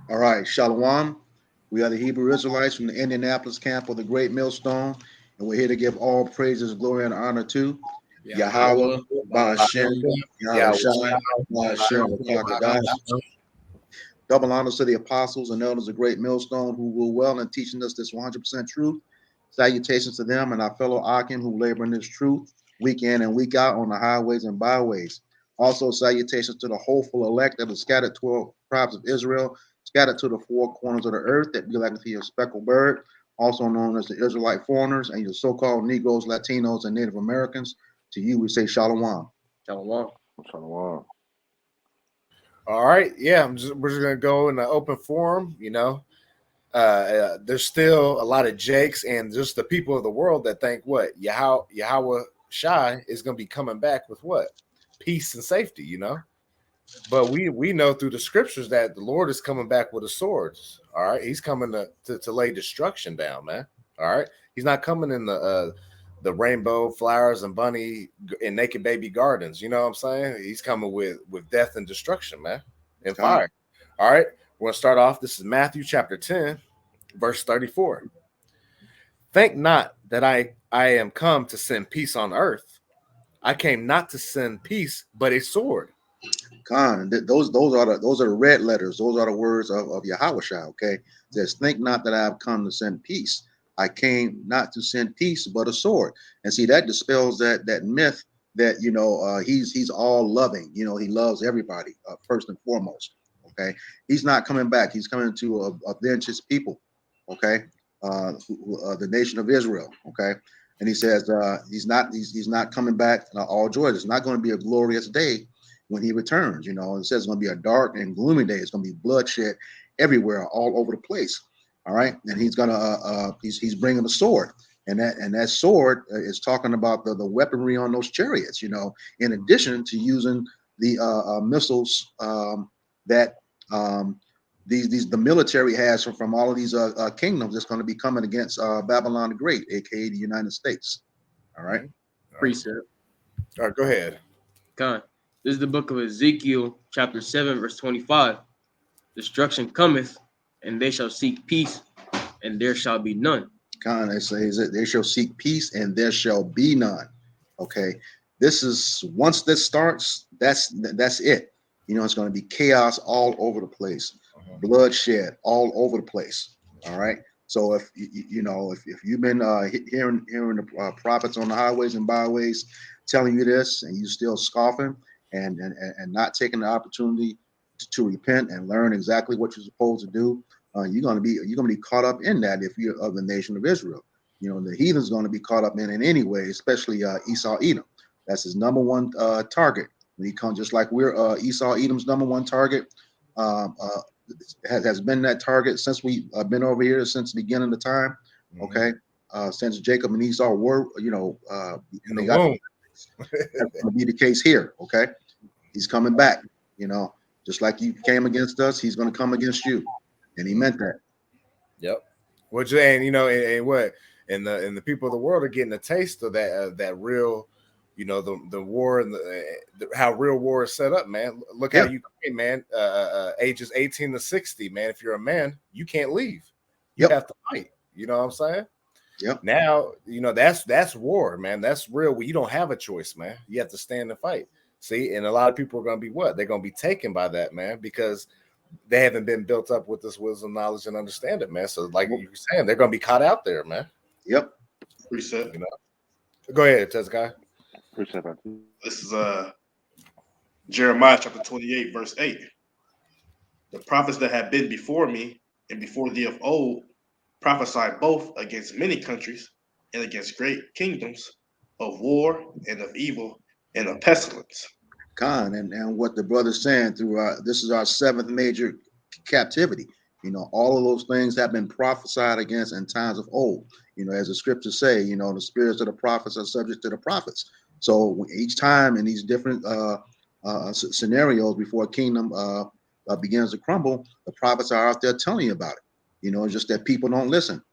All right, Shalom. We are the Hebrew Israelites from the Indianapolis camp of the Great Millstone, and we're here to give all praises, glory, and honor to Yahweh, Yahweh, Ba'ashem, Ba'ashem, Yahweh Yahweh Shai, Shai, Ba'ashem, Rakakadash. Ba'ashem. Double honors to the apostles and elders of Great Millstone who rule well in teaching us this 100% truth. Salutations to them and our fellow Akim who labor in this truth week in and week out on the highways and byways. Also, salutations to the hopeful elect of the scattered 12 tribes of Israel, scattered to the four corners of the earth that be like to your speckled bird, also known as the Israelite foreigners and your so-called Negroes, Latinos, and Native Americans. To you, we say Shalom. Shalom. Shalom. All right, yeah, we're just gonna go in the open forum. There's still a lot of Jakes and just the people of the world that think what Yahweh Shai is gonna be coming back with what peace and safety. But we know through the scriptures that the Lord is coming back with a sword. All right, He's coming to lay destruction down, man. All right, He's not coming in the rainbow flowers and bunny and naked baby gardens. You know what I'm saying? He's coming with death and destruction, man, and fire. All right, we're gonna start off. This is Matthew chapter 10, verse 34. Think not that I am come to send peace on earth. I came not to send peace, but a sword. Khan, those are the red letters. Those are the words of Yahweh Shai. Okay, it says, "Think not that I have come to send peace. I came not to send peace, but a sword." And see, that dispels that myth that he's all loving. He loves everybody first and foremost. Okay, he's not coming back. He's coming to avenge his people. Okay, the nation of Israel. Okay, and he says he's not coming back. All joy. It's not going to be a glorious day when he returns. It says it's going to be a dark and gloomy day. It's going to be bloodshed everywhere, all over the place. All right, and he's gonna he's bringing a sword, and that sword is talking about the weaponry on those chariots. In addition to using the missiles that the military has from all of these kingdoms that's going to be coming against Babylon the Great, aka the United States. All right. Precept. All right, go ahead. Con. This is the book of Ezekiel, chapter 7, verse 25. Destruction cometh, and they shall seek peace, and there shall be none. Con, it says that they shall seek peace, and there shall be none. Okay. This is once this starts, that's it. It's going to be chaos all over the place, bloodshed all over the place. All right. So if you've been hearing the prophets on the highways and byways telling you this, and you still scoffing and not taking the opportunity to repent and learn exactly what you're supposed to do, you're gonna be caught up in that if you're of the nation of Israel. The heathen's going to be caught up in it anyway, especially Esau Edom. That's his number one target. When he comes, just like we're Esau Edom's number one target. Has been that target since we've been over here since the beginning of time. Okay, since Jacob and Esau were, In they the got womb. that's going to be the case here. Okay, he's coming back. Just like you came against us, he's going to come against you, and he meant that. Yep. Which and what and the people of the world are getting a taste of that real, the war and how real war is set up, man. Look how you man, ages 18 to 60, man. If you're a man, you can't leave. You have to fight. You know what I'm saying? Yep. Now, that's war, man. That's real. You don't have a choice, man. You have to stand and fight. See, and a lot of people are going to be what? They're going to be taken by that, man, because they haven't been built up with this wisdom, knowledge, and understanding, man. So, like you were saying, they're going to be caught out there, man. Yep. Precept. Go ahead, Tezkai. Precept. This is Jeremiah chapter 28, verse 8. The prophets that have been before me and before thee of old prophesied both against many countries and against great kingdoms, of war and of evil and of pestilence. Khan, and what the brother's saying through this is our seventh major captivity. All of those things have been prophesied against in times of old. As the scriptures say, the spirits of the prophets are subject to the prophets. So each time in these different scenarios before a kingdom begins to crumble, the prophets are out there telling you about it. It's just that people don't listen.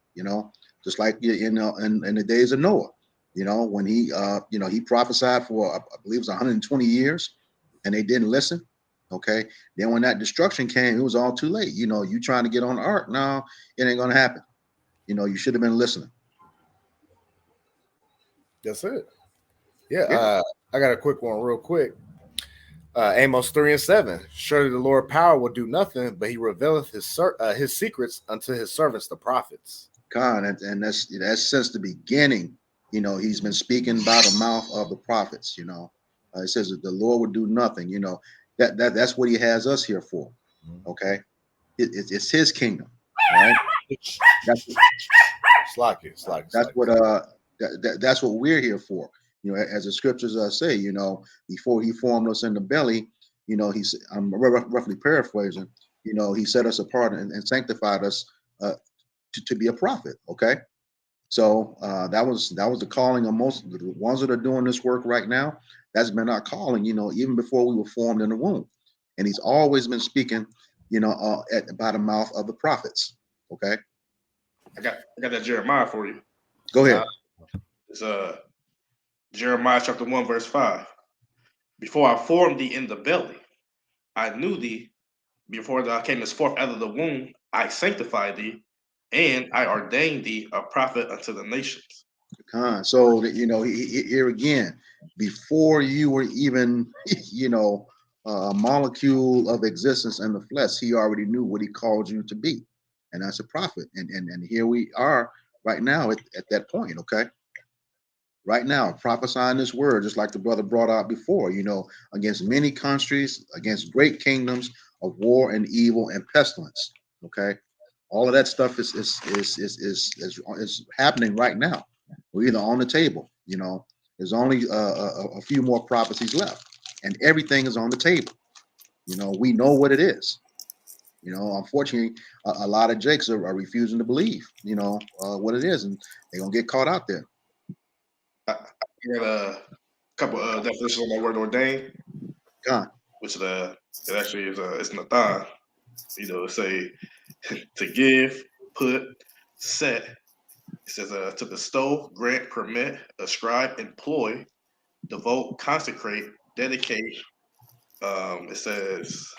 Just like in the days of Noah. When he prophesied for, I believe it was 120 years, and they didn't listen. Okay. Then when that destruction came, it was all too late. You trying to get on the ark. No, it ain't going to happen. You should have been listening. That's it. Yeah. Yeah. I got a quick one real quick. Amos 3:7. Surely the Lord power will do nothing, but he revealeth his secrets unto his servants, the prophets. God, and that's since the beginning. He's been speaking by the mouth of the prophets. It says that the Lord would do nothing. That's what he has us here for. Okay. It's his kingdom. All right. That's what we're here for. As the scriptures say, before he formed us in the belly, I'm roughly paraphrasing, he set us apart and sanctified us to be a prophet. Okay. So that was the calling of most of the ones that are doing this work right now. That's been our calling, even before we were formed in the womb. And he's always been speaking, by the mouth of the prophets. Okay. I got that Jeremiah for you. Go ahead. It's Jeremiah chapter 1, verse 5. Before I formed thee in the belly, I knew thee. Before thou camest forth out of the womb, I sanctified thee, and I ordained thee a prophet unto the nations. So that here again, before you were even a molecule of existence in the flesh, he already knew what he called you to be, and that's a prophet. And here we are right now at that point. Okay. Right now, prophesying this word, just like the brother brought out before, against many countries, against great kingdoms of war and evil and pestilence. Okay, all of that stuff is happening right now. We're either on the table. There's only a few more prophecies left, and everything is on the table. We know what it is. Unfortunately, a lot of jakes are refusing to believe. What it is, and they're gonna get caught out there. I got a couple of definitions on that word ordained, which it actually is it's Nathan. Say to give, put, set. It says to bestow, grant, permit, ascribe, employ, devote, consecrate, dedicate. It says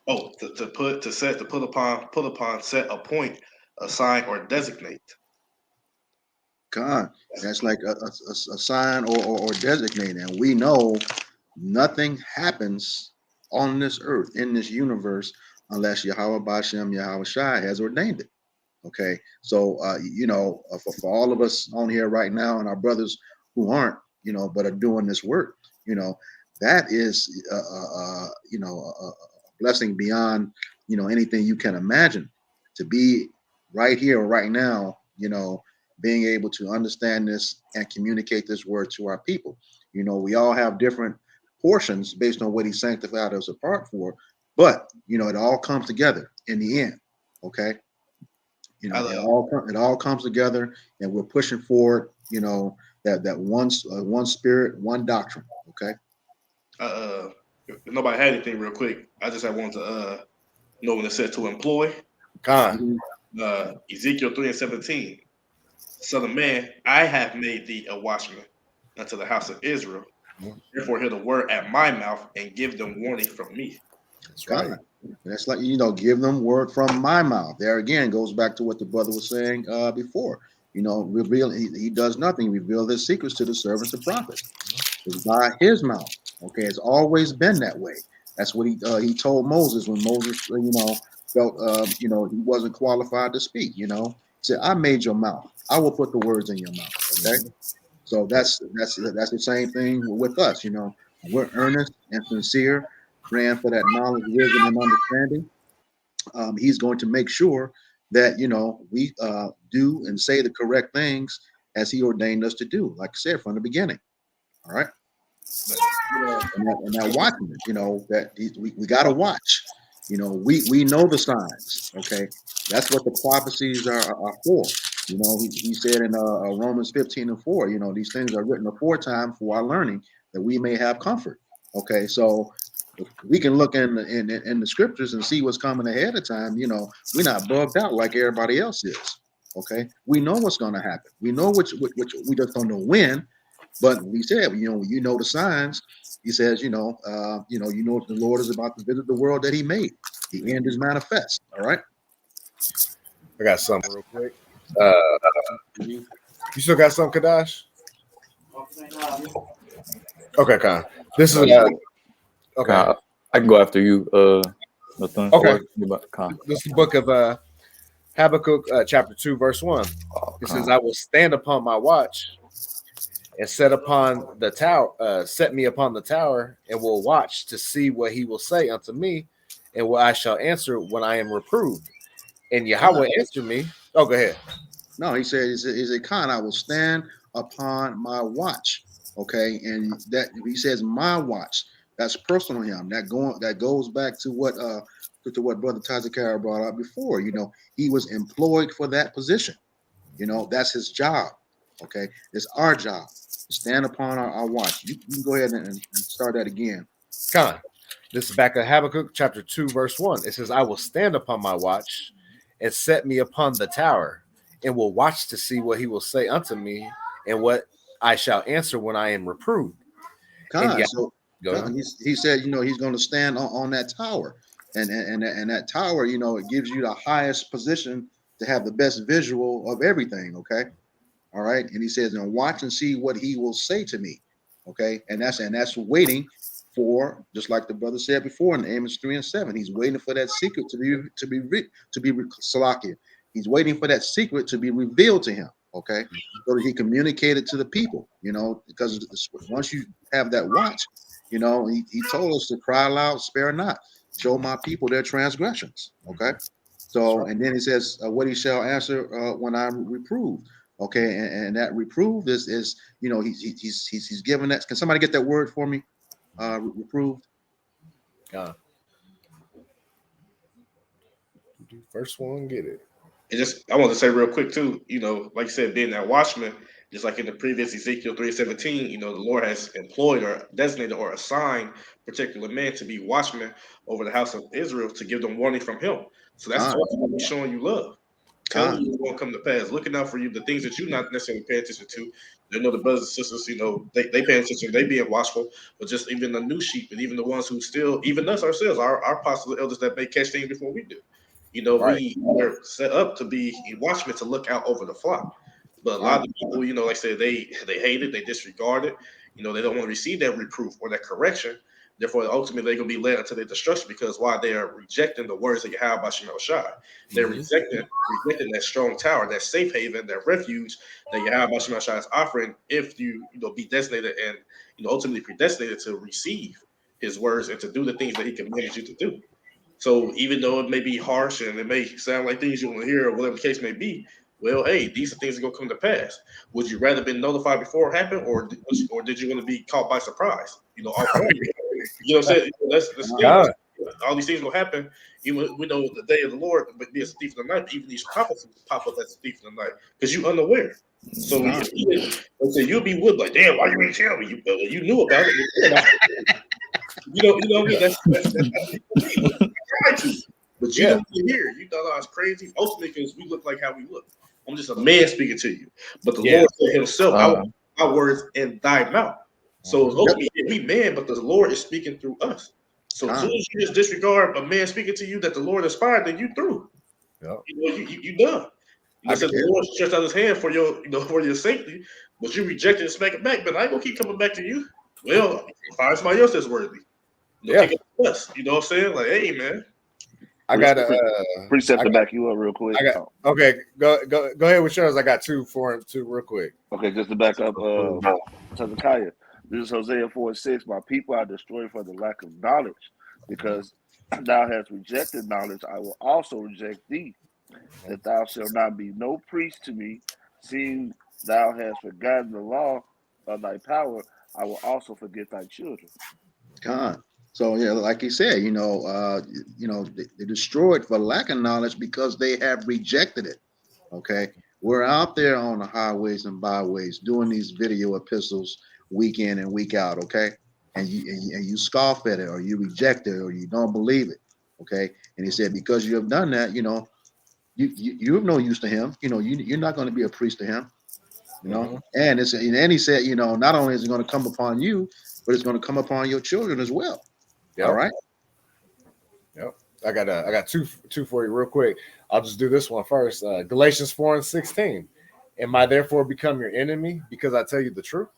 to put, to set, to put upon, set, appoint, assign, or designate. God, that's like a sign or designate. And we know nothing happens on this earth, in this universe, unless Yahweh Bashem, Yahweh Shai has ordained it. Okay. So, for all of us on here right now and our brothers who aren't, but are doing this work, that is, a blessing beyond, anything you can imagine, to be right here, right now, being able to understand this and communicate this word to our people. We all have different portions based on what he sanctified us apart for, but it all comes together in the end. Okay. It all comes together, and we're pushing forward, that one spirit, one doctrine. Okay. If nobody had anything real quick, I just wanted to know when it said to employ. Ezekiel 3:17. Son of man, I have made thee a watchman unto the house of Israel. Therefore, hear the word at my mouth and give them warning from me. That's right. That's like, give them word from my mouth. There again goes back to what the brother was saying before. Reveal. He does nothing. Reveal his secrets to the servants and prophets. It's by his mouth. Okay, it's always been that way. That's what he told Moses when Moses, felt he wasn't qualified to speak. He said, "I made your mouth. I will put the words in your mouth." Okay, so that's the same thing with us. We're earnest and sincere, praying for that knowledge, wisdom, and understanding. He's going to make sure that we do and say the correct things as he ordained us to do, like I said from the beginning. All right. And that watching, that we got to watch. We know the signs. Okay, that's what the prophecies are for. He said in Romans 15:4, these things are written aforetime for our learning, that we may have comfort. Okay, so if we can look in the scriptures and see what's coming ahead of time. We're not bugged out like everybody else is. Okay, we know what's going to happen. We know which we just don't know when. But we said, you know the signs, he says, the Lord is about to visit the world that he made. The end is manifest. All right. I got something real quick. You still got some, Kadash? Okay, Con. This is okay. I can go after you. Nothing. Okay. Con. This is the book of Habakkuk, chapter 2, verse 1. It says, "I will stand upon my watch and set me upon the tower, and will watch to see what he will say unto me, and what I shall answer when I am reproved. And Yahweh answered me." Oh, go ahead. No, he said, "Is a con. I will stand upon my watch." Okay, and that he says, "My watch." That's personal to him. That goes back to what Brother Tazakara brought up before. He was employed for that position. That's his job. Okay, it's our job to stand upon our watch. You can go ahead and start that again. Con. This is back at Habakkuk chapter 2, verse 1. It says, "I will stand upon my watch and set me upon the tower, and will watch to see what he will say unto me, and what I shall answer when I am reproved." He said, he's going to stand on that tower, and that tower, it gives you the highest position to have the best visual of everything. Okay, all right. And he says, "And watch and see what he will say to me." Okay, and that's waiting for, just like the brother said before in Amos 3 and 7. He's waiting for that secret to be Salakia. He's waiting for that secret to be revealed to him. Okay, so that he communicated to the people. Because once you have that watch, he told us to cry loud, spare not, show my people their transgressions. Okay, so and then he says, "What he shall answer when I'm reproved." Okay, and that reprove is he's given that. Can somebody get that word for me? Reproved. First one, get it. I want to say real quick too, like you said, being that watchman, just like in the previous Ezekiel 3:17, the Lord has employed or designated or assigned particular men to be watchmen over the house of Israel to give them warning from him. So that's ultimately showing you love, telling you what's going to come to pass, looking out for you, the things that you're not necessarily paying attention to. They know the brothers and sisters, they pay attention, they being watchful, but just even the new sheep and even the ones who still, even us ourselves, our apostles, elders that may catch things before we do. We're set up to be watchmen to look out over the flock. But a lot of people, like I said, they hate it, they disregard it. They don't want to receive that reproof or that correction. Therefore, ultimately, they're going to be led into their destruction because why they are rejecting the words of Yahweh Shemel Shai. They're rejecting that strong tower, that safe haven, that refuge that Yahweh Shemel Shai is offering if you be designated and ultimately predestinated to receive his words and to do the things that he commanded you to do. So even though it may be harsh and it may sound like things you want to hear or whatever the case may be, well, hey, these are things that are going to come to pass. Would you rather been notified before it happened, or did you want to be caught by surprise? What I'm saying? That's all these things will happen. Even we know the day of the Lord, but be a thief in the night. Even these prophecies pop up as a thief in the night because you're unaware. So you'll be wood like, damn, why you ain't tell me? You knew about it. That's try to, but you don't hear. You thought I was crazy. Ultimately, because we look like how we look. I'm just a man speaking to you, but the Lord said Himself, "Our words in thy mouth." So ultimately, we man, but the Lord is speaking through us. So as soon as you just disregard a man speaking to you that the Lord inspired, then you through. You done. I said the Lord stretched out His hand for your safety, but you rejected and smack it back. But I ain't gonna keep coming back to you. Well, find somebody else that's worthy. Take it to us. You know what I'm saying? Like, hey, man. I got a precept to back you up real quick. Okay, go ahead with yours. I got two real quick. Okay, just to back up Hezekiah. This is Hosea 4:6. My people are destroyed for the lack of knowledge, because thou hast rejected knowledge, I will also reject thee. That thou shalt not be no priest to me, seeing thou hast forgotten the law of thy power, I will also forget thy children. God. So like he said, they destroyed for lack of knowledge because they have rejected it. Okay, we're out there on the highways and byways doing these video epistles week in and week out. Okay, and you scoff at it, or you reject it, or you don't believe it. Okay, and he said because you have done that, you have no use to him. You're not going to be a priest to him. And he said, not only is it going to come upon you, but it's going to come upon your children as well. Yep. All right. Yep. I got two for you real quick. I'll just do this one first. Galatians 4:16. Am I therefore become your enemy because I tell you the truth?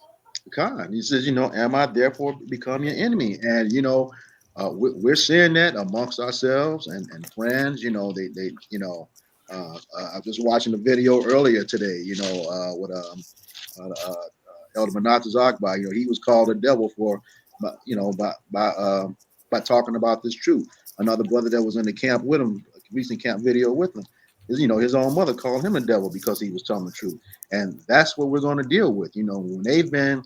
God, he says, am I therefore become your enemy? And we're seeing that amongst ourselves and friends. I was just watching a video earlier today. With Elder Manatas Akbar. He was called a devil for, by talking about this truth. Another brother that was in the camp with him, recent camp video with him, is his own mother called him a devil because he was telling the truth. And that's what we're going to deal with. When they've been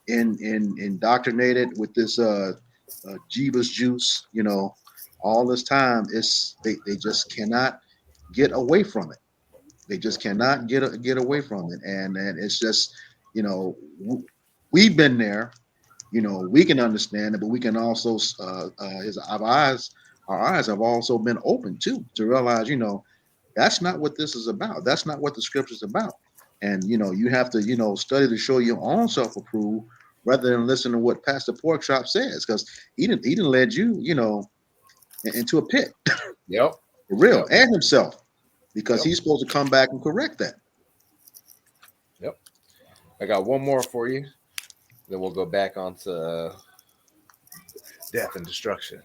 indoctrinated with this Jeebus juice, all this time, they just cannot get away from it. They just cannot get away from it. And it's just, we've been there. We can understand it, but we can also our eyes have also been open too to realize, that's not what this is about. That's not what the scripture is about. And you have to study to show your own self-approved rather than listen to what Pastor Porkchop says, because he didn't lead you into a pit. Yep. For real. Yep. And himself, because he's supposed to come back and correct that. Yep. I got one more for you. Then we'll go back onto death and destruction.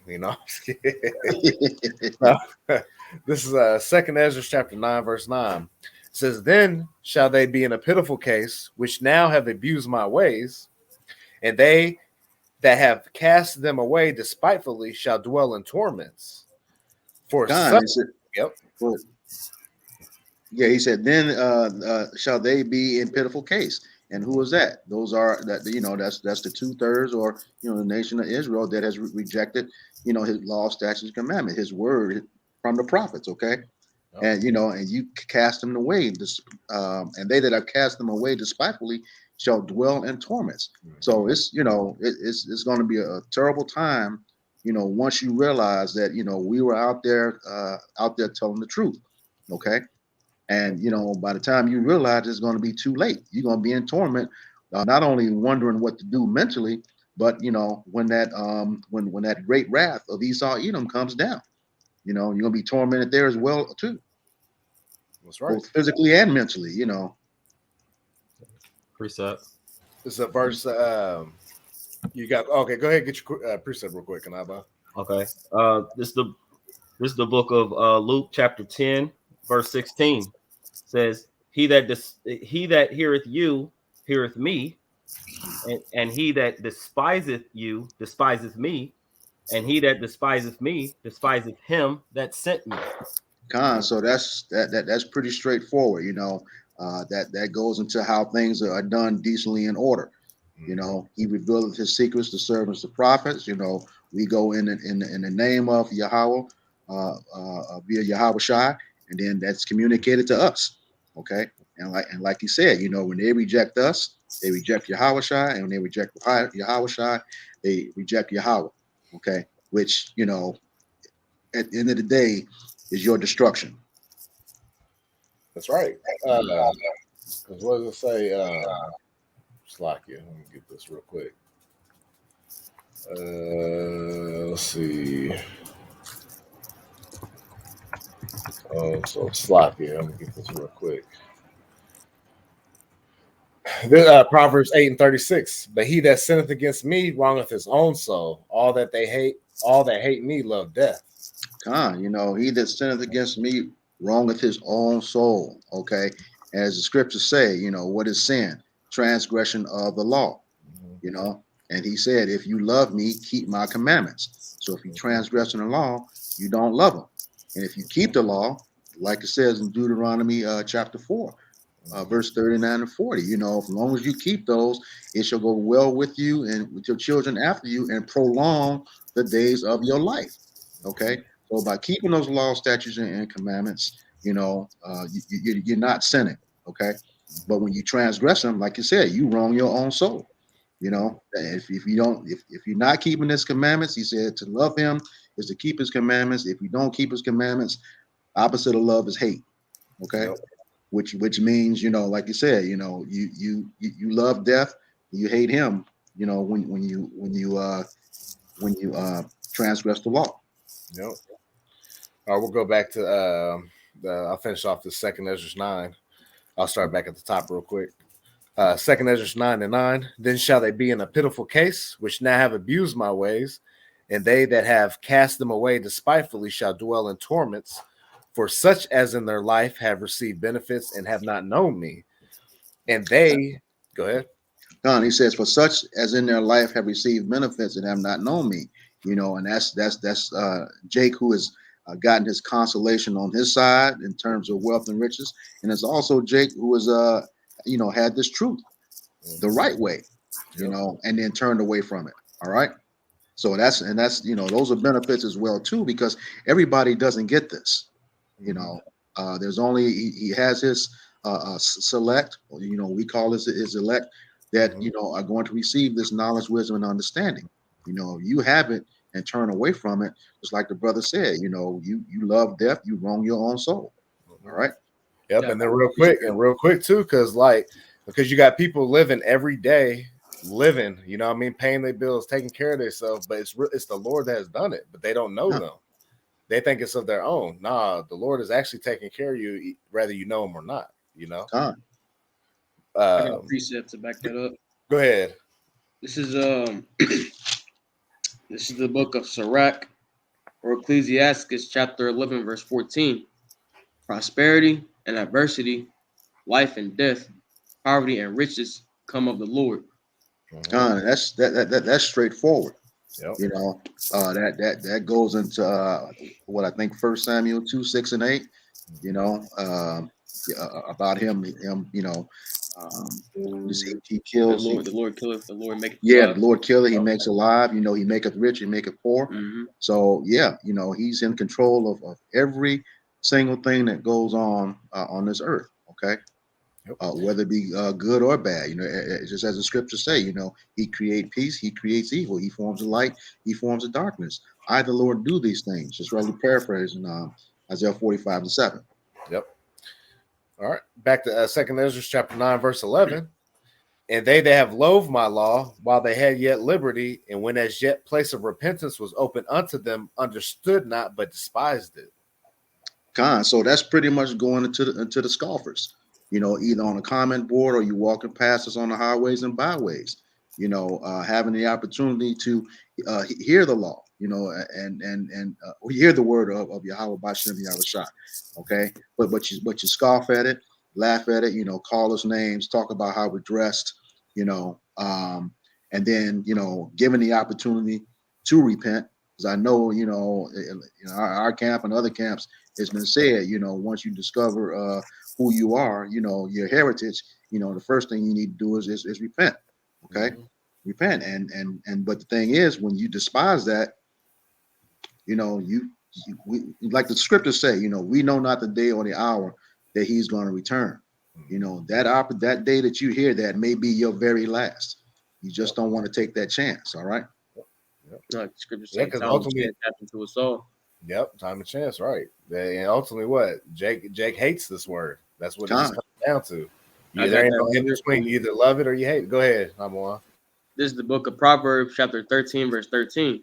This is 2nd Ezra chapter 9, verse 9. It says, then shall they be in a pitiful case, which now have abused my ways, and they that have cast them away despitefully shall dwell in torments. For God, yep. Yeah, he said, then shall they be in pitiful case. And who is that? Those are that's the 2/3 or the nation of Israel that has rejected his law, statutes, commandment, his word from the prophets. Okay. Oh. And and you cast them away, and they that have cast them away despitefully shall dwell in torments. Mm-hmm. So it's it's going to be a terrible time, once you realize that we were out there telling the truth. Okay. And by the time you realize, it's going to be too late. You're going to be in torment, not only wondering what to do mentally, but when that great wrath of Esau Edom comes down, you're going to be tormented there as well too. That's right. Both physically and mentally. Precept. This is a verse. You got okay. Go ahead, get your precept real quick, Kanaba. Okay. This is the book of Luke, chapter 10, verse 16. Says, he that heareth you heareth me, and he that despiseth you despiseth me, and he that despiseth me despiseth him that sent me. So that's pretty straightforward. That goes into how things are done decently in order. He revealed his secrets to servants, the prophets. We go in the name of Yahweh via Yahweh Shai, and then that's communicated to us. Okay, and like you said, when they reject us, they reject Yahweh Shai, and when they reject Yahweh Shai, they reject Yahweh. Okay, which at the end of the day is your destruction. That's right. Because what does it say? Slovakia. Let me get this real quick. Let's see. So Slovakia. Let me get this real quick. Proverbs 8:36. But he that sinneth against me wrongeth his own soul. All that hate me love death. He that sinneth against me wrongeth his own soul. Okay, as the scriptures say, what is sin? Transgression of the law. And he said, if you love me, keep my commandments. So if you transgress in the law, you don't love him. And if you keep the law, like it says in Deuteronomy chapter 4, verse 39 and 40, as long as you keep those, it shall go well with you and with your children after you and prolong the days of your life. Okay. So by keeping those laws, statutes, and commandments, you're not sinning. Okay. But when you transgress them, like you said, you wrong your own soul. If you're not keeping his commandments, he said to love him is to keep his commandments. If you don't keep his commandments, opposite of love is hate. Okay. Yep. Which means, like you said, you love death, you hate him. you know, when you transgress the law. Yep. All right, we'll go back to I'll finish off the second Ezra 9. I'll start back at the top real quick. Second Ezra 9:9. Then shall they be in a pitiful case, which now have abused my ways, and they that have cast them away despitefully shall dwell in torments, for such as in their life have received benefits and have not known me. And they, go ahead. He says, for such as in their life have received benefits and have not known me, you know, and that's Jake, who has gotten his consolation on his side in terms of wealth and riches, and it's also Jake who has you know, had this truth the right way, you know, and then turned away from it. All right. So that's you know, those are benefits as well too, because everybody doesn't get this. You know, there's only he has his select, or, you know, we call this his elect, that you know are going to receive this knowledge, wisdom, and understanding. You know, you have it and turn away from it, just like the brother said. You know, you love death, you wrong your own soul. All right. Yep, and then real quick too, because you got people living every day, you know what I mean, paying their bills, taking care of themselves, but it's the Lord that has done it, but they don't know them. They think it's of their own. Nah, the Lord is actually taking care of you, whether you know him or not, you know. I got a precept to back that up. Go ahead. This is this is the book of Sirach, or Ecclesiastes, chapter 11, verse 14. Prosperity and adversity, life and death, poverty and riches come of the Lord. That's straightforward. Yep. You know, that goes into what I think 1 Samuel 2, 6, and 8. You know, about him, you know, he kills. The Lord killeth, the Lord maketh. Yeah, alive. The Lord killeth, he makes alive. You know, he maketh rich, he maketh poor. So yeah, you know, he's in control of every single thing that goes on this earth. Okay. Whether it be good or bad, you know, just as the scriptures say, you know, he creates peace, he creates evil, he forms the light, he forms the darkness. I, the Lord, do these things. Just rather paraphrasing Isaiah 45:7. Yep. All right, back to Second Ezra chapter 9, verse 11. And they that have loathed my law while they had yet liberty, and when as yet place of repentance was open unto them, understood not, but despised it. So that's pretty much going into the scoffers. You know, either on a comment board or you walking past us on the highways and byways, you know, having the opportunity to hear the law, you know, and hear the word of Yahweh Bashem Yahushua. Okay. But you scoff at it, laugh at it, you know, call us names, talk about how we're dressed, you know, and then, you know, given the opportunity to repent, because I know, you know, our camp and other camps, it's been said, you know, once you discover who you are, you know, your heritage, you know, the first thing you need to do is repent. Okay. Repent. And but the thing is, when you despise that, you know, we, like the scriptures say, you know, we know not the day or the hour that he's going to return. You know, that day that you hear that may be your very last. You just don't want to take that chance. All right. Like the scripture says, time ultimately happened to us all. Yep, time and chance, right? And ultimately, what Jake hates this word. That's what it comes down to. There ain't no in between. You either love it or you hate it. Go ahead, I'm on. This is the book of Proverbs, chapter 13, verse 13.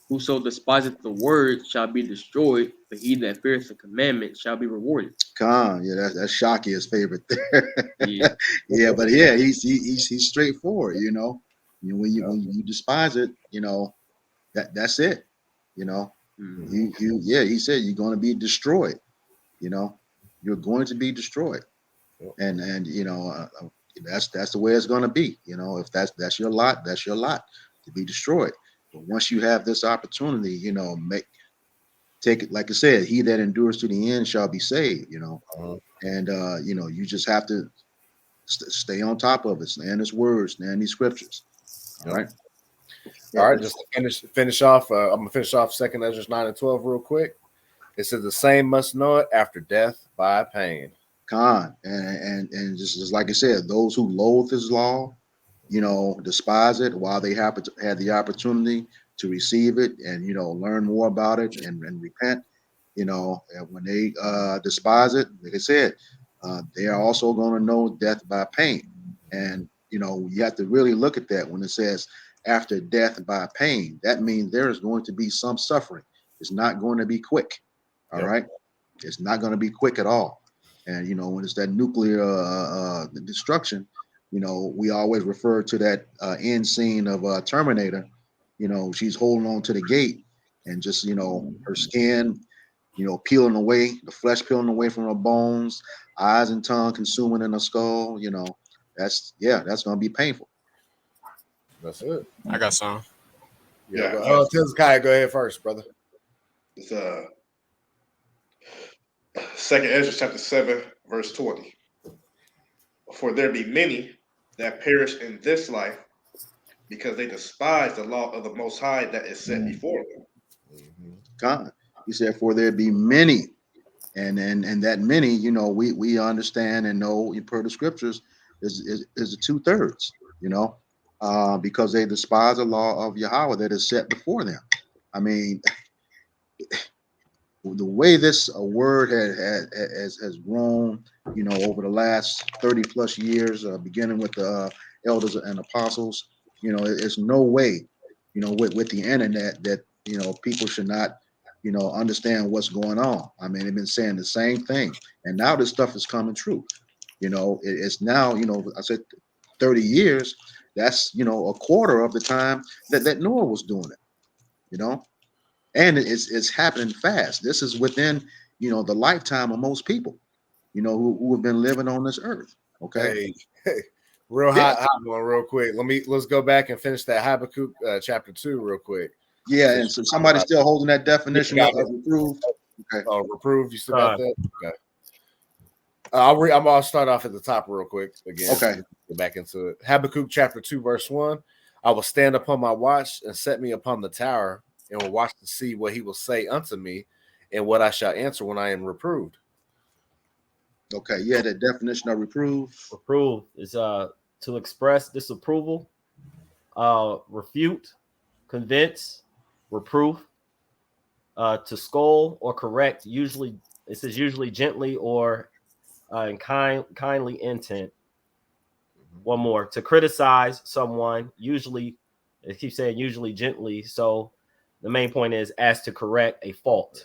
Whoso despiseth the word shall be destroyed, but he that feareth the commandment shall be rewarded. Yeah, that's Shocky, his favorite there. Yeah, but yeah, he's straightforward. You know, when you despise it, you know, that's it. You know. He said you're going to be destroyed. You know, you're going to be destroyed, and you know that's the way it's going to be. You know, if that's your lot, that's your lot to be destroyed. But once you have this opportunity, you know, take it, like I said, he that endures to the end shall be saved. You know, and you know, you just have to stay on top of it, stand his words, stand these scriptures. All right. All right, just to finish off. I'm gonna finish off Second Ezra 9 and 12 real quick. It says the same must know it after death by pain. And just like I said, those who loathe his law, you know, despise it while they had the opportunity to receive it and, you know, learn more about it and repent. You know, and when they despise it, like I said, they are also going to know death by pain. And You have to really look at that when it says after death by pain. That means there is going to be some suffering. It's not going to be quick. All right. It's not going to be quick at all. And, when it's that nuclear destruction, we always refer to that end scene of Terminator. She's holding on to the gate and just, her skin, peeling away, the flesh peeling away from her bones, eyes and tongue consuming in her skull. That's going to be painful. That's it. I got some. Yeah. Hezekiah, go ahead first, brother. It's 2nd Ezra chapter 7, verse 20. For there be many that perish in this life because they despise the law of the Most High that is set before them. God, he said, for there be many, and that many, we understand and know per the scriptures is the 2/3, because they despise the law of Yahweh that is set before them. I mean, the way this word has grown, over the last 30 plus years, beginning with the elders and apostles, it's no way, with the internet that, people should not, understand what's going on. I mean, they've been saying the same thing, and now this stuff is coming true. It's now, I said 30 years. That's, a quarter of the time that Noah was doing it, and it's happening fast. This is within, the lifetime of most people, who have been living on this earth. Okay. Hey, real hot one, real quick. Let's go back and finish that Habakkuk chapter 2 real quick. Yeah, and so somebody's still holding that definition of reprove. Okay. Reprove. You still got that? Okay. I'll start off at the top real quick again. Okay. Go back into it. Habakkuk chapter 2, verse 1. I will stand upon my watch and set me upon the tower, and will watch to see what he will say unto me, and what I shall answer when I am reproved. Okay, yeah, the definition of reprove. Reprove is to express disapproval, refute, convince, reproof, to scold or correct. Usually, it says usually gently or in kindly intent. One more, to criticize someone. Usually, it keeps saying usually gently. So the main point is as to correct a fault.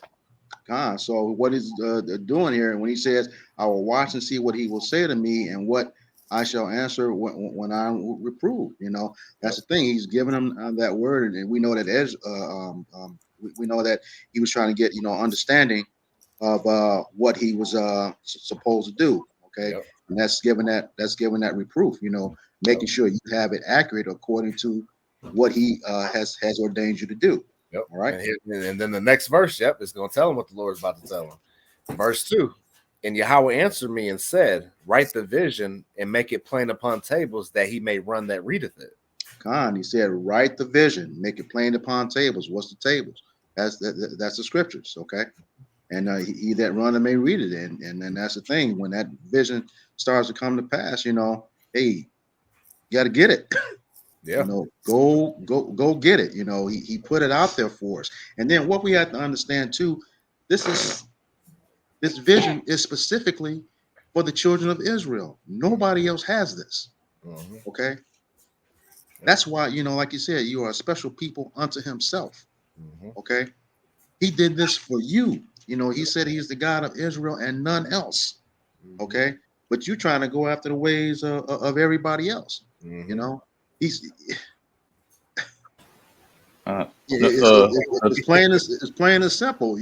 So what he's doing here, and when he says, I will watch and see what he will say to me and what I shall answer when I'm reproved. That's the thing. He's giving him that word, and we know that we know that he was trying to get understanding of what he was supposed to do. Okay, and that's giving that reproof. Making sure you have it accurate according to what he has ordained you to do. Yep. All right. And then the next verse, is going to tell him what the Lord is about to tell him. Verse 2. And Yahweh answered me and said, write the vision and make it plain upon tables, that he may run that readeth it. He said, write the vision, make it plain upon tables. What's the tables? That's the scriptures. Okay. And he that runneth may read it. And then that's the thing. When that vision starts to come to pass, hey, you got to get it. Yeah. Go get it. He put it out there for us. And then what we have to understand too, this vision is specifically for the children of Israel. Nobody else has this. Mm-hmm. Okay. That's why, like you said, you are a special people unto himself. Mm-hmm. Okay. He did this for you. He said he's the God of Israel and none else. Mm-hmm. Okay. But you're trying to go after the ways of everybody else. Mm-hmm. It's plain and simple.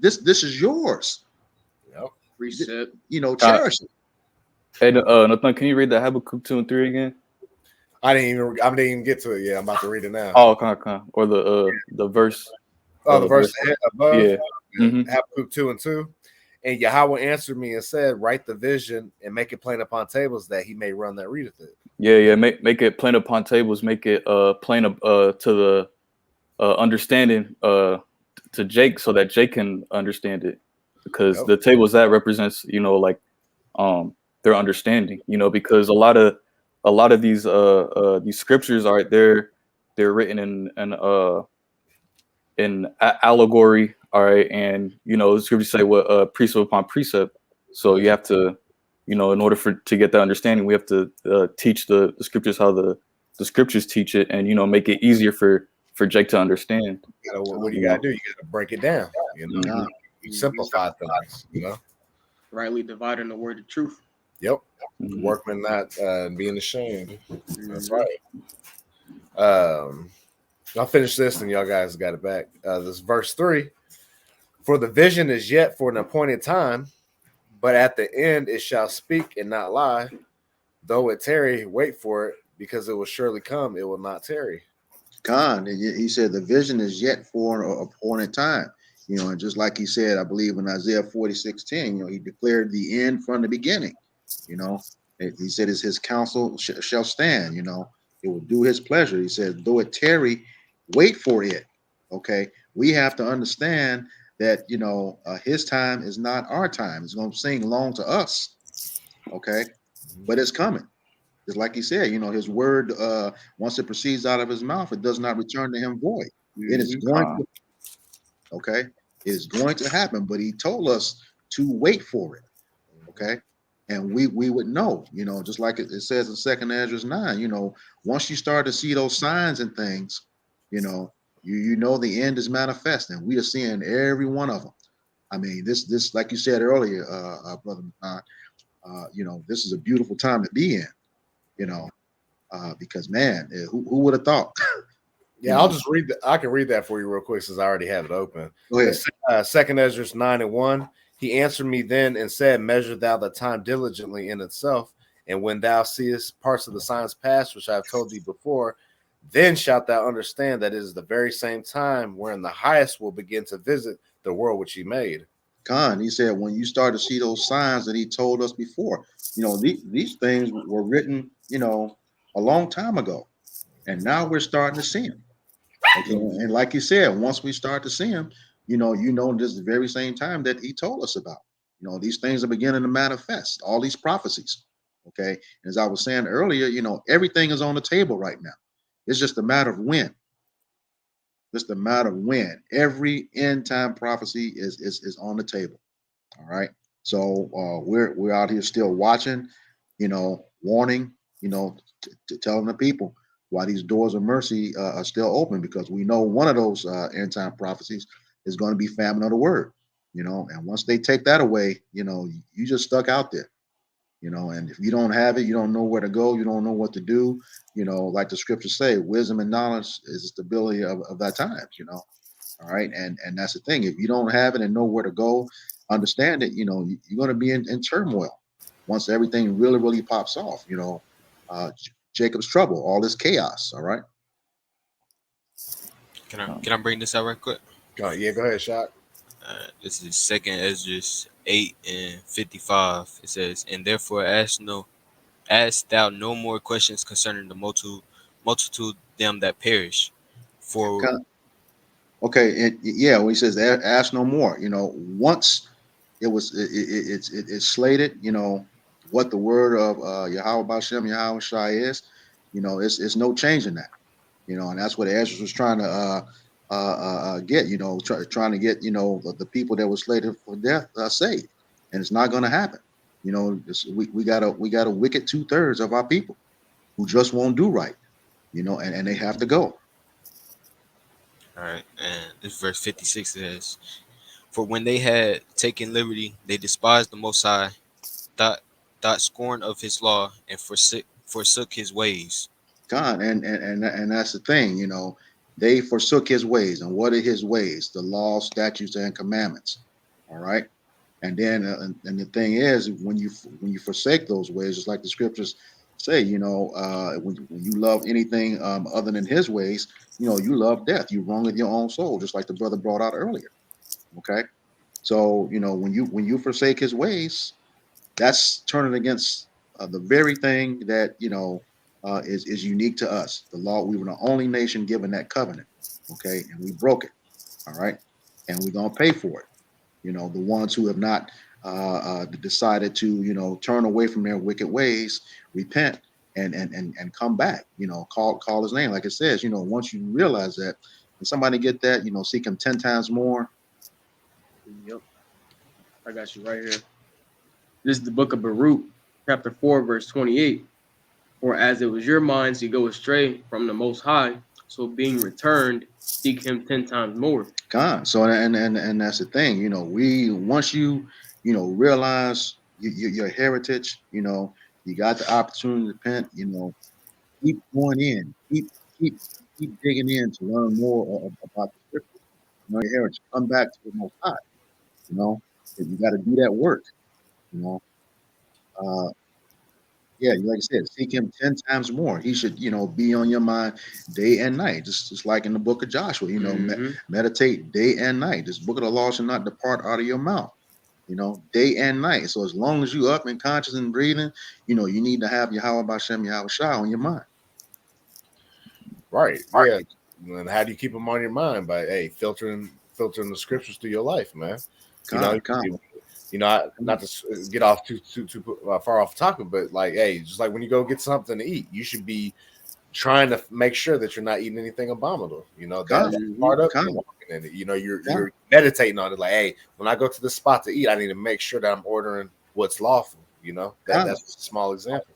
This is yours. Yep. Precept. Cherish it. Hey, Nathan, can you read the Habakkuk 2 and 3 again? I didn't even get to it yet. I'm about to read it now. Oh, come. Or the verse. Oh, the verse above. Yeah. Mm-hmm. Habakkuk 2 and 2. And Yahweh answered me and said, write the vision and make it plain upon tables, that he may run that readeth it. Yeah. Make it plain upon tables. Make it plain to the understanding to Jake, so that Jake can understand it. Because the tables that represents, their understanding. Because a lot of these scriptures are they're written in allegory. All right, and the scriptures say what precept upon precept. So you have to in order to get that understanding, we have to teach the scriptures how the scriptures teach it, and make it easier for Jake to understand. What do you gotta do? You gotta break it down. Mhm. You simplify things. Rightly dividing the word of truth. Yep. Mhm. Workman not being ashamed. That's right. I'll finish this, and y'all guys got it back. This is verse 3. For the vision is yet for an appointed time, but at the end it shall speak and not lie. Though it tarry, wait for it, because it will surely come. It will not tarry. God, he said the vision is yet for an appointed time. And just like he said, I believe in Isaiah 46:10, he declared the end from the beginning. He said his counsel shall stand. It will do his pleasure. He said, though it tarry, wait for it. Okay, we have to understand that his time is not our time. It's going to sing long to us. Okay, but it's coming. Just like he said, his word, once it proceeds out of his mouth, it does not return to him void. It is going to, okay, it is going to happen, but he told us to wait for it. Okay. And we would know, just like it says in 2 Ezra 9, once you start to see those signs and things, you know the end is manifest, and we are seeing every one of them. I mean, this like you said earlier, brother, this is a beautiful time to be in, because man, who would have thought? Yeah, I'll just read I can read that for you real quick since I already have it open. Go ahead. 2 Ezra 9:1. He answered me then and said, measure thou the time diligently in itself, and when thou seest parts of the signs past, which I have told thee before, then shalt thou understand that it is the very same time wherein the highest will begin to visit the world which he made. Khan, he said, when you start to see those signs that he told us before, these things were written, a long time ago, and now we're starting to see them. Okay, and like you said, once we start to see them, this is the very same time that he told us about. These things are beginning to manifest. All these prophecies. Okay, as I was saying earlier, everything is on the table right now. It's just a matter of when. Just a matter of when. Every end time prophecy is on the table. All right. So we're out here still watching, warning, telling the people why these doors of mercy are still open, because we know one of those end time prophecies is going to be famine of the word, and once they take that away, you just stuck out there, and if you don't have it, you don't know where to go, you don't know what to do, like the scriptures say, wisdom and knowledge is the stability of that times, all right. And that's the thing. If you don't have it and know where to go, understand it, you're going to be in turmoil once everything really, really pops off, Jacob's trouble, all this chaos. All right. Can I bring this out right quick? Yeah, go ahead, Shot. This is 2 Ezra 8:55. It says, and therefore ask thou no more questions concerning the multitude them that perish. For okay, when he says ask no more, once it's slated, what the word of Yahweh Bashem, Yahweh Shai is, it's no changing that, and that's what Ezra was trying to get, trying to get, the people that were slated for death saved, and it's not going to happen. We got a wicked 2/3 of our people who just won't do right, and they have to go. all right, and this verse 56 says, for when they had taken liberty, they despised the Most High, thought scorn of his law, and forsook his ways. God, and that's the thing, they forsook his ways. And what are his ways? The law, statutes, and commandments. All right. And then and the thing is, when you forsake those ways, just like the scriptures say, when you love anything other than his ways, you love death. You wronged your own soul, just like the brother brought out earlier. Okay. So when you forsake his ways, that's turning against the very thing that is unique to us. The law. We were the only nation given that covenant. Okay, and we broke it. All right, and we're gonna pay for it. The ones who have not decided to turn away from their wicked ways, repent, and come back. Call his name, like it says. Once you realize that, when somebody get that, seek him 10 times more. Yep, I got you right here. This is the book of Baruch, chapter 4, verse 28. For as it was your minds to go astray from the Most High, so being returned, seek him 10 times more. God. So and that's the thing, you know, once you realize your heritage, you know, you got the opportunity to repent, you know, keep going in, keep digging in to learn more about the scriptures, you know, your heritage. Come back to the Most High, you know, you got to do that work, you know. Yeah, like I said, seek him 10 times more. He should, you know, be on your mind day and night, just like in the book of Joshua, you know, meditate day and night. This book of the law should not depart out of your mouth, you know, day and night. So as long as you up and conscious and breathing, you know, you need to have Yahweh Bashem, Yahweh Shah on your mind. Right. Yeah. And how do you keep them on your mind? By filtering the scriptures through your life, man. You know, not to get off too far off topic, but like, hey, just like when you go get something to eat, you should be trying to make sure that you're not eating anything abominable. You know, that's part of walking in it. You know, you're meditating on it. Like, hey, when I go to the spot to eat, I need to make sure that I'm ordering what's lawful. You know, that's a small example.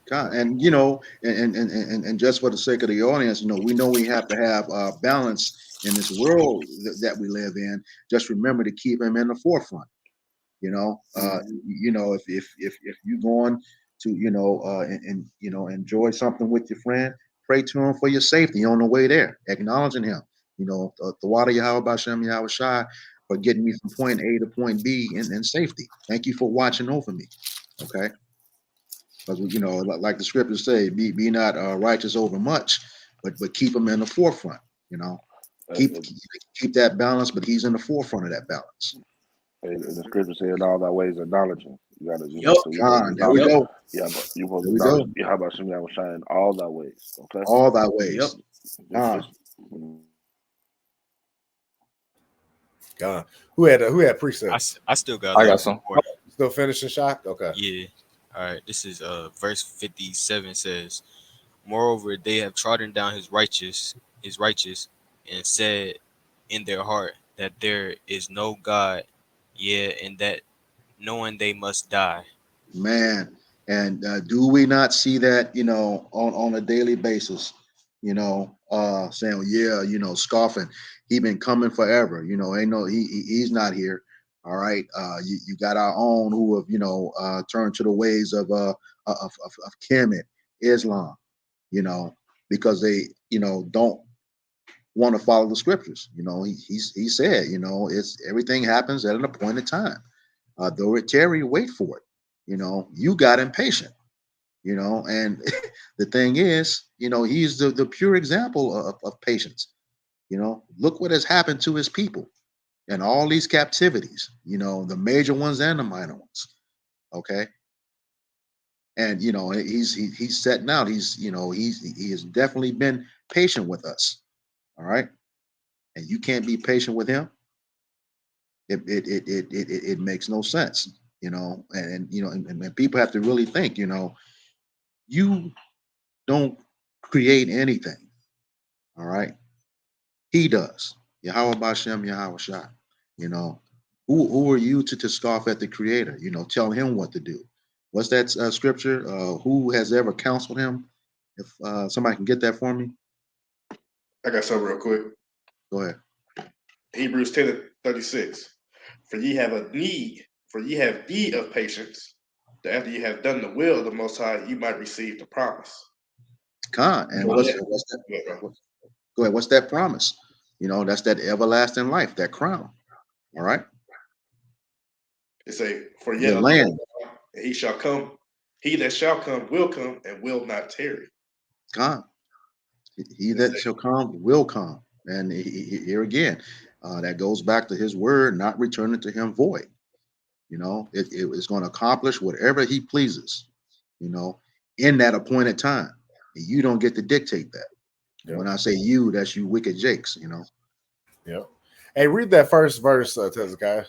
And you know, and just for the sake of the audience, you know we have to have balance in this world that we live in. Just remember to keep him in the forefront. You know, you know, if you're going to, you know, and you know, enjoy something with your friend, pray to him for your safety on the way there, acknowledging him. You know, the water Yahweh Bashem Yahweh Shai for getting me from point A to point B in safety. Thank you for watching over me. Okay, because you know, like the scriptures say, be not righteous over much, but keep him in the forefront. You know, keep that balance, but he's in the forefront of that balance. And the scripture said, "All thy ways acknowledge him." You got to. There we go. Yeah, but you supposed to acknowledge. How about Shem Yahweh Shai in all thy ways? Okay. All thy ways. God, who had precepts? I still got. I got some. Still finishing shot. Okay. Yeah. All right. This is verse 57 says, "Moreover, they have trodden down his righteous, and said in their heart that there is no God, and that knowing they must die." Man, and do we not see that, you know, on a daily basis, you know, saying, yeah, you know, scoffing, he been coming forever, you know, ain't no, he's not here. All right. You got our own who have, you know, turned to the ways of Kemet, Islam, you know, because they, you know, don't want to follow the scriptures. You know, he said, you know, it's everything happens at an appointed time. Though it tarry, wait for it. You know, you got impatient, you know, and the thing is, you know, he's the pure example of patience. You know, look what has happened to his people and all these captivities, you know, the major ones and the minor ones. Okay. And, you know, he's setting out. He has definitely been patient with us. All right. And you can't be patient with him. It makes no sense, you know, and you know, and people have to really think, you know, you don't create anything. All right. He does. Yahweh Bashem, Yahweh Shai. You know, who are you to scoff at the creator? You know, tell him what to do. What's that scripture? Who has ever counseled him? If somebody can get that for me. I got something real quick. Go ahead. Hebrews 10:36. For ye have need of patience, that after you have done the will of the Most High, you might receive the promise. God, and what's that? Go ahead. What's that promise? You know, that's that everlasting life, that crown. All right. It say, for yet the land, and he shall come. He that shall come will come and will not tarry. God, he that shall come will come. And here again, that goes back to his word, not returning to him void. You know, it is going to accomplish whatever he pleases, you know, in that appointed time. And you don't get to dictate that. Yep. When I say you, that's you wicked jakes, you know. Yeah. Hey, read that first verse, Tezekiah.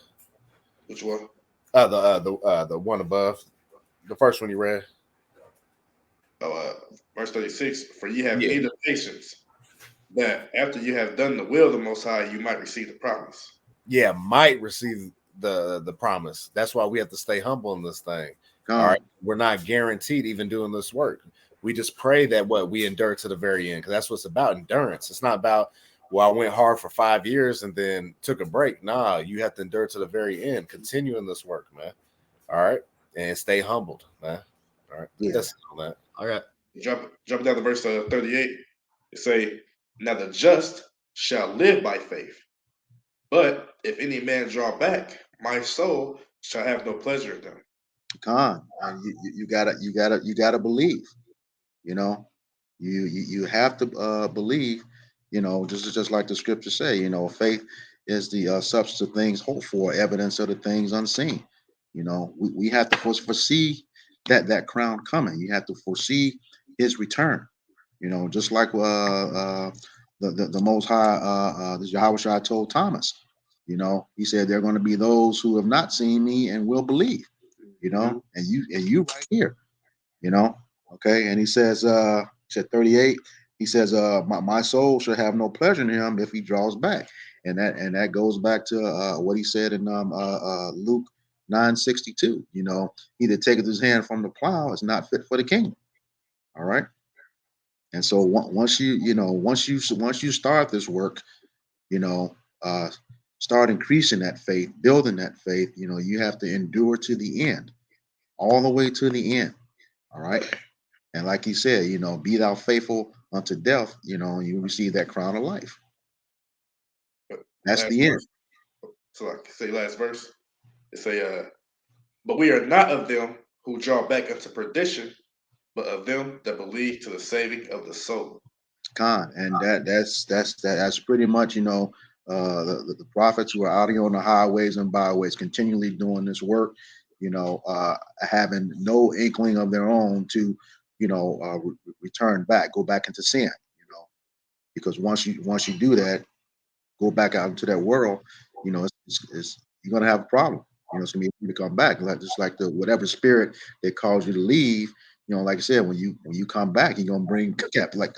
Which one? The one above. The first one you read. Verse 36. For ye have need of patience, that after you have done the will of the Most High, you might receive the promise. Yeah, might receive the promise. That's why we have to stay humble in this thing, All right, we're not guaranteed even doing this work. We just pray that we endure to the very end, because that's what's about endurance. It's not about, well, I went hard for 5 years and then took a break. Nah, you have to endure to the very end, continue in this work, man. All right, and stay humbled, man. All right, Yeah. that's all that. All right. Jump down to verse 38. It say, "Now the just shall live by faith. But if any man draw back, my soul shall have no pleasure in them." And you gotta believe. You know, you have to believe. You know, just like the scriptures say. You know, faith is the substance of things hoped for, evidence of the things unseen. You know, we have to foresee that crown coming. You have to foresee his return. You know, just like the Most High, the Yahweh told Thomas. You know, he said there are going to be those who have not seen me and will believe. You know, and you right here. You know, okay, and he said 38. He says, my soul shall have no pleasure in him if he draws back, and that goes back to what he said in Luke 9:62. You know, he that taketh his hand from the plow is not fit for the kingdom. All right. And so once you start this work, you know, start increasing that faith, building that faith, you know, you have to endure to the end, all the way to the end. All right. And like he said, you know, be thou faithful unto death, you know, you receive that crown of life. That's Last the end. verse. So I can say last verse. It say, "But we are not of them who draw back unto perdition, but of them that believe to the saving of the soul." And that's pretty much, you know, the prophets who are out here on the highways and byways continually doing this work, you know, having no inkling of their own to, you know, return back, go back into sin, you know, because once you do that, go back out into that world, you know, it's you're gonna have a problem. You know, it's gonna be easy to come back, like just like the whatever spirit that caused you to leave. You know, like I said, when you come back, you're gonna bring like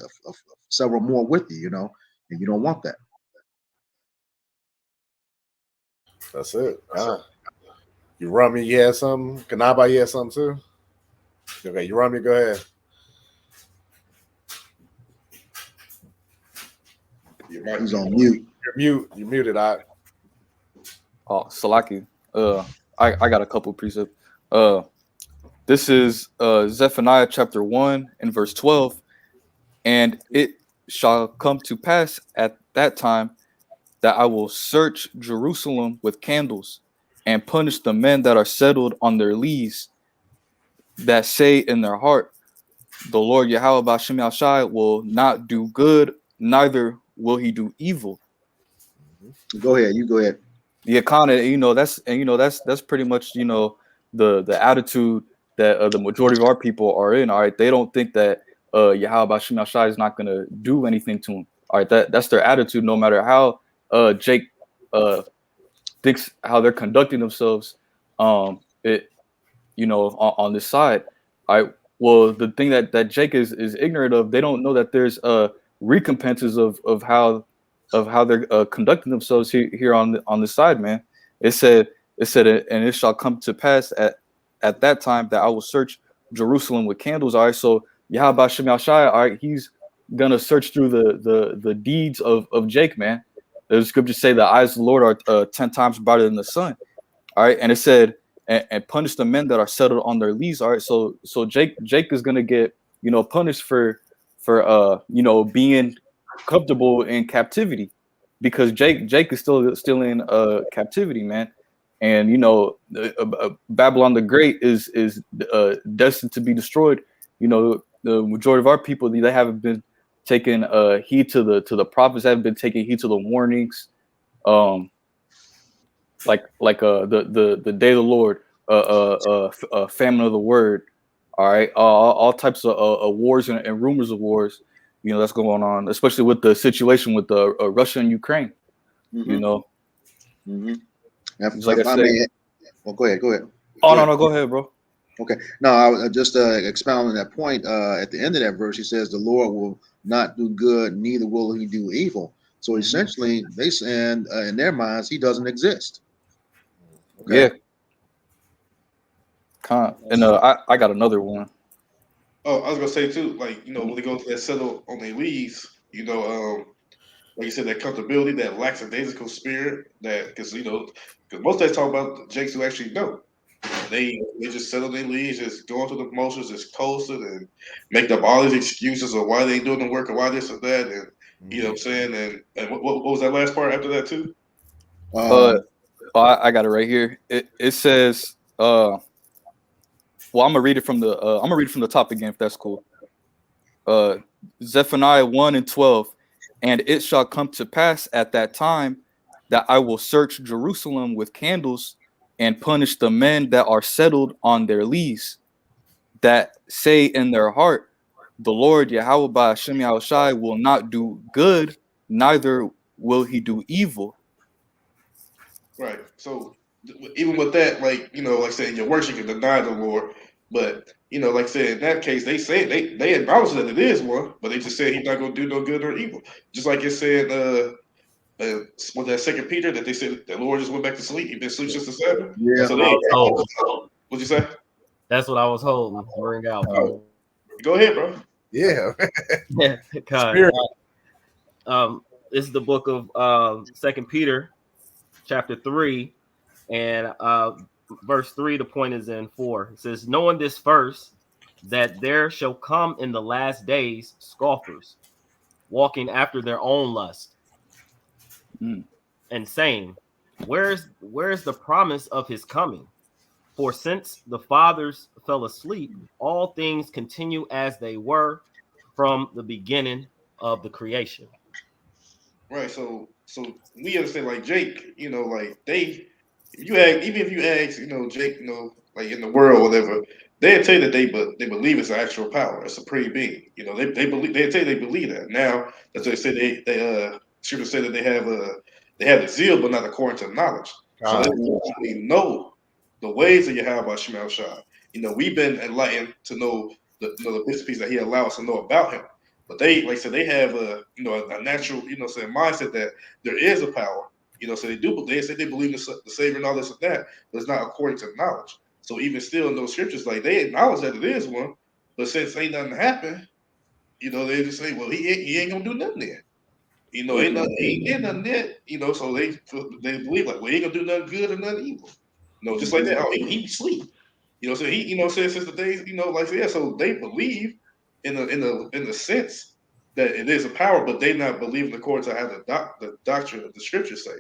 several more with you. You know, and you don't want that. That's it. You run me, you had something? Kanaba, you had something too? Okay, you run me, go ahead. He's on mute. You're muted, I. Oh, Salaki. I got a couple precepts. This is Zephaniah chapter 1 and verse 12. "And it shall come to pass at that time that I will search Jerusalem with candles and punish the men that are settled on their lees, that say in their heart, the Lord Yahweh B'Shem Yashai will not do good, neither will he do evil." Go ahead. You go ahead. Yeah, kind of, that's pretty much, the attitude that the majority of our people are in. All right, they don't think that Yahweh B'Shem Yashai is not going to do anything to them. All right, that's their attitude, no matter how Jake thinks how they're conducting themselves. On this side. All right. Well, the thing that Jake is ignorant of, they don't know that there's recompenses of how they're conducting themselves here on the side, man. It said, and it shall come to pass at that time that I will search Jerusalem with candles. All right. So Yahweh Shem Yashai, all right, he's gonna search through the deeds of Jake, man. The scriptures say the eyes of the Lord are 10 times brighter than the sun. All right, and it said, and punish the men that are settled on their lees. All right, so Jake is gonna get punished for being comfortable in captivity, because Jake is still in captivity, man. And Babylon the Great is destined to be destroyed. The majority of our people, they haven't been taking heed to the prophets, haven't been taking heed to the warnings. Like the day of the Lord, famine of the word, all right, all types of wars and rumors of wars, that's going on, especially with the situation with the Russia and Ukraine. Mm-hmm. Like I say, well, go ahead. Oh, no, go ahead, bro. Okay. No, I was just expounding that point. At the end of that verse, he says, "The Lord will not do good, neither will he do evil." So essentially, they saying in their minds, he doesn't exist. Okay. Yeah. And I got another one. Oh, I was gonna say too, like, you know, when they go to that settle on their leaves, you know, like you said, that comfortability, that lackadaisical spirit, that because you know, because most of they talk about the jakes who actually know. They just settle their leaves, just going through the motions, just coasting and make up all these excuses of why they doing the work or why this or that, and you know what I'm saying. And what was that last part after that too? I got it right here. It says, well, I'm gonna read it from the top again, if that's cool. Zephaniah 1:12, and it shall come to pass at that time that I will search Jerusalem with candles and punish the men that are settled on their lees, that say in their heart, the Lord Yahweh by Hashem Yahushai will not do good, neither will he do evil. Right. So even with that, like, you know, like saying your worship can deny the Lord, but you know, like I said, in that case, they say they acknowledge that it is one, but they just said he's not gonna do no good or evil. Just like it said with that Second Peter that they said the Lord just went back to sleep. He been asleep since the Sabbath. Yeah. So what'd you say? That's what I was holding. Bring out. Go ahead, bro. Yeah. Yeah, God. This is the book of Second Peter, chapter 3, and verse 3. The point is in 4. It says, "Knowing this first, that there shall come in the last days scoffers, walking after their own lust, and saying, Where's the promise of his coming? For since the fathers fell asleep, all things continue as they were from the beginning of the creation." Right. So we understand, like Jake, you know, like if you ask, you know, Jake, you know, like in the world, whatever, they'll tell you that they believe it's an actual power, a supreme being. You know, they believe they'll tell you they believe that. Now that's what they say they should have said that they have the zeal, but not according to knowledge. So they know the ways of Yahweh Shemel Shah. You know, we've been enlightened to know the bits and pieces that he allows us to know about him. But they, like I said, they have a natural, you know, saying mindset that there is a power, you know, so they say they believe in the Savior and all this and that, but it's not according to knowledge. So even still in those scriptures, like they acknowledge that it is one, but since ain't nothing happened, you know, they just say, well, he ain't gonna do nothing there. You know, ain't did nothing there, you know, so they believe like, well, he ain't gonna do nothing good or nothing evil. You know, just like that. Oh, he sleep. You know, so he, you know, says since the days, you know, like yeah, so they believe in the sense that it is a power, but they not believing according to how the doctrine of the scriptures say.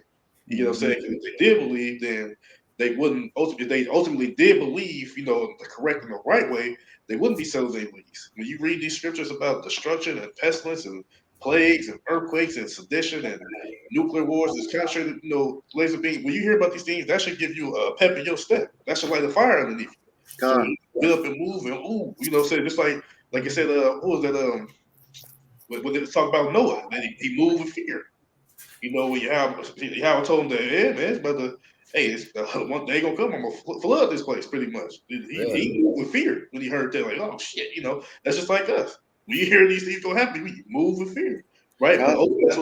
You know what I'm saying? 'Cause if they did believe, then they wouldn't if they ultimately did believe, you know, the correct and the right way, they wouldn't be selling their leads. When you read these scriptures about destruction and pestilence and plagues and earthquakes and sedition and nuclear wars, this country, you know, laser beam. When you hear about these things, that should give you a pep in your step. That should light a fire underneath you. So you get up and move and ooh, you know, say just like you said, what was that? When they talk about Noah, that he moved with fear. You know, when Yahweh told him that, yeah, man, it's about to, hey, it's one day gonna come, I'm gonna flood this place, pretty much. He moved with fear when he heard that, like, oh shit, you know, that's just like us. When you hear these things gonna happen, we move with fear, right? But that's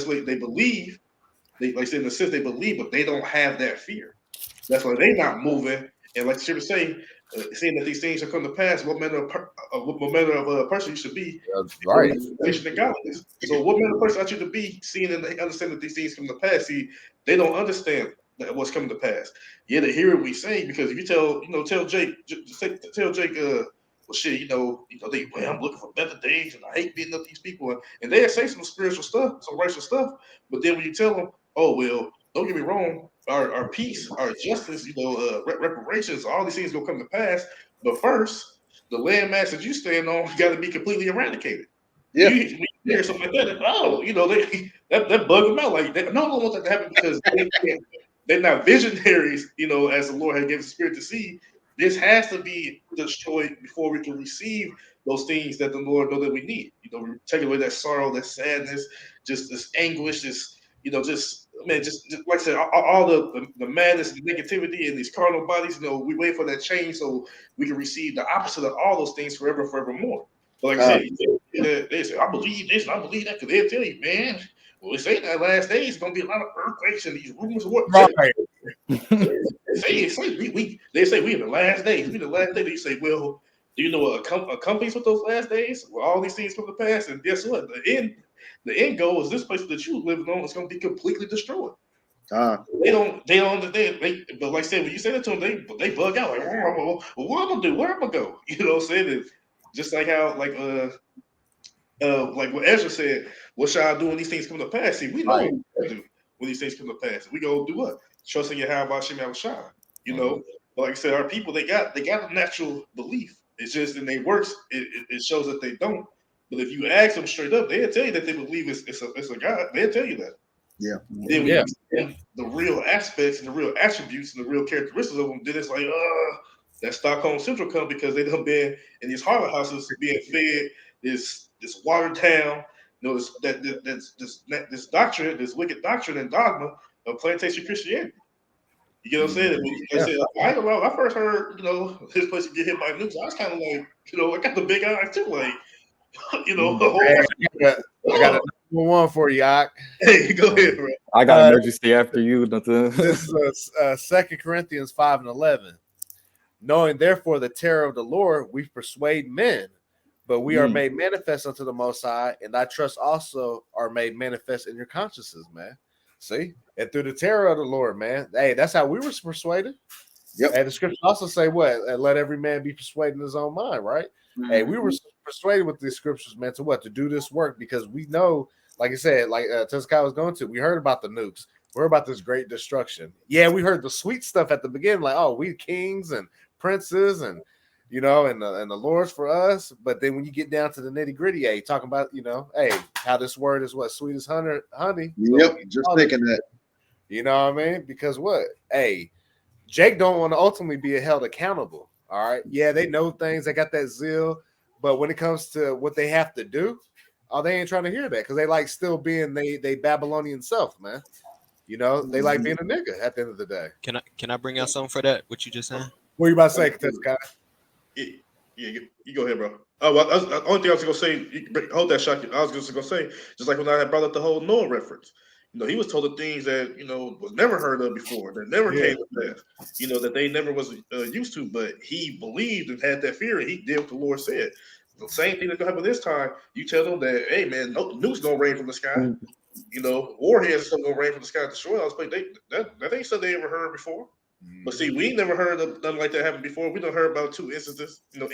what they believe. They like I said in the sense they believe, but they don't have that fear. That's why they not moving. And like the scripture say, saying that these things shall come to pass, what manner of person you should be, right? And godliness. So what manner of person ought you to be, seeing and they understand that these things come to pass? See, they don't understand that what's coming to pass. Yeah, they hear what we say because if you tell Jake, well, shit, I'm looking for better days, and I hate beating up these people, and they say some spiritual stuff, some righteous stuff, but then when you tell them, oh well, don't get me wrong, our peace, our justice, reparations, all these things gonna come to pass. But first, the landmass that you stand on got to be completely eradicated. Yeah. When you hear something like that, that bug them out. Like, no one wants that to happen because they're not visionaries, you know, as the Lord has given the spirit to see. This has to be destroyed before we can receive those things that the Lord know that we need. You know, take away that sorrow, that sadness, just this anguish, just like I said, all the madness and negativity and these carnal bodies, you know, we wait for that change so we can receive the opposite of all those things forevermore. But like I said, they say, I believe this and I believe that, because they'll tell you, man, well, they say that last days is going to be a lot of earthquakes and these rumors of what. Right. They say we in the last days. We in the last days. You say, well, do you know what accompanies with those last days? Well, all these things come to pass, and guess what? The end goal is this place that you live on is going to be completely destroyed. They don't understand. But like I said, when you say that to them, they bug out. Like, well, what I'm gonna do? Where I'm gonna go? You know what I'm saying? And just like how like what Ezra said, what shall I do when these things come to pass? See, we know what we do when these things come to pass. We go do what? Trusting in how about Shem Shine. You know, but like I said, our people they got a natural belief. It's just in their works, it shows that they don't. But if you ask them straight up, they'll tell you that they believe it's a God. They'll tell you that. Yeah. Then when you see the real aspects and the real attributes and the real characteristics of them, then it's like, that Stockholm Central come because they done been in these harlot houses being fed this watered down, you know, this doctrine, this wicked doctrine and dogma of plantation Christianity. You get what I'm saying? When I don't know, I first heard, you know, this place would get hit by nukes. I was kind of like, you know, I got the big eyes too, like, you know, the whole. I got a number one for you, Ak. Hey, go ahead, bro. I got emergency after you. This is 2 Corinthians 5:11. Knowing therefore the terror of the Lord, we persuade men, but we are made manifest unto the Most High, and I trust also are made manifest in your consciences, man. See, and through the terror of the Lord, man. Hey, that's how we were persuaded. Yep. And the scripture also say what? Let every man be persuaded in his own mind, right? Mm-hmm. Hey, we were persuaded with these scriptures, man, to what? To do this work because we know, like I said, like Tezkai was going to, we heard about the nukes. We heard about this great destruction. Yeah, we heard the sweet stuff at the beginning, like, oh, we kings and princes and, you know, and the lords for us. But then when you get down to the nitty gritty, hey, talking about, you know, hey, how this word is what? Sweet as honey. Yep, just thinking that. You know what I mean? Because what? Hey, Jake don't want to ultimately be held accountable. All right. Yeah, they know things. They got that zeal. But when it comes to what they have to do, they ain't trying to hear that because they like still being they Babylonian self, man. You know, they like being a nigga at the end of the day. Can I bring out something for that? What you just said? What are you about to say, Tezkai? Yeah, you go ahead, bro. Oh, well, the only thing I was gonna say, hold that shot. I was just gonna say, just like when I had brought up the whole Noah reference. You know, he was told the things that, you know, was never heard of before, that never came to pass, you know, that they never was used to, but he believed and had that fear, and he did what the Lord said. The same thing that's gonna happen this time. You tell them that, hey, man, no nukes gonna rain from the sky. You know, warheads stuff gonna rain from the sky to destroy us, but that ain't something they ever heard before. But see, we never heard of nothing like that happen before. We don't heard about two instances, you know,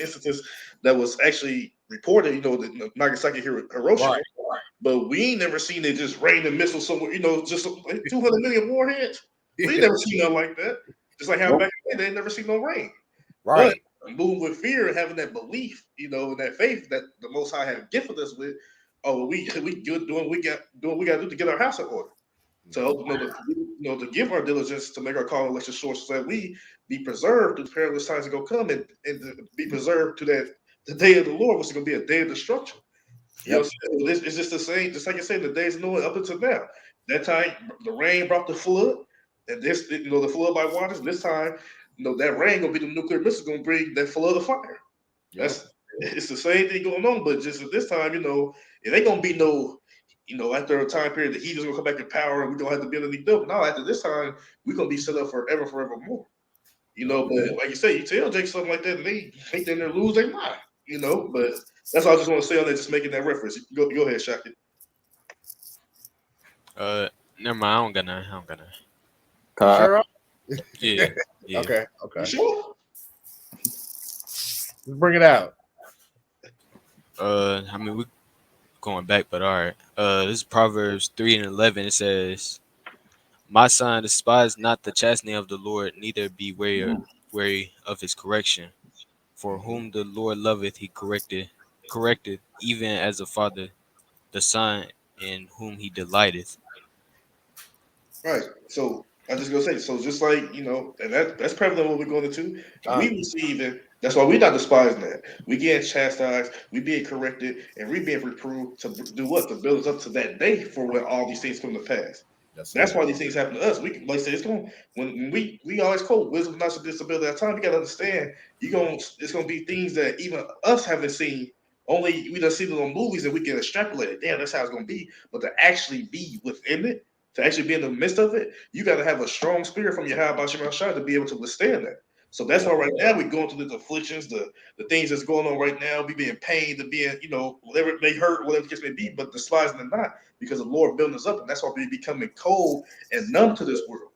that was actually reported, you know, the Nagasaki, Hiroshima. Right. But we ain't never seen it just rain a missile somewhere, you know, just like 200 million warheads. We ain't never seen nothing like that. Just like how back then they ain't never seen no rain. Right. But moving with fear and having that belief, you know, and that faith that the Most High have gifted us with. Oh, we doing what we got to do to get our house in order. So, to give our diligence to make our call and election sure so that we be preserved through perilous times to go come and to be preserved to the day of the Lord, which is going to be a day of destruction. You know, it's just the same, just like I said, the days of Noah up until now. That time, the rain brought the flood, and this, you know, the flood by waters. This time, you know, that rain going to be the nuclear missile going to bring that flood of fire. It's the same thing going on, but just at this time, you know, it ain't going to be no. You know, after a time period, the heat is gonna come back in power, and we don't have to build any building. Now, after this time, we're gonna be set up forevermore. You know, but like you say, you tell Jake something like that, and they hate them to lose their mind. You know, but that's all I just want to say on that. Just making that reference. Go ahead, Shaki. Never mind. I don't got none. Sure. Yeah. Okay. You sure? Let's bring it out. I mean, we going back, but all right. This is Proverbs 3:11. It says, "My son, despise not the chastening of the Lord, neither be weary of his correction. For whom the Lord loveth, he correcteth, even as a father, the son in whom he delighteth." Right. So I just gonna say, so just like, you know, and that's prevalent what we're going into. We receiving. That's why we're not despising that. We getting chastised, we being corrected, and we being reproved to do what? To build us up to that day for when all these things come to pass. That's why these things happen to us. We can, like I said, it's going when we always quote wisdom, not disability. At time, you gotta understand it's gonna be things that even us haven't seen. Only we done seen it on movies and we can extrapolate it. Damn, that's how it's gonna be. But to actually be within it, to actually be in the midst of it, you got to have a strong spirit from your Yahweh Shem Shai to be able to withstand that. So that's why right now we're going through the afflictions, the things that's going on right now. We being pained, to being, whatever it may hurt, whatever the case may be, but despising it not, because the Lord building us up, and that's why we're becoming cold and numb to this world.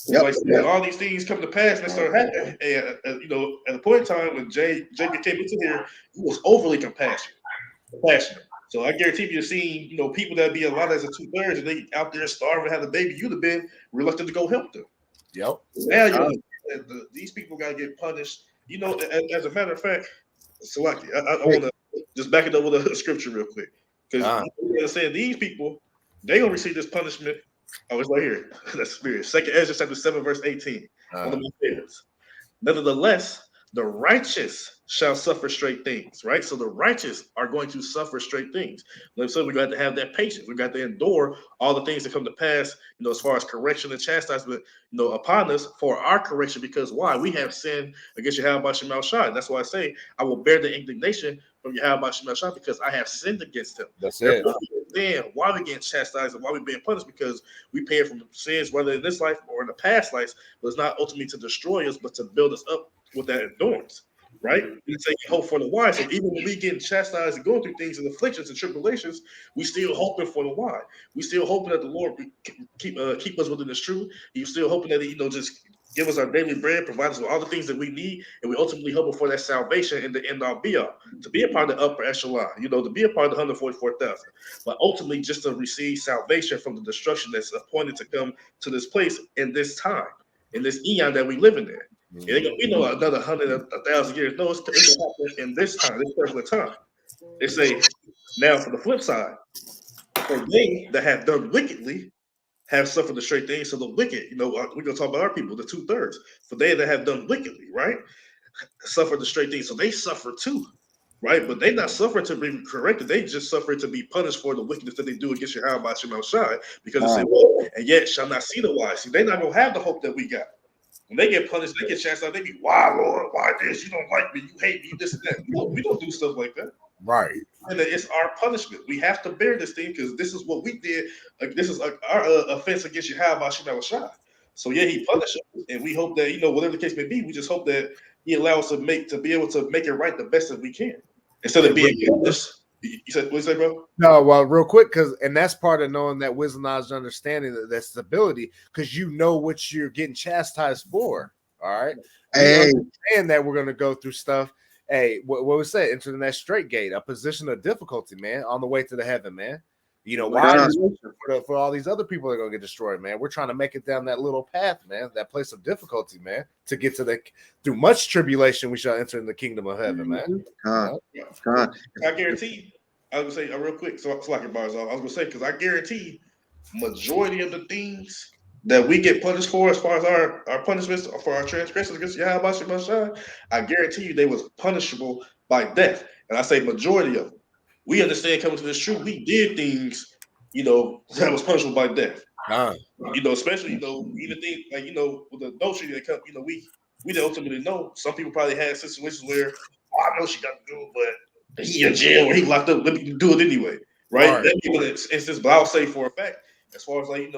Yep. Like when all these things come to pass and they start happening, and at a point in time when Jacob came into here, he was overly compassionate. So I guarantee you've seen, people that be a lot as a 2/3 and they out there starving, have a baby, you'd have been reluctant to go help them. Yep. Now these people got to get punished. As a matter of fact, Salaki, I want to just back it up with a scripture real quick, because saying these people, they gonna receive this punishment. Oh, it's right here. That's spirit. 2 Ezra chapter 7 verse 18. One of my favorites. Nevertheless, the righteous shall suffer straight things, right? So the righteous are going to suffer straight things. So we got to have that patience. We got to endure all the things that come to pass, as far as correction and chastisement, upon us for our correction. Because why? We have sinned against Yahweh Shem Shai. That's why I say I will bear the indignation from Yahweh Shem Shai, because I have sinned against him. That's it. Then why we getting chastised and why we being punished? Because we pay from the sins, whether in this life or in the past lives, but it's not ultimately to destroy us, but to build us up with that endurance, right? We say hope for the wise. So even when we getting chastised and going through things and afflictions and tribulations, we still hoping for the wise. We still hoping that the Lord keep us within His truth. He's still hoping that He, just give us our daily bread, provide us with all the things that we need, and we ultimately hoping for that salvation in the end all be all, to be a part of the upper echelon, to be a part of the 144,000, but ultimately just to receive salvation from the destruction that's appointed to come to this place in this time, in this eon that we live in there. It ain't gonna be another 100, 1,000 years. No, it's gonna happen in this time, this particular time. They say, now for the flip side, for they that have done wickedly have suffered the straight things. So the wicked, we're gonna talk about our people, the 2/3. For they that have done wickedly, right, suffer the straight things. So they suffer too, right? But they not suffering to be corrected. They just suffer to be punished for the wickedness that they do against Yahweh Shem Shai, because they say, and yet shall not see the wise. See, they not gonna have the hope that we got. When they get punished, they get chastised. They be, why, Lord? Why this? You don't like me. You hate me. This and that. We don't do stuff like that. Right. And it's our punishment. We have to bear this thing, because this is what we did. This is our offense against Yahweh Shem Shai. So yeah, He punished us, and we hope that whatever the case may be, we just hope that He allows us to be able to make it right the best that we can, instead of being punished. You said, what you say, bro? No, well, real quick, and that's part of knowing that wisdom, knowledge, understanding, that stability, because what you're getting chastised for. All right. Hey, and that we're going to go through stuff. Hey, what was that? Entering that straight gate, a position of difficulty, man, on the way to the heaven, man. Why for all these other people that are going to get destroyed, man? We're trying to make it down that little path, man, that place of difficulty, man, to get to through much tribulation, we shall enter in the kingdom of heaven, man. I guarantee. I was gonna say real quick, so like it bars off. I was gonna say, because I guarantee majority of the things that we get punished for, as far as our punishments for our transgressions against Yahweh Shem Shai, I guarantee you they was punishable by death. And I say majority of them. We understand, coming to this truth, we did things, that was punishable by death. Especially, even things like, with the adultery that come, we didn't ultimately know. Some people probably had situations where, I know she got to do it, but he in jail or he locked up, let me do it anyway, right? That even instance, but I'll say for a fact, as far as doing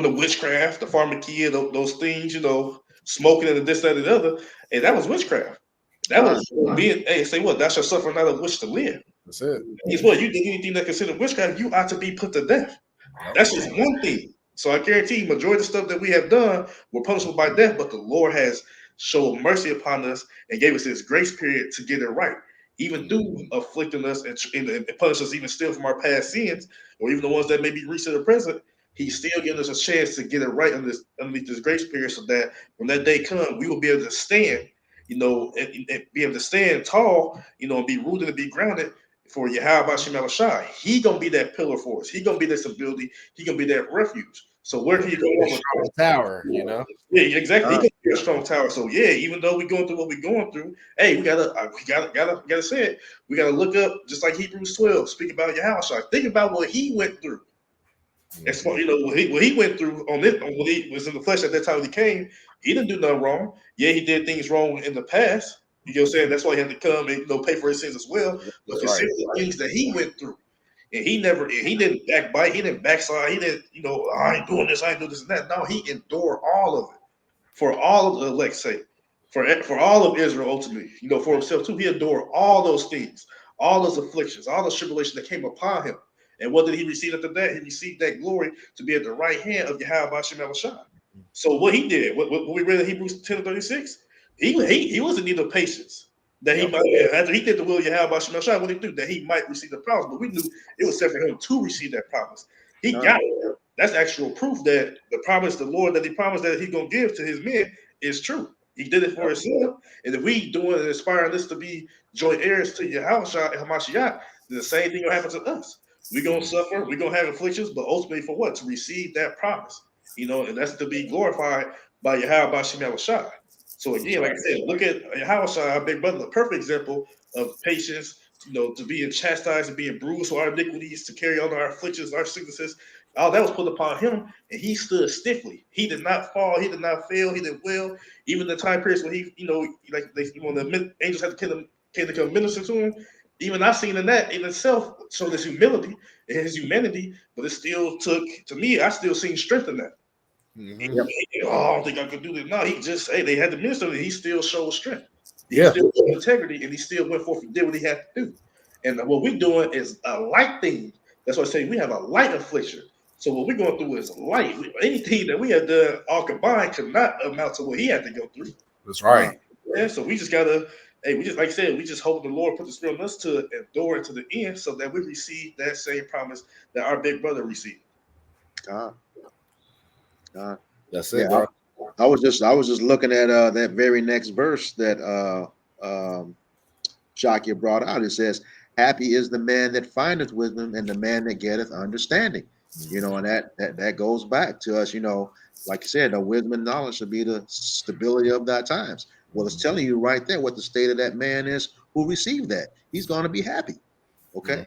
the witchcraft, the pharmakia, those things, smoking and this, that, and the other, and that was witchcraft. That was being, say what? Thou shalt suffer not of wish to live. That's it. Guess what? You did anything that considered witchcraft, you ought to be put to death. That's just one thing. So I guarantee you, majority of the stuff that we have done were punishable by death, but the Lord has showed mercy upon us and gave us His grace period to get it right. Even through afflicting us and punish us even still from our past sins, or even the ones that may be recent or present, He's still giving us a chance to get it right underneath this grace period, so that when that day comes, we will be able to stand, and be able to stand tall, and be rooted and be grounded for Yahweh Shem Shai. He gonna be that pillar for us. He gonna be that stability. He gonna be that refuge. So where he go? Strong tower, Yeah, exactly. He can be a strong tower. So yeah, even though we're going through what we're going through, hey, we gotta say it. We gotta look up, just like Hebrews 12, speak about Yahweh. Think about what he went through. As far, what he went through when he was in the flesh at that time when he came, he didn't do nothing wrong. Yeah, he did things wrong in the past. You know what I'm saying? That's why he had to come and pay for his sins as well. But consider the things that he went through. And he didn't backbite, he didn't backslide, he didn't, I ain't doing this, I ain't doing this and that. No, he endured all of it for all of the elect's sake, for all of Israel ultimately, for himself too. He endured all those things, all those afflictions, all the tribulation that came upon him. And what did he receive after that? He received that glory to be at the right hand of Yahweh Shem Elohim. So what he did, what we read in Hebrews 10:36, he was in need of patience. That he might, after he did the will of Yahweh Shem Elohim, what he do? That he might receive the promise. But we knew it was set for him to receive that promise. He got it. That's actual proof that the promise, the Lord that he promised that he's going to give to his men is true. He did it for himself. And if we doing and inspiring this to be joint heirs to Yahweh and Hamashiach, then the same thing will happen to us. We're going to suffer, we're going to have afflictions, but ultimately for what? To receive that promise, and that's to be glorified by Yahweh Shem Elohim. So again, like I said, look at Yahweh, our big brother, the perfect example of patience, to being chastised and being bruised for our iniquities, to carry on our afflictions, our sicknesses. All that was put upon him, and he stood stiffly. He did not fall. He did not fail. He did well. Even the time periods when he, when the angels had to came to come minister to him, even I've seen in that in itself showed his humility and his humanity, but it still took, to me, I still seen strength in that. I don't think I could do this. No, he just, they had to minister, and he still showed strength. He still showed integrity, and he still went forth and did what he had to do. And what we're doing is a light thing. That's why I say we have a light affliction. So what we're going through is light. Anything that we had done all combined could not amount to what he had to go through. That's right. Yeah, so we just gotta, we just, like I said, we just hope the Lord put the spirit on us to endure it to the end, so that we receive that same promise that our big brother received. That's it, bro. I was just looking at that very next verse that Shakir brought out. It says, "Happy is the man that findeth wisdom, and the man that getteth understanding." And that goes back to us. Like you said, the wisdom and knowledge should be the stability of thy times. Well, it's telling you right there what the state of that man is who received that. He's going to be happy. Okay.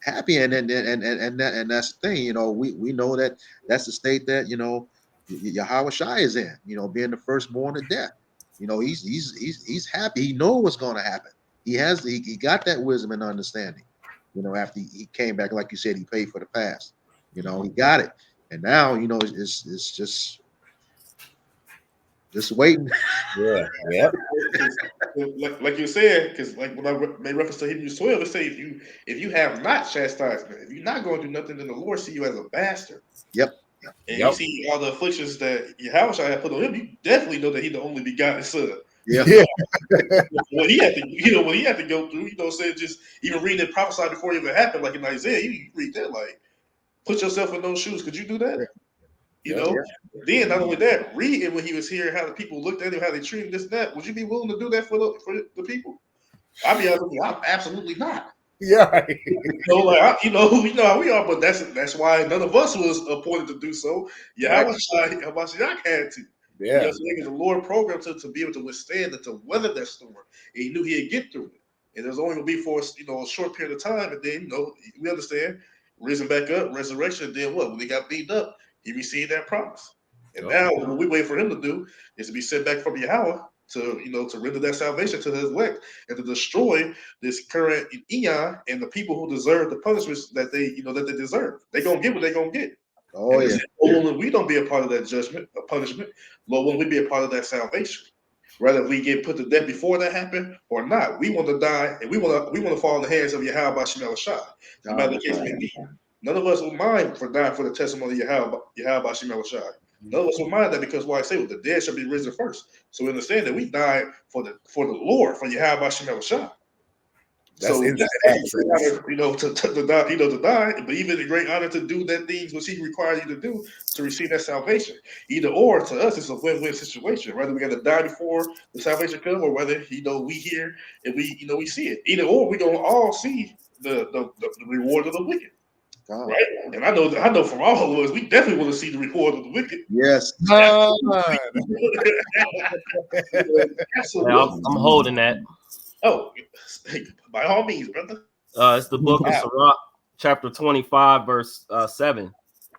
Happy, and that's the thing. We know that that's the state that Yahweh Shai is in. Being the firstborn of death. He's happy. He knows what's going to happen. He got that wisdom and understanding. After he came back, like you said, he paid for the past. He got it, and now it's just waiting. Yeah. Like you said, because like when I made reference to Hebrews 12, it says if you have not chastisement, if you're not going to do nothing, then the Lord see you as a bastard. Yep. And you see all the afflictions that Yahweh had put on him, you definitely know that he's the only begotten son. Yeah. What he had to, what he had to go through, saying, just even reading it prophesied before it even happened, like in Isaiah, you read that, like, put yourself in those shoes. Could you do that? Then not only that, reading when he was here, how the people looked at him, how they treated him, this, that. Would you be willing to do that for the people? I'll be honest with you, I'm absolutely not. Yeah. You know how we are, but that's why none of us was appointed to do so. Hamashiach had to. Yeah. The Lord programmed to be able to withstand and to weather that storm. And he knew he'd get through it. And it was only going to be for a short period of time. And then, we understand, risen back up, resurrection. And then what? When he got beaten up, he received that promise. And now what we wait for him to do is to be sent back from Yahweh to render that salvation to his elect and to destroy this current eon and the people who deserve the punishments that they deserve. They're going to get what they're going to get. Oh, and when we don't be a part of that judgment, a punishment, Lord, when we be a part of that salvation, whether we get put to death before that happened or not, we want to die and we want to fall in the hands of Yahweh Shem Elohim. No matter the case may be. None of us will mind for dying for the testimony of Yahweh Shem Elohim. None of us will mind that, because why I say the dead shall be risen first. So we understand that we died for the Lord, for Yahweh Shem Elohim. That's so inside to die, but even a great honor to do that things which he requires you to do to receive that salvation. Either or, to us, it's a win-win situation. Whether we got to die before the salvation comes, or whether we hear and we see it. Either or, we gonna all see the reward of the wicked. Right, and I know from all of us, we definitely want to see the reward of the wicked. Yes, I'm holding that. Oh, by all means, brother. It's the book of Sirach, chapter 25, verse 7. It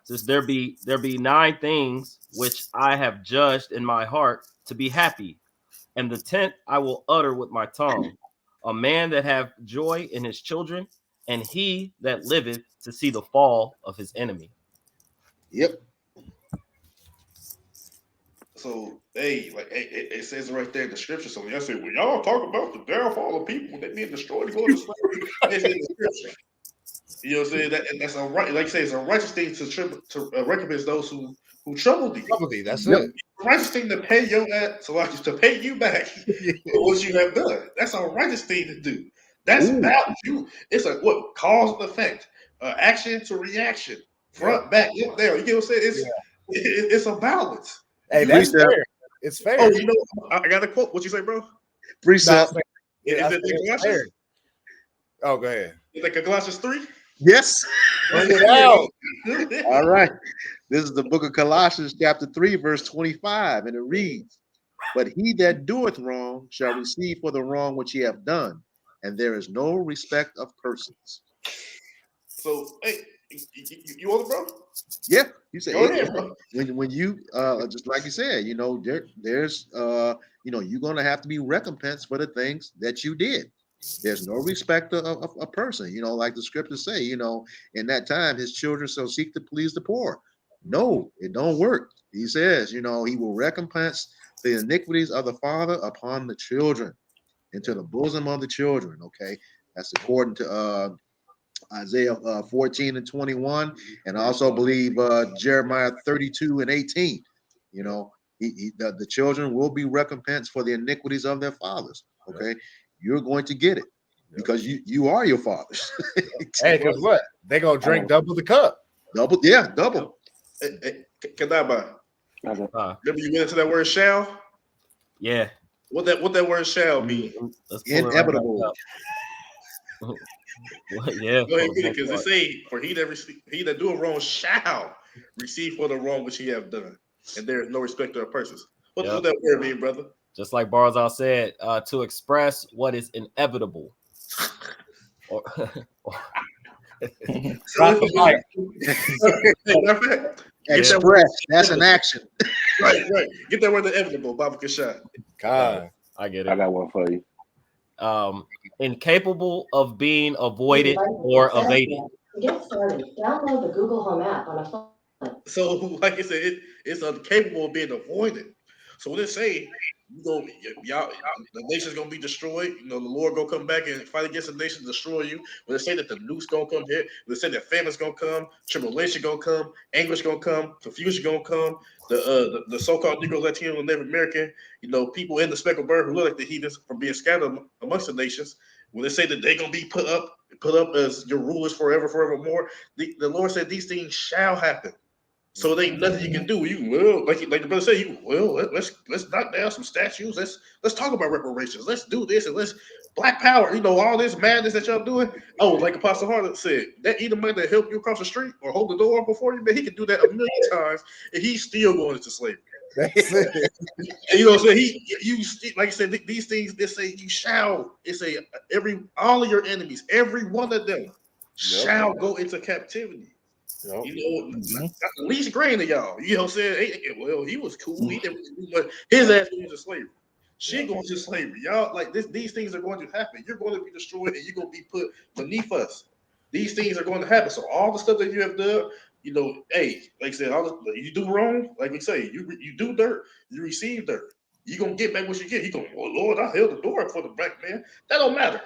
says, there be 9 things which I have judged in my heart to be happy, and the 10th I will utter with my tongue. A man that have joy in his children, and he that liveth to see the fall of his enemy. Yep. So, it says right there in the scripture. So y'all say, well, y'all talk about the downfall of people, they being destroyed, they go into slavery. It's in the scripture. You know what I'm saying? That's a right, like I say, it's a righteous thing to recompense those who trouble thee. Trouble thee, that's Yep. it. It's a righteous thing to pay your to pay you back for what you have done. That's a righteous thing to do. That's value. It's a what cause and effect, action to reaction, front, back, up, there. You get what I'm saying? It's a balance. Hey, that's fair. It's fair. Oh, you know, I got a quote. What you say, bro? Precept. Is it Colossians? Oh, go ahead. Is it Colossians 3? Yes. Bring it out. All right. This is the book of Colossians, chapter 3, verse 25, and it reads, "But he that doeth wrong shall receive for the wrong which he hath done, and there is no respect of persons." So, hey, you want it, bro? Yeah, you say Go ahead, bro. when you just like you said, you know, there's you know, you're gonna have to be recompensed for the things that you did. There's no respect of a person, you know, like the scriptures say, you know, in that time his children shall seek to please the poor. No, it don't work. He says, you know, he will recompense the iniquities of the father upon the children, into the bosom of the children. Okay, that's according to Isaiah 14 and 21, and I also believe Jeremiah 32 and 18. You know, the children will be recompensed for the iniquities of their fathers. Okay, you're going to get it because you are your fathers. Hey, because what? They're going to drink double the cup. Double, yeah, double. Can I buy? Remember you went into that word shall? Yeah. What that word shall mean? Inevitable. Yeah. Go ahead, because it say, for he that doeth wrong shall receive for the wrong which he have done, and there is no respect of persons. What does that word mean, brother? Just like Barzal said, to express what is inevitable. Express. That's an action. Right. Get that word inevitable, Baba Kashad. God, I get it. I got one for you. Incapable of being avoided or evaded. To get started, download the Google Home app on a phone. So, like I said, it's incapable of being avoided. So when it say, y'all, the nation's gonna be destroyed. You know, the Lord gonna come back and fight against the nation, destroy you. When they say that the nukes gonna come here, when they say that famine's gonna come, tribulation gonna come, anguish gonna come, confusion gonna come. The so-called Negro, Latino, and Native American, you know, people in the speckled bird who look like the heathens from being scattered amongst the nations. When they say that they're gonna be put up as your rulers forevermore, the Lord said these things shall happen. So there ain't nothing you can do. You will, like the brother said, let's knock down some statues. Let's talk about reparations. Let's do this and let's Black Power. You know, all this madness that y'all doing. Oh, like Apostle Harlan said, that Edomite that help you across the street or hold the door up before you, man, he can do that a million times, and he's still going into slavery. That's it. And you know what I'm saying? Like I said, these things they say you shall. It's all of your enemies, every one of them shall go into captivity. You know, the least grain of y'all. You know what I'm saying? Well, he was cool. He didn't, but his ass went into slavery. She going to slavery. Y'all, like this, these things are going to happen. You're going to be destroyed and you're going to be put beneath us. These things are going to happen. So all the stuff that you have done, you know, hey, like I said, you do wrong, like we say, you do dirt, you receive dirt. You're going to get back what you get. You're going, well, Lord, I held the door up for the black man. That don't matter.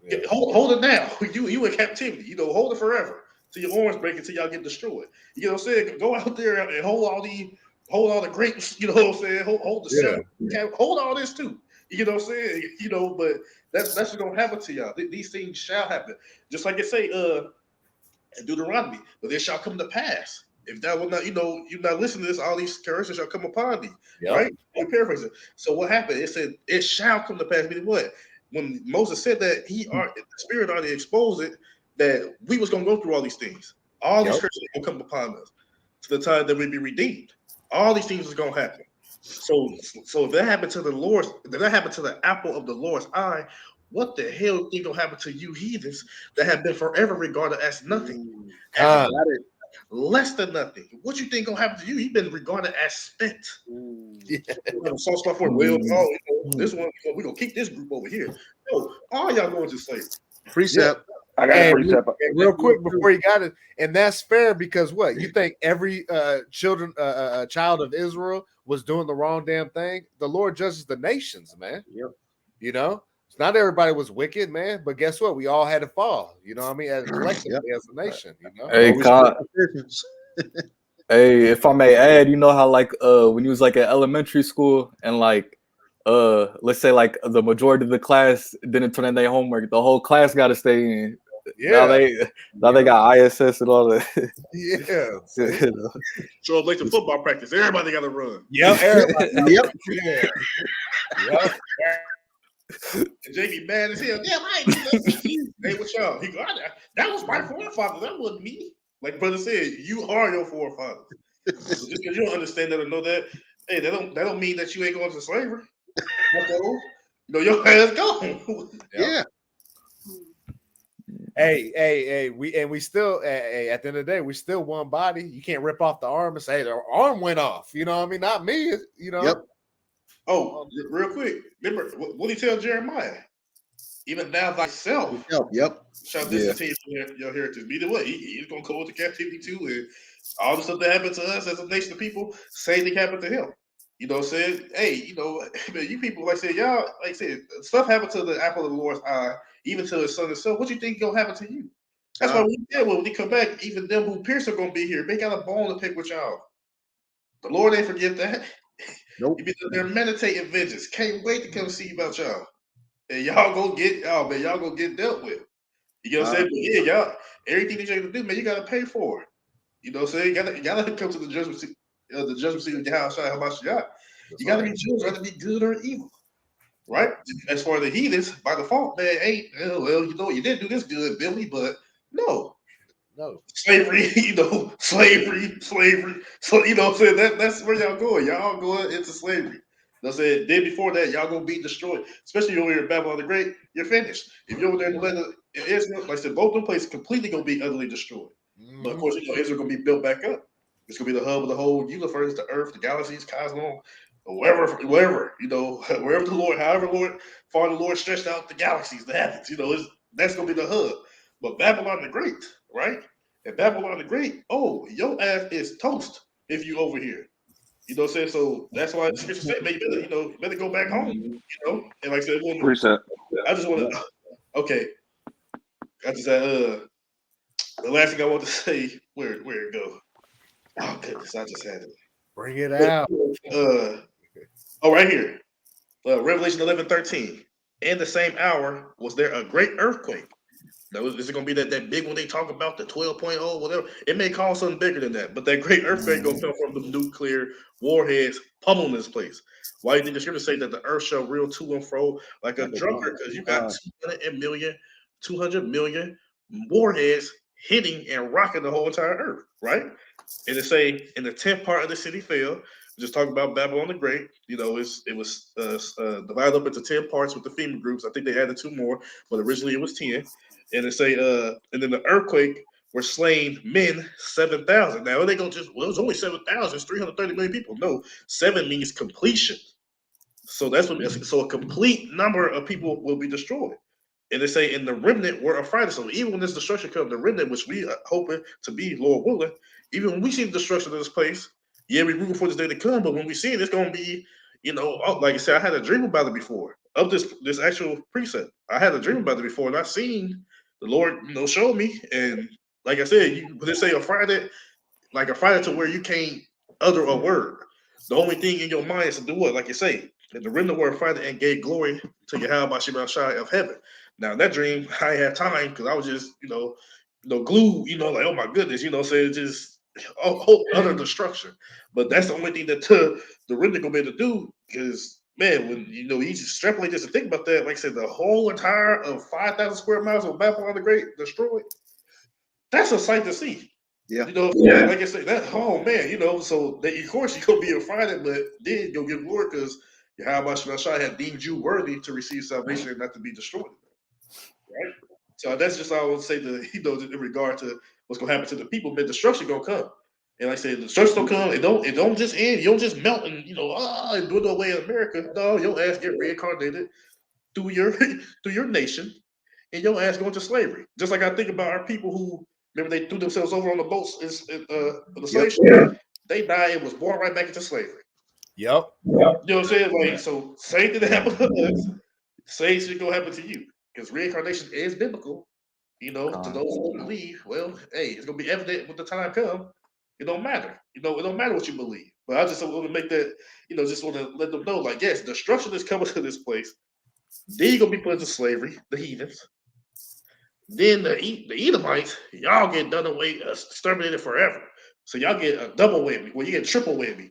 Yeah. Hold it now. You in captivity. You know, hold it forever. Till your arms break until y'all get destroyed. You know what I'm saying? Go out there and hold all the grapes, you know what I'm saying? Hold the cell. Hold all this too. You know what I'm saying? You know, but that's what's gonna happen to y'all. These things shall happen. Just like it say in Deuteronomy, but it shall come to pass. If that will not, you know, you're not listening to this, all these curses shall come upon thee. Right? I'm paraphrasing. So what happened? It said it shall come to pass. Meaning what? When Moses said that the spirit already exposed it, that we was gonna go through all these things. All these curses will come upon us to the time that we be redeemed. All these things is gonna happen. So if that happened to the Lord, if that happened to the apple of the Lord's eye, what the hell think gonna happen to you heathens that have been forever regarded as nothing? Less than nothing. What you think gonna happen to you? You've been regarded as spent. Soft spot for this one, we're gonna keep this group over here. No, all y'all going to slavery. Precept. I got a precept. Real quick before you got it, and that's fair because what you think every child of Israel was doing the wrong damn thing? The Lord judges the nations, man. Yep. You know, it's not everybody was wicked, man. But guess what? We all had to fall. You know what I mean? As collectively as a nation. You know. Hey, hey, if I may add, you know how like when you was like at elementary school and like let's say like the majority of the class didn't turn in their homework, the whole class got to stay in. Yeah. Now they got ISS and all that. Yeah. You know? Show up late to football practice. Everybody got to run. Yep. Everybody. Yep. Yeah. Yep. And JB mad as hell. Damn, I ain't do that. Hey, what y'all? He go, that was my forefather. That wasn't me. Like brother said, you are your forefather. So just because you don't understand that or know that, hey, that don't mean that you ain't going to slavery. You know, your ass gone. Yeah. Hey, we still at the end of the day, we still one body. You can't rip off the arm and say the arm went off. You know what I mean? Not me, you know. Yep. Oh, real quick. Remember what did he tell Jeremiah? Even thou thyself. Yep. Shall discontinue your heritage. Either way, he's gonna go into captivity too, and all the stuff that happened to us as a nation of people, same thing happened to him. You know what I'm saying? Hey, you know, man, you people, like I said, y'all, like I said, stuff happened to the apple of the Lord's eye, even to his son himself. What you think gonna happen to you? That's why we said when they come back, even them who pierce are gonna be here. They got a bone to pick with y'all. The Lord ain't forget that. Nope. They're meditating vengeance. Can't wait to come see about y'all. And y'all go get y'all go get dealt with. You know what I'm saying? But yeah, y'all, everything that you're gonna do, man, you gotta pay for it. You know what I'm saying? You gotta come to the judgment seat of your house. How about you? You gotta be judged, whether be good or evil. Right? As far as the heathens, by default, man, hey, well, you know, you didn't do this good, Billy, but no. Slavery, slavery. So you know what I'm saying? That's where y'all going. Y'all going into slavery. You know what I'm saying? Then before that, y'all gonna be destroyed. Especially over here in Babylon the Great, you're finished. If you're over there in the land of Israel, like I said, both of them places completely gonna be utterly destroyed. Mm-hmm. But of course, you know, Israel gonna be built back up. It's gonna be the hub of the whole universe, the earth, the galaxies, cosmos, wherever, you know, wherever the Lord, however far the Lord stretched out the galaxies, the heavens, you know, that's gonna be the hub. But Babylon the Great, right? And Babylon the Great, oh, your ass is toast if you over here. You know what I'm saying? So that's why the scripture said, man, you better go back home, you know? And like I said, I just want to, okay. I just had, the last thing I want to say, where it go? Oh, goodness, I just had it. Bring it out. Right here. Revelation 11:13. In the same hour was there a great earthquake. Now, is it going to be that big one they talk about, the 12.0, whatever? It may cause something bigger than that, but that great earthquake going to come from the nuclear warheads pummeling this place. Why do you think the scripture say that the earth shall reel to and fro like a drunkard? Because you got 200 million warheads hitting and rocking the whole entire earth, right? And it say in the 10th part of the city fell. Just talking about Babylon the Great, you know, it was divided up into 10 parts with the FEMA groups. I think they added 2 more, but originally it was 10. And it say, and then the earthquake were slain men 7,000. Now they gonna it was only 7,000. It's 330 million people. No, 7 means completion. So that's what. So a complete number of people will be destroyed. And they say, and the remnant were afraid. So even when this destruction comes, the remnant, which we are hoping to be, Lord willing, even when we see the destruction of this place, yeah, we're rooting for this day to come. But when we see it, it's gonna be, you know, like I said, I had a dream about it before of this actual precept. I had a dream about it before, and I seen the Lord, you know, showed me. And like I said, when they say a Friday, like a Friday to where you can't utter a word. The only thing in your mind is to do what? Like you say, that the remnant were Friday and gave glory to Yahweh Shema Shai of heaven. Now in that dream, I had time because I was just, you know, glued, you know, like, oh my goodness, you know, saying just whole utter destruction. But that's the only thing that the remnant gonna be able to do because man, when you know you just extrapolate this and think about that, like I said, the whole entire of 5,000 square miles of Babylon the Great destroyed. That's a sight to see. Yeah. You know, like I said, that man, you know, so that of course you're gonna be afraid, but then you'll give glory because Yahweh Shai had deemed you worthy to receive salvation and not to be destroyed. Right? So that's just all I would say to, you know, in regard to what's gonna happen to the people, but destruction gonna come. And like I said, the destruction don't come, it don't just end, you don't just melt and you know, and dwindle away in America. No, your ass get reincarnated through your nation and your ass going to slavery. Just like I think about our people who remember they threw themselves over on the boats in the slave ship. They died and was born right back into slavery. Yep. You know what I'm saying? Like, so same thing that happened to us, same shit gonna happen to you. Because reincarnation is biblical. You know, to those who don't believe, well, hey, it's gonna be evident when the time comes. It don't matter. You know, it don't matter what you believe. But I just want to make that, you know, just want to let them know, like, yes, destruction is coming to this place. Then you're gonna be put into slavery, the heathens. Then the Edomites, y'all get done away, exterminated forever. So y'all get a double whammy. Well, you get triple whammy: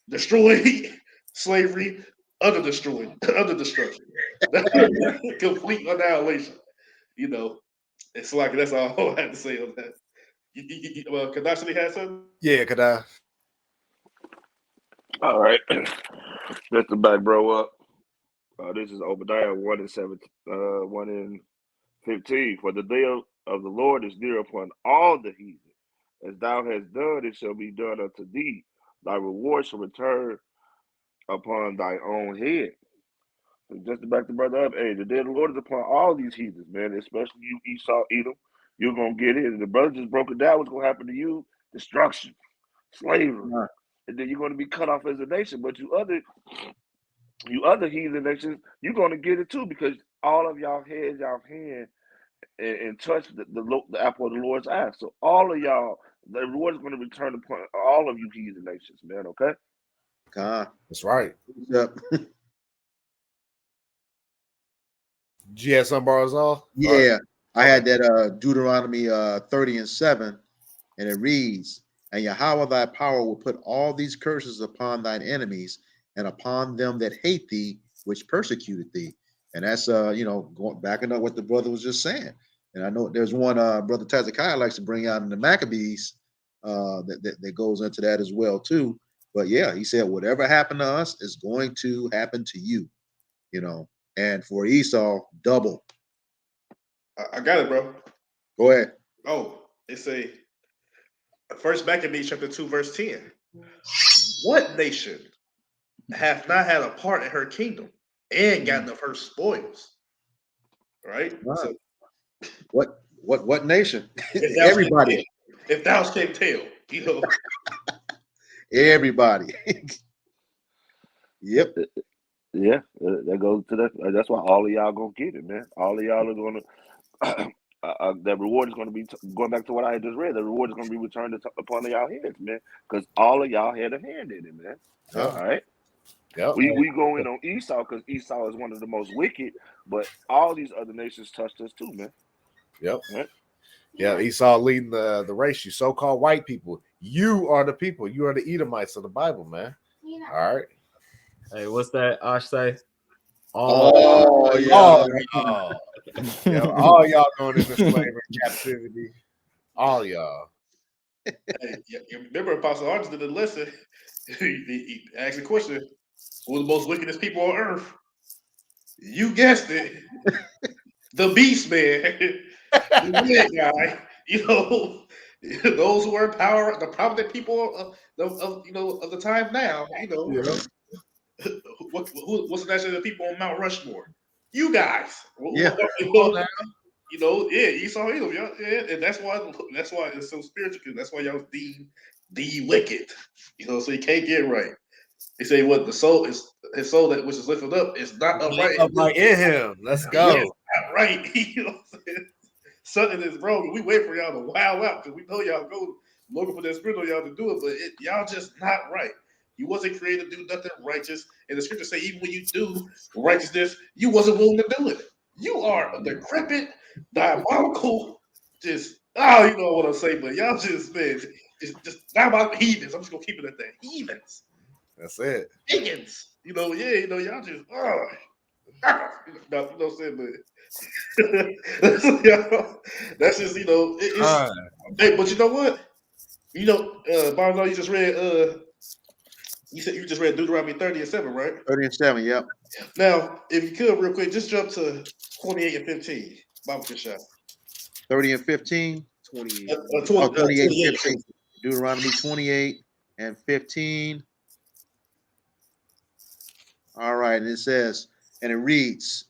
destroy, slavery, under destroyed, under destruction, complete annihilation. You know, it's like that's all I have to say on that. Kadashini has something. Yeah, could I? All right. Just to back bro up. This is Obadiah 1 and 7, 1 and 15. For the day of the Lord is near upon all the heathen. As thou hast done, it shall be done unto thee. Thy reward shall return upon thy own head. So just to back the brother up, hey, the day of the Lord is upon all these heathens, man, especially you, Esau, Edom. You're going to get it. And the brother just broke it down. What's going to happen to you? Destruction, slavery. And then you're going to be cut off as a nation. But you other heathen nations, you're going to get it too, because all of y'all had y'all hand and touch the apple of the Lord's eye. So all of y'all, the reward is going to return upon all of you heathen nations, man. Okay. That's right. Yep. Did you have some bars off? Yeah, I had that Deuteronomy 30 and 7, and it reads, "And Yahweh thy power will put all these curses upon thine enemies and upon them that hate thee, which persecuted thee." And that's going backing up what the brother was just saying. And I know there's one brother Hezekiah likes to bring out in the Maccabees that goes into that as well too. But yeah, he said whatever happened to us is going to happen to you, and for Esau, double. I got it, bro. Go ahead. Oh, it's a First Maccabees chapter 2, verse 10. What nation hath not had a part in her kingdom and gotten of her spoils? Right? So, what nation? Everybody. If thou can't tell, Everybody. Yep. Yeah, that goes to that. That's why all of y'all gonna get it, man. All of y'all are gonna. That reward is gonna be going back to what I had just read. The reward is gonna be returned upon y'all heads, man, because all of y'all had a hand in it, man. All right. Yep. We go in on Esau because Esau is one of the most wicked, but all these other nations touched us too, man. Yep. Right? Yeah, Esau leading the race. You so-called white people. You are the people. You are the Edomites of the Bible, man. All right. Hey, what's that Ash say? Oh, yeah. Yeah, all y'all going into slavery, captivity. All y'all. Hey, you remember Apostle Arts did a lesson. He asked a question: who are the most wickedest people on earth? You guessed it. The beast man. The red guy. Those who are in power, the prominent people of the time now. What's the nation of the people on Mount Rushmore? You guys. Yeah. Esau, Edom, yeah, and that's why it's so spiritual, because that's why y'all deem the wicked. So you can't get right. They say what the soul is, his soul that which is lifted up is not upright. Upright in him. Let's go. Yeah, not right. What I'm saying? Something is wrong. We wait for y'all to wow out because we know y'all go looking for that spirit on y'all to do it, but y'all just not right. You wasn't created to do nothing righteous. And the scriptures say even when you do righteousness, you wasn't willing to do it. You are a decrepit, diabolical, you know what I'm saying, but y'all just, man, just diabolical heathens. I'm just gonna keep it at that. Heathens. That's it. Higgins. Y'all just, you know what I'm saying, but that's just, it's, hey, but you know what? Bono, you just read, you said you just read Deuteronomy 30 and 7, right? 30 and 7, yep. Now, if you could, real quick, just jump to 28 and 15. Bible good shot. 30 and 15? 28. 28 and 15. Deuteronomy 28 and 15. All right, and it says, And it reads,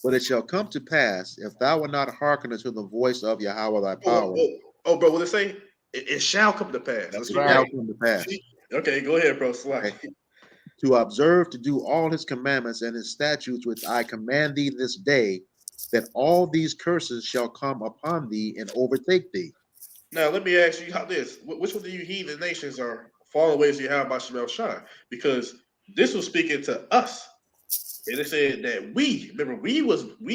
but it shall come to pass, if thou wilt not hearken unto the voice of Yahweh thy power. Bro, what it say? It shall come to pass. That's It right. shall come to pass. Okay, go ahead, bro. Slide. Okay. To observe to do all his commandments and his statutes which I command thee this day, that all these curses shall come upon thee and overtake thee. Now, let me ask you how this. Which one of you heathen nations are far away as you have by Shemel Shai? Because this was speaking to us. And it said that we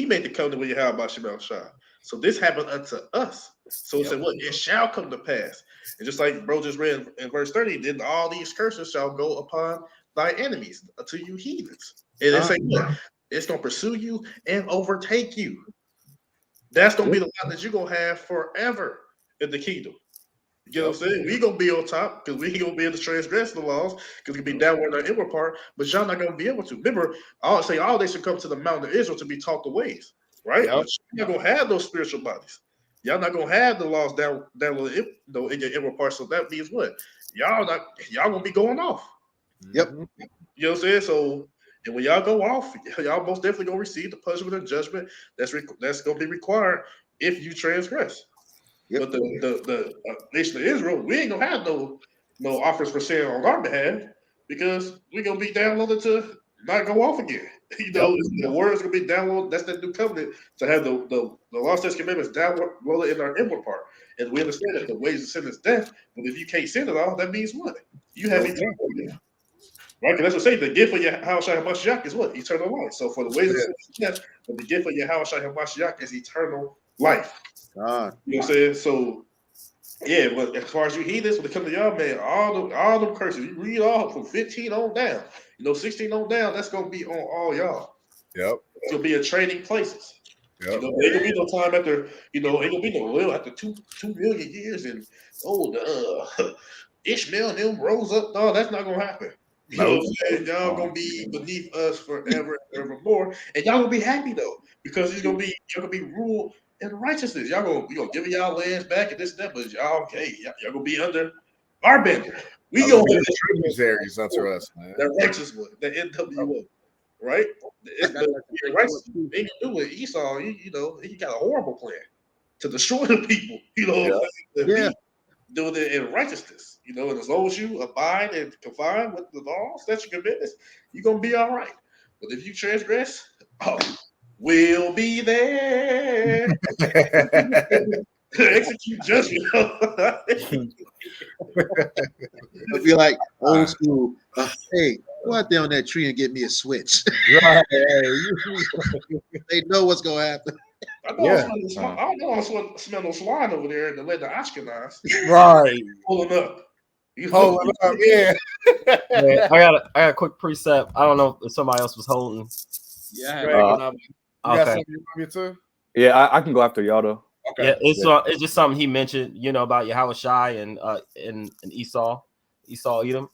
made the covenant with Yahweh by Shemel Shai. So this happened unto us. So it said, what? It shall come to pass. And just like bro just read in verse 30, then all these curses shall go upon thy enemies, to you heathens. And it said, what? It's going to pursue you and overtake you. That's going to be the lot that you're going to have forever in the kingdom. You know what I'm saying? We gonna be on top because we ain't gonna be able to transgress the laws because it's gonna be downward on our inward part, but y'all not gonna be able to. Remember, I'll say all they should come to the mountain of Israel to be taught the ways, right? Yep. But you're not gonna have those spiritual bodies. Y'all not gonna have the laws down in your inward part. So that means what? Y'all gonna be going off. Yep. You know what I'm saying? So and when y'all go off, y'all most definitely gonna receive the punishment and judgment that's gonna be required if you transgress. Yep. But the nation of Israel, we ain't gonna have no offers for sale on our behalf because we're gonna be downloaded to not go off again. You know, the word's gonna be downloaded. That's the new covenant to have the law, statutes, commandments downloaded in our inward part. And we understand that the wages of sin is death. But if you can't sin at all, that means what? You have eternal life. Right? Because that's what I'm saying. The gift of Yahweh Shai HaMashiach is what? Eternal life. So for the wages of sin is death, but the gift of Yahweh Shai HaMashiach is eternal life. You know what I'm saying? So, yeah, but as far as you heathens, when it comes to y'all, man, all them curses, you read all from 15 on down, 16 on down, that's going to be on all y'all. Yep. It's going to be a trading places. Yep. Ain't going to be no time after, ain't going to be no will after 2 million years and, Ishmael and them rose up. No, that's not going to happen. You know what I'm saying? Y'all going to be beneath us forever and evermore. And y'all going to be happy, though, because you're going to be ruled in righteousness. We gonna give y'all lands back and this and that, but y'all gonna be under our banner. We gonna be the tributaries unto us, man. The righteous one, the NWO, right? It's the righteous thing to do with Esau. He got a horrible plan to destroy the people. Doing it in righteousness. And as long as you abide and confine with the laws, that's your commitments, you're gonna be all right. But if you transgress, we'll be there to execute judgment. It'll be like old school. Hey, go out there on that tree and get me a switch. Right. They know what's gonna happen. I know I smell no swine over there in the land of Ashkenaz. Right. Pulling up. Pulling up, yeah. Man, I got a quick precept. I don't know if somebody else was holding. Yeah. Okay. Yeah, I can go after y'all though. Okay. Yeah, it's just something he mentioned, about Yahweh Shai and Esau, Edom.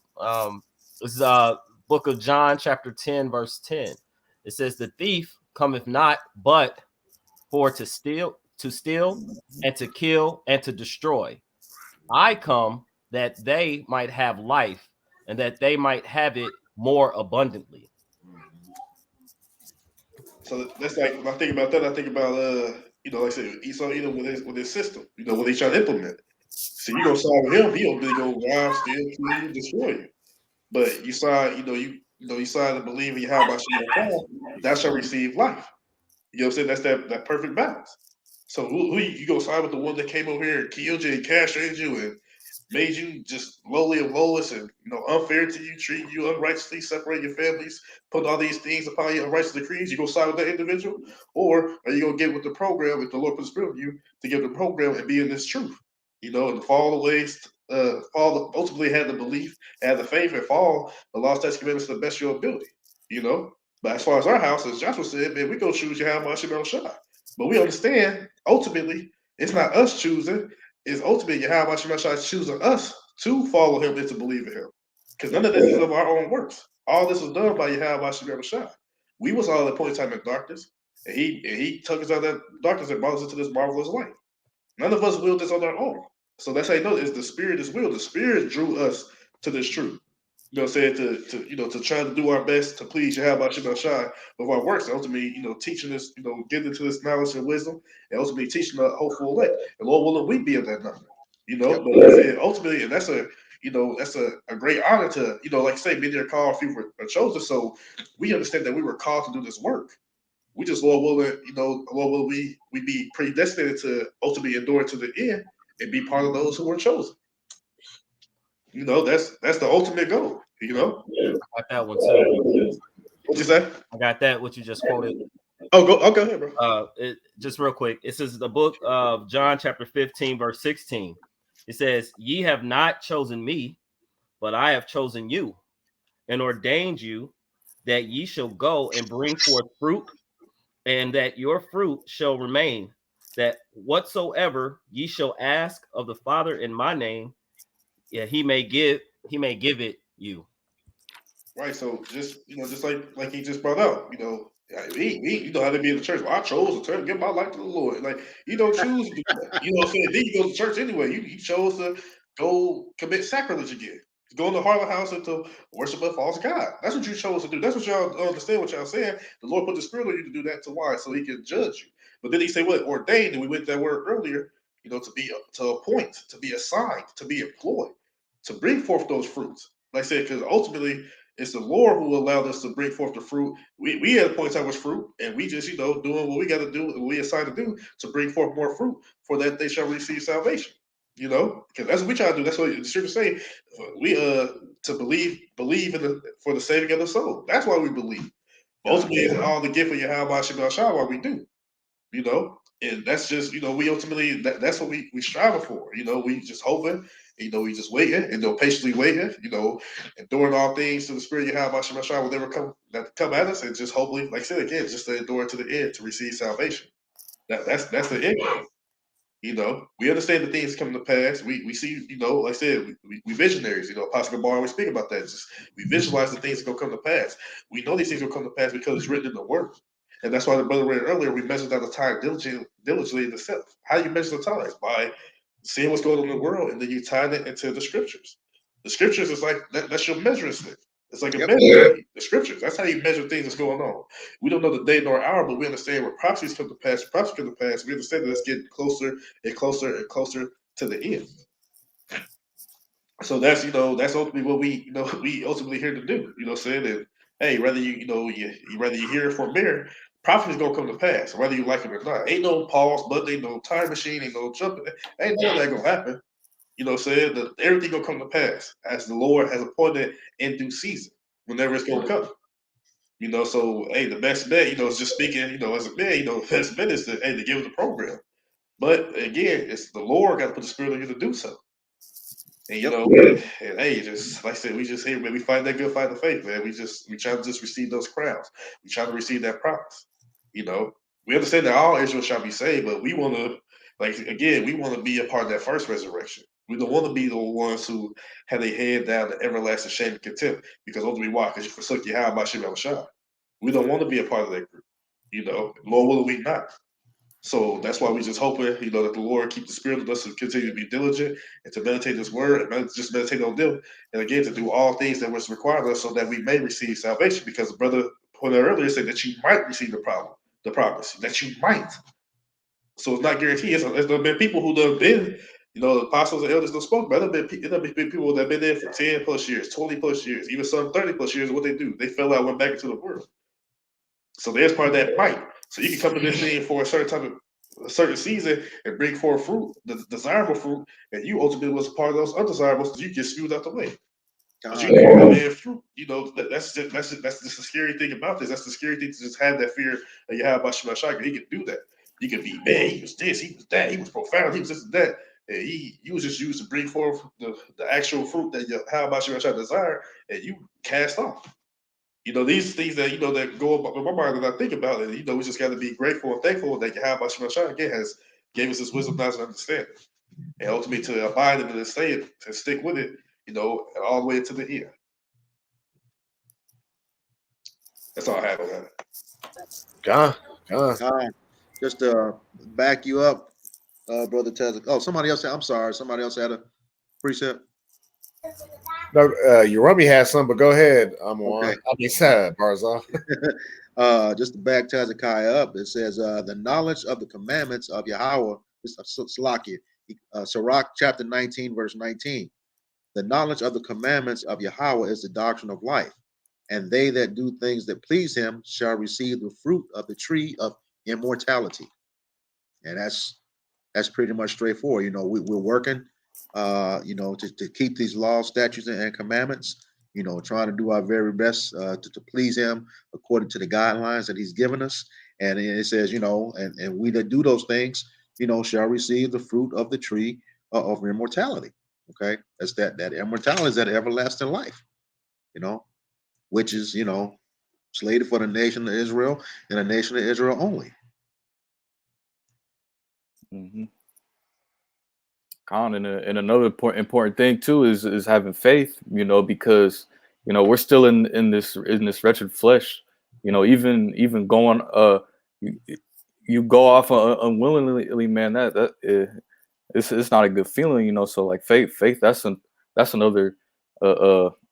This is book of John, chapter 10, verse 10. It says, "The thief cometh not but for to steal, and to kill, and to destroy. I come that they might have life, and that they might have it more abundantly." So that's like when I think about that, I think about like I said, Esau Edom with his system, when they try to implement it. So you go side with him, he'll really go rob, steal, kill you, destroy you. But you side, you side to believe in Yahweh that shall receive life. You know what I'm saying? That's that perfect balance. So who you go side with the one that came over here and killed you and castrated you and made you just lowly and lowest and unfair to you, treat you unrighteously, separate your families, put all these things upon you, unrighteous decrees. You go side with that individual, or are you gonna get with the program if the Lord puts spirit in you to get the program and be in this truth? And to fall the ways, ultimately have the belief, have the faith, and follow the law, statutes, commandments to the best of your ability. But as far as our house, as Joshua said, man, we go choose Yahweh Shemel Shai. But we understand ultimately it's not us choosing. Is ultimately Yahweh Shemel Shai choosing us to follow him and to believe in him. Because none of this is of our own works. All this was done by Yahweh Shemel Shai. We was all at a point in time in darkness, and he took us out of that darkness and brought us into this marvelous light. None of us willed this on our own. So that's how you know is the Spirit is will. The Spirit drew us to this truth. you know, saying to try to do our best to please Yahweh Shem Shai with our works, ultimately, teaching us, getting into this knowledge and wisdom, and ultimately teaching the hopeful elect. And Lord willing, we be of that number, Yep. But I said ultimately, and that's a great honor to, like I say, many are called, few are chosen. So we understand that we were called to do this work. We just, Lord willing, Lord willing, we be predestinated to ultimately endure to the end and be part of those who were chosen. That's the ultimate goal. I got that one too. What'd you say? I got that. What you just quoted. Go ahead, bro. Just real quick. It says the book of John, chapter 15, verse 16. It says, "Ye have not chosen me, but I have chosen you, and ordained you that ye shall go and bring forth fruit, and that your fruit shall remain, that whatsoever ye shall ask of the Father in my name, he may give it you." Right. So just like he just brought up, we know how to be in the church. Well, I chose to give my life to the Lord. Like, you don't choose to do that. You know what I'm saying? Then you go to church anyway. You chose to go commit sacrilege again. To go in the Harlem house and to worship a false god. That's what you chose to do. That's what y'all understand what y'all saying. The Lord put the spirit on you to do that. To why? So he can judge you. But then he say what? Ordained, and we went that word earlier, to appoint, to be assigned, to be employed, to bring forth those fruits. Like I said, because ultimately it's the Lord who allowed us to bring forth the fruit. We at a point in time was fruit, and we just, doing what we got to do, what we assigned to do to bring forth more fruit, for that they shall receive salvation. Because that's what we try to do. That's what the scripture say. We to believe for the saving of the soul. That's why we believe. Ultimately, it's all the gift of Yahweh Shem Shai why we do. And that's just, we ultimately, that's what we strive for. We just hoping, we just waiting, and patiently waiting, and doing all things to the spirit you have, Shem Shai, will never come at us, and just hopefully, like I said again, just to endure to the end to receive salvation. That's the end goal. We understand the things come to pass. We see, like I said, we visionaries. Apostle Gabar always speak about that. Just we visualize the things that gonna come to pass. We know these things will come to pass because it's written in the Word, and that's why the brother read earlier. We measure out the time diligently in the self. How do you measure the time? By seeing what's going on in the world, and then you tie it into the scriptures. The scriptures is like that's your measuring stick. It's like a measure. The scriptures. That's how you measure things that's going on. We don't know the day nor hour, but we understand where prophecies come to pass. Prophecies come to pass. We understand that it's getting closer and closer and closer to the end. So that's that's ultimately what we we ultimately here to do. Saying that, hey, whether whether you hear it from there, prophecy is gonna come to pass, whether you like it or not. Ain't no pause, but ain't no time machine, ain't no jumping, ain't none of that gonna happen. Saying that everything gonna come to pass as the Lord has appointed in due season, whenever it's gonna come. So hey, the best bet, is just speaking, as a man, the best bet is to give it the program. But again, it's the Lord got to put the spirit on you to do so. And and hey, just like I said, we just here, man. We fight that good fight of faith, man. We try to just receive those crowns. We try to receive that promise. We understand that all Israel shall be saved, but we want to, we want to be a part of that first resurrection. We don't want to be the ones who have their head down to everlasting shame and contempt, because ultimately why? Because you forsook your how about Shem Shai. We don't want to be a part of that group. Lord willing, we not. So that's why we just hoping, that the Lord keep the spirit of us to continue to be diligent and to meditate His word and just meditate on them. And again, to do all things that was required of us so that we may receive salvation. Because the brother pointed out earlier said that you might receive the promise, that you might. So it's not guaranteed. There's been people who have been, the apostles and elders that spoke about. There have been people that have been there for 10 plus years, 20 plus years, even some 30 plus years. What they do, they fell out, went back into the world. So there's part of that might. So you can come to this thing for a certain season and bring forth fruit, the desirable fruit, and you ultimately was a part of those undesirables, so you get spewed out the way. But you can come in fruit. That's just the scary thing about this. That's the scary thing, to just have that fear that you have about Shema Shai. He can do that. He can be, man, he was this, he was that, he was profound, he was this and that. And he was just used to bring forth the actual fruit that you have about Shema Shai desire, and you cast off. These things that that go up in my mind that I think about it. We just got to be grateful and thankful that Yahweh Shem Shai again has gave us this wisdom, knowledge, and understanding, and ultimately to abide in it and stay it, to stick with it, all the way to the end. That's all I have on that. God. Just to back you up, Brother Tez. Oh, somebody else. I'm sorry. Somebody else had a precept. No, Yerumi has some, but go ahead. I'm on. Okay. I mean, Barzal. Just to back Hezekiah up, it says, the knowledge of the commandments of Yahweh, this is Salakia, Sirach chapter 19, verse 19. The knowledge of the commandments of Yahweh is the doctrine of life, and they that do things that please him shall receive the fruit of the tree of immortality. And that's pretty much straightforward. You know, we're working, you know, to keep these laws, statutes, and commandments, you know, trying to do our very best to please him according to the guidelines that he's given us. And it says, you know, and we that do those things, you know, shall receive the fruit of the tree of immortality. Okay, that's that immortality is that everlasting life, you know, which is, you know, slated for the nation of Israel and the nation of Israel only. Mm-hmm. And another important thing too is having faith, you know, because you know we're still in this wretched flesh, you know, even going you go off unwillingly, man. It's not a good feeling, you know. So like faith that's another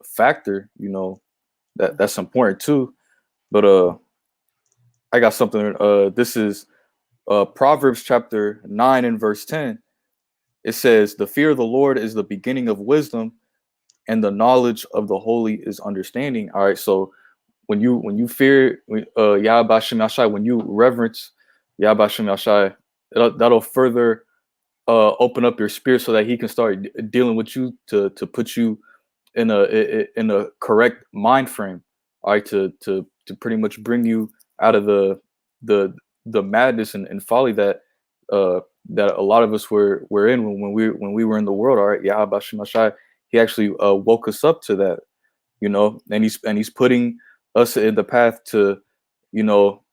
factor, you know, that's important too. But I got something. This is Proverbs chapter 9 and verse 10. It says, "The fear of the Lord is the beginning of wisdom, and the knowledge of the holy is understanding." All right, so when you fear Yahweh B'Shem Yashai, when you reverence Yahweh B'Shem Yashai, that'll further open up your spirit so that He can start dealing with you to put you in a correct mind frame. All right, to pretty much bring you out of the madness and folly that that a lot of us were in when we were in the world. All right, Yahweh B'Shem Yashai, He actually woke us up to that, you know, and he's putting us in the path to, you know,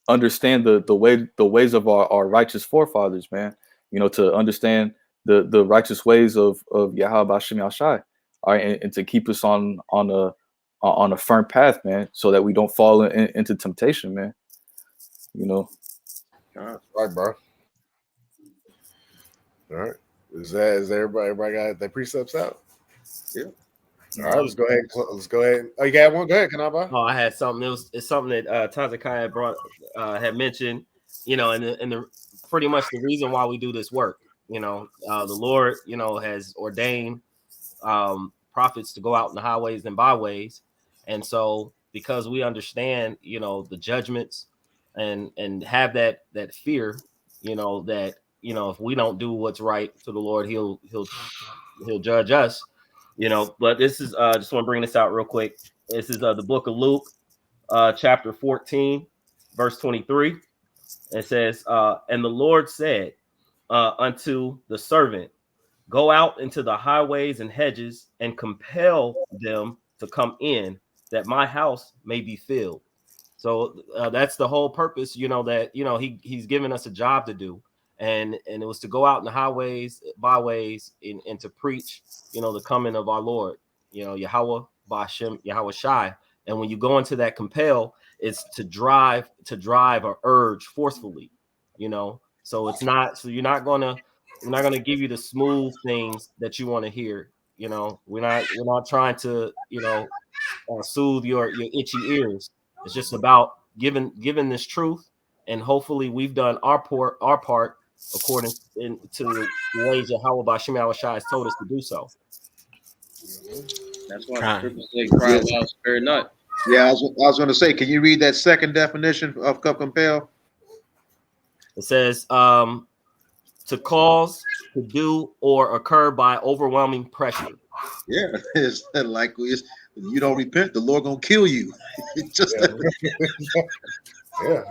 understand the ways of our righteous forefathers, man. You know, to understand the righteous ways of Yahweh B'Shem Yashai, all right, and to keep us on a firm path, man, so that we don't fall into temptation, man. You know. Right, bro. All right. Is everybody got their precepts out? Yeah. All right, let's go ahead. Oh, you got one? Go ahead, Kanaba. Oh, I had something. It's something that Hezekiah had mentioned, you know, and the pretty much the reason why we do this work. You know, the Lord, you know, has ordained prophets to go out in the highways and byways, and so because we understand, you know, the judgments and have that fear, you know, that, you know, if we don't do what's right to the Lord, he'll judge us, you know. But this is just want to bring this out real quick. This is the book of Luke, chapter 14, verse 23. It says, and the Lord said unto the servant, go out into the highways and hedges and compel them to come in, that my house may be filled. So that's the whole purpose, you know, that, you know, he's given us a job to do. And it was to go out in the highways, byways, and to preach, you know, the coming of our Lord, you know, Yahweh B'Shem, Yahweh Shai. And when you go into that compel, it's to drive or urge forcefully, you know. So it's not, so we're not gonna give you the smooth things that you want to hear. You know, we're not trying to, you know, soothe your itchy ears. It's just about giving this truth, and hopefully we've done our part according to the ways that Yahweh B'Shem Yahweh has told us to do so. That's why the scriptures say, "Cry loud, spare not." Yeah, I was going to say, can you read that second definition of compel? It says to cause, to do, or occur by overwhelming pressure. Yeah, it's like you don't repent, the Lord gonna kill you. Just yeah.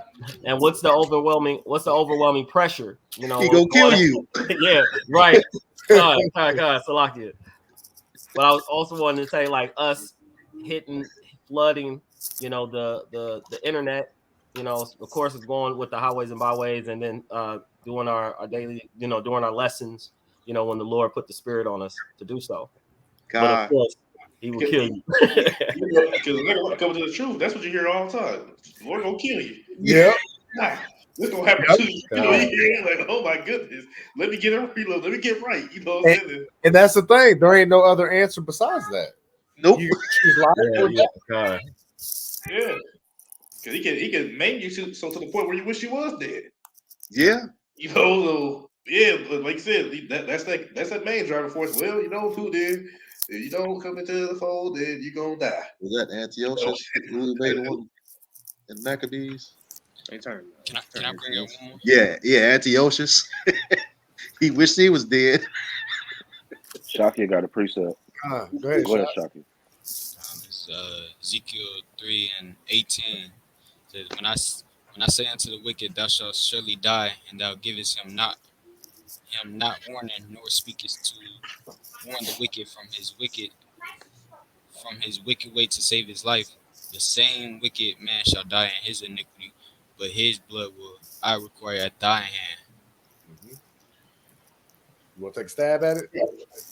And what's the overwhelming pressure? You know, he gonna kill you. Yeah, right. God, Salakia. But I was also wanting to say, like, us flooding, you know, the internet, you know, of course it's going with the highways and byways, and then doing our daily, you know, doing our lessons, you know, when the Lord put the spirit on us to do so. God. But of course, He will kill you. Because they're coming to the truth. That's what you hear all the time. The Lord gonna kill you. Yeah. This gonna happen to you. You know, you hear it like, oh my goodness, let me get a reload, let me get right. You know what I'm saying? And that's the thing. There ain't no other answer besides that. Nope. You choose life or death. Yeah. Cause he can maim you so to the point where you wish you was dead. Yeah. You know, so yeah, but like you said, that's that main driving force. Well, you know who did. If you don't come into the fold, then you gonna die. Was that Antiochus who made the one in Maccabees? Can I bring up one more? Yeah, Antiochus. He wished he was dead. Shaki got a precept. Go ahead, Shaki. It's, Ezekiel 3:18 says, when I say unto the wicked, thou shalt surely die, and thou givest him not warning, nor speakest to warn the wicked from his wicked way to save his life, the same wicked man shall die in his iniquity, but his blood will I require at thy hand. You want to take a stab at it?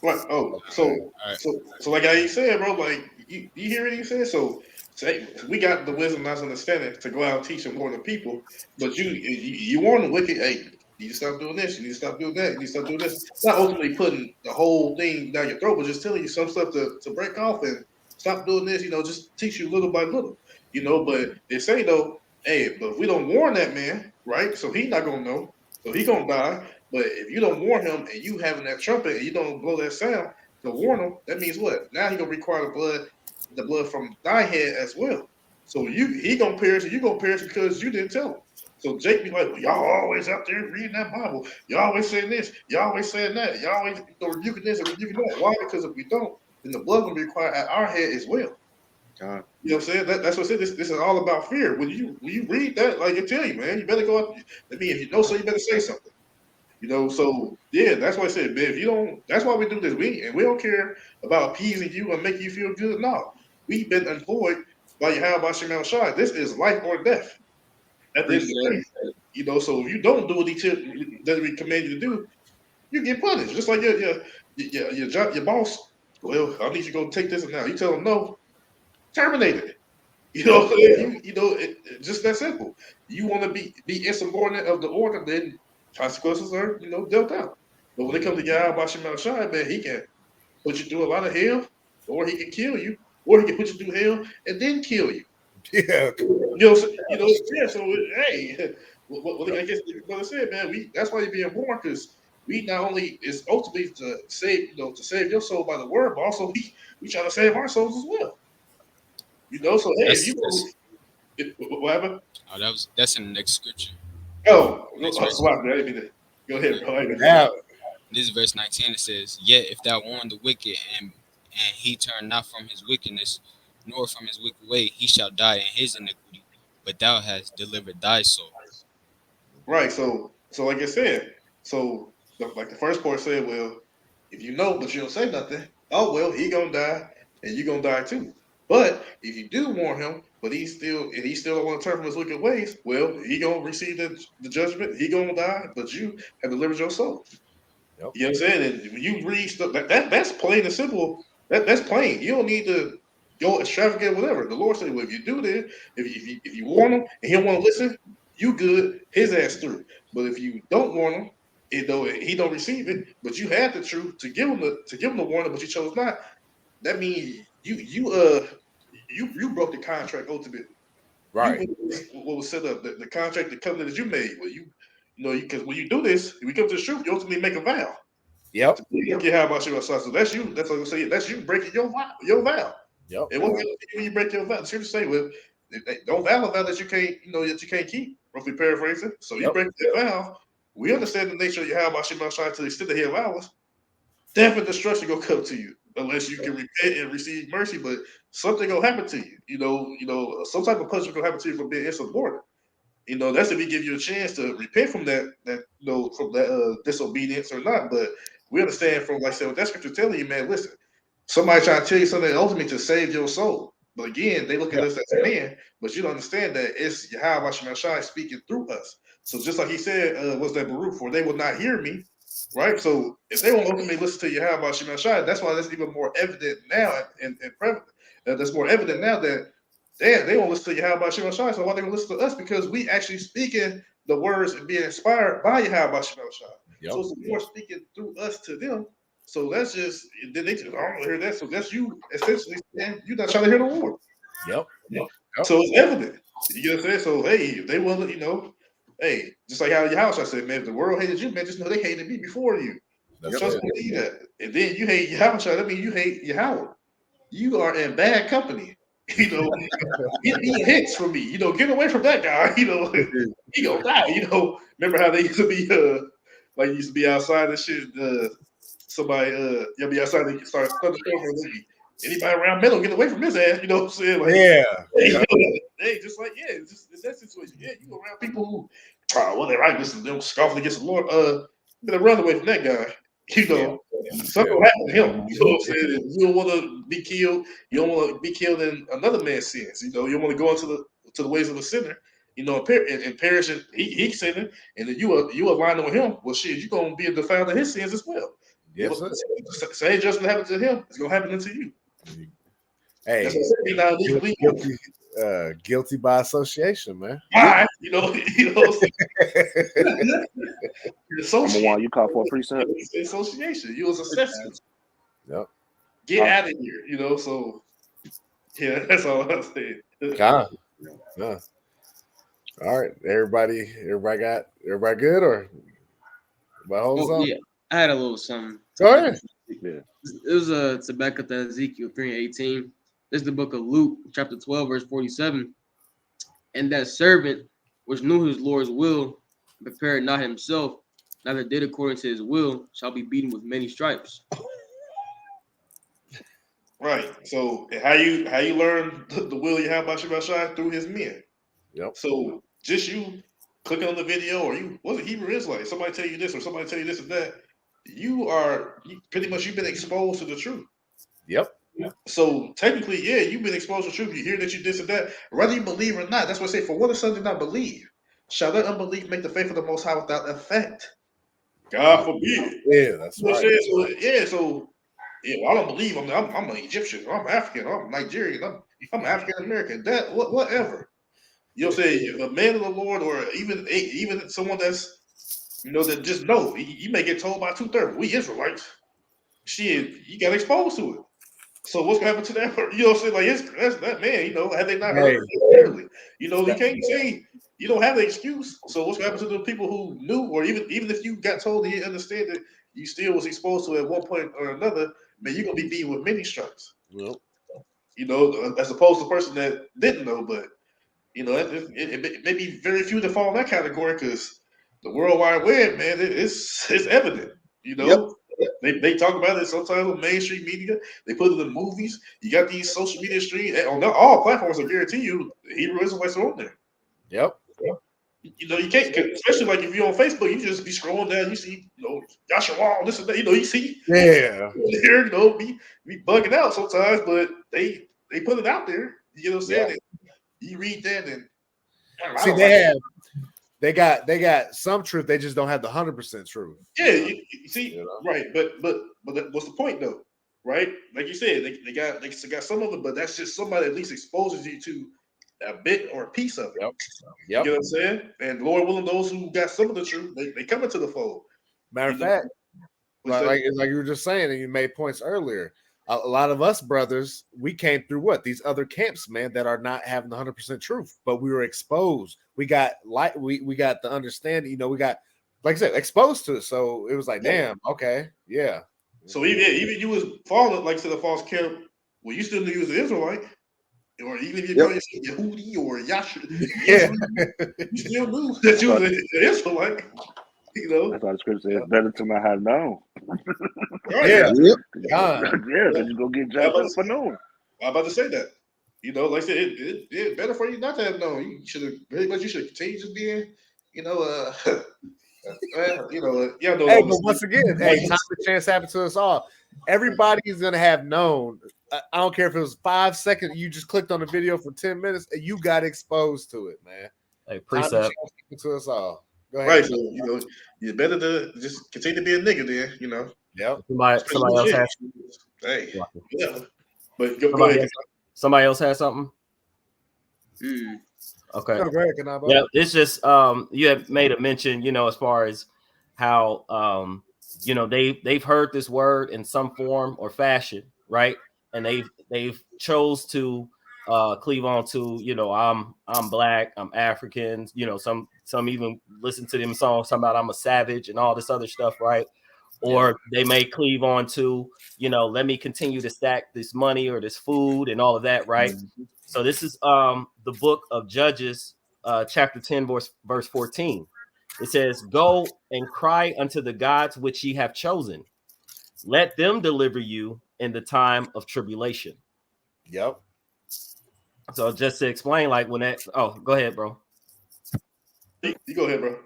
What? Oh, so like I said, bro, like you hear what he said? So we got the wisdom, not understanding to go out and teach and warn the people, but you warn the wicked, hey, you need to stop doing this, you need to stop doing that, you need to stop doing this. Not ultimately putting the whole thing down your throat, but just telling you some stuff to break off and stop doing this, just teach you little by little, but they say though, hey, but if we don't warn that man, right? So he's not gonna know, so he gonna die. But if you don't warn him and you having that trumpet and you don't blow that sound to warn him, that means what? Now he gonna require the blood from thy head as well. So he gonna perish and you gonna perish because you didn't tell him. So Jake be like, well, y'all always out there reading that Bible. Y'all always saying this. Y'all always saying that. Y'all always rebuking this and rebuking that. Why? Because if we don't, then the blood gonna be required at our head as well. You know what I'm saying? That's what I said. This is all about fear. When you read that, like I tell you, man, you better go up. I mean, if you know so, you better say something. So yeah, that's why I said, man, if you don't, that's why we do this. We don't care about appeasing you and making you feel good. No, we've been employed by Yahweh Shemal Shai. This is life or death. At the end of the day, so if you don't do what that we command you to do, you get punished. Just like your job, your boss. Well, I need you to go take this now. You tell them no, terminate it. Just that simple. You want to be insubordinate of the order, then consequences are, dealt out. But when it comes to Yahweh Shemal Shai, man, he can put you through a lot of hell, or he can kill you, or he can put you through hell and then kill you. Yeah. So hey, I guess the brother said, man, that's why you're being born, because we not only is ultimately to save, to save your soul by the word, but also we try to save our souls as well. So hey, whatever. Oh, that's in the next scripture. Oh, go ahead, bro. This is verse 19. It says, "Yet if thou warn the wicked, and he turn not from his wickedness, nor from his wicked way, he shall die in his iniquity. But thou hast delivered thy soul." Right. So like I said, like the first part said, well, if you know but you don't say nothing, oh well, he gonna die and you gonna die too. But if you do warn him, but he still don't want to turn from his wicked ways, well, he gonna receive the judgment. He gonna die, but you have delivered your soul. Yep. You know what I'm saying? And when you read stuff that's plain and simple. That's plain. You don't need to go extravagant, whatever. The Lord said, well, if you do this, if you warn him and he don't want to listen, you good, his ass through. But if you don't warn him, he don't receive it, but you had the truth to give him the warning, but you chose not. That means you broke the contract ultimately. Right. What was set up, the contract, the covenant that you made. Well, because when you do this, when you come to the truth, you ultimately make a vow. Yep. How about you? So that's you. That's what I'm saying. That's you breaking your vow. Yep. And what when you break your vow? The scripture say, well, don't vow a vow that you can't, that you can't keep. Roughly paraphrasing. So you break that vow. We understand the nature of your how about you to the extent that he allows. Death and destruction gonna come to you unless you can repent and receive mercy. But something gonna happen to you. Some type of punishment gonna happen to you for being insubordinate. That's if he give you a chance to repent from that disobedience or not. But we understand from, like I said, what that scripture telling you, man, listen, somebody trying to tell you something ultimately to save your soul. But again, they look at us as a man, but you don't understand that it's Yahweh Shai speaking through us. So just like he said, was that Baruch, for they will not hear me, right? So if they won't ultimately listen to Yahweh Shai, that's why that's even more evident now and prevalent. That's more evident now that they won't listen to Yahweh Shai. So why they gonna listen to us? Because we actually speaking the words being inspired by Yahweh Shah. Yep. So it's the Lord speaking through us to them. So that's just, then they just, I don't want to hear that. So that's you essentially saying you're not trying to hear the Lord. Yep. So it's evident. You know what I'm saying? So hey, if they wasn't, hey, just like how your house, I said, man, if the world hated you, man, just know they hated me before you. That's Just believe that. And then you hate Yahweh, that means you hate Yahweh. You are in bad company. Get me hits from me. Get away from that guy. He gonna die. Remember how they used to be like used to be outside and shit. Somebody you'll be outside and start thunderstorming. Anybody around me don't get away from his ass. You know what I'm saying? Like, hey, just like it's just in that situation. Yeah, you go around people who well, they're right. Listen, them scoffing against the Lord. Better run away from that guy. Something will happen to him. You know what I'm saying? You don't want to be killed. You don't want to be killed in another man's sins. You don't want to go into the ways of a sinner. And perish. And he's sinning, and then you align with him. Well, shit, you're gonna be a defiler of his sins as well. Yes, same judgment happened to him. It's gonna happen to you. Hey, that's what I said, guilty by association, man. Why? Number one, you call for a precept. Association. You was assessing. Yep. Get out of here. So yeah, that's all I'm saying. Yeah. All right, everybody good or yeah, I had a little something. Go ahead. It was to back up that Ezekiel 3:18. This is the book of Luke, chapter 12, verse 47. And that servant which knew his Lord's will, prepared not himself, neither did according to his will, shall be beaten with many stripes. Right. So how you learn the will you have by Shabbat through his men. Yep. So just you clicking on the video, or you was a Hebrew Israelite, somebody tell you this or somebody tell you this and that, pretty much you've been exposed to the truth. Yep. So technically, yeah, you've been exposed to the truth. You hear that you this and that, whether you believe or not. That's what I say. For what if son did not believe? Shall that unbelief make the faith of the Most High without effect? God forbid. Yeah, that's right. So well, I don't believe. I'm an Egyptian. I'm African. I'm Nigerian. I'm African American. That whatever. You'll say a man of the Lord, or even someone that's that just know. You may get told by 2/3. We Israelites. Shit, you got exposed to it. So what's gonna happen to that? You know what I'm saying? Like that's that man. Have they not heard? You can't say you don't have the excuse. So what's gonna happen to the people who knew, or even if you got told and you understand that you still was exposed to it at one point or another, man, you're gonna be beaten with many stripes. Yep. As opposed to the person that didn't know, but it may be very few that fall in that category because the World Wide Web, man, it's evident. Yep. They talk about it sometimes on mainstream media. They put it in movies. You got these social media streams on all platforms. I guarantee you, Hebrew Israelites are on there. Yep. You can't, especially like if you're on Facebook, you just be scrolling down. You see, Yasharal, this and that. You see, yeah, here, be bugging out sometimes, but they put it out there. You know what I'm saying? Yeah. You read that and see, they got some truth. They just don't have the 100% truth. Yeah, you see, right? But what's the point though? Right? Like you said, they got some of it, but that's just somebody at least exposes you to a bit or a piece of it. Yep. You know what I'm saying? And Lord willing, those who got some of the truth, they come into the fold. Matter of fact, like you were just saying, and you made points earlier. A lot of us brothers, we came through these other camps, man, that are not having the 100% truth, but we were exposed. We got we got the understanding. We got, like I said, exposed to it. So it was like, damn, okay, yeah. So even you was falling like to the false camp. Well, you still knew you was an Israelite, or even if you call yourself Yehudi or Yasha, you still knew that you was an Israelite. That's why the scripture says, "Better to not have known." Right. Because you go get jacked up for knowing. I'm about to say that. Like I said, it's better for you not to have known. You should have very much. You should continue to be, Hey, but once again, time and chance happened to us all. Everybody's gonna have known. I don't care if it was 5 seconds. You just clicked on the video for 10 minutes, and you got exposed to it, man. Hey, precept to us all. Go ahead. Right. So it's better to just continue to be a nigga then. Yep. Somebody else has. Hey. Yeah. But go ahead. Somebody else has something. Okay. No, go ahead, Kanabo. Yeah, it's just you have made a mention, as far as how they've heard this word in some form or fashion, right? And they've chose to cleave on to, I'm black, I'm African, some even listen to them songs talking about I'm a savage and all this other stuff, right? Or they may cleave on to, let me continue to stack this money or this food and all of that, right? So this is the book of Judges, chapter 10, verse 14. It says, "Go and cry unto the gods which ye have chosen. Let them deliver you in the time of tribulation." Yep. So just to explain, like when that, go ahead, bro. You go ahead, bro.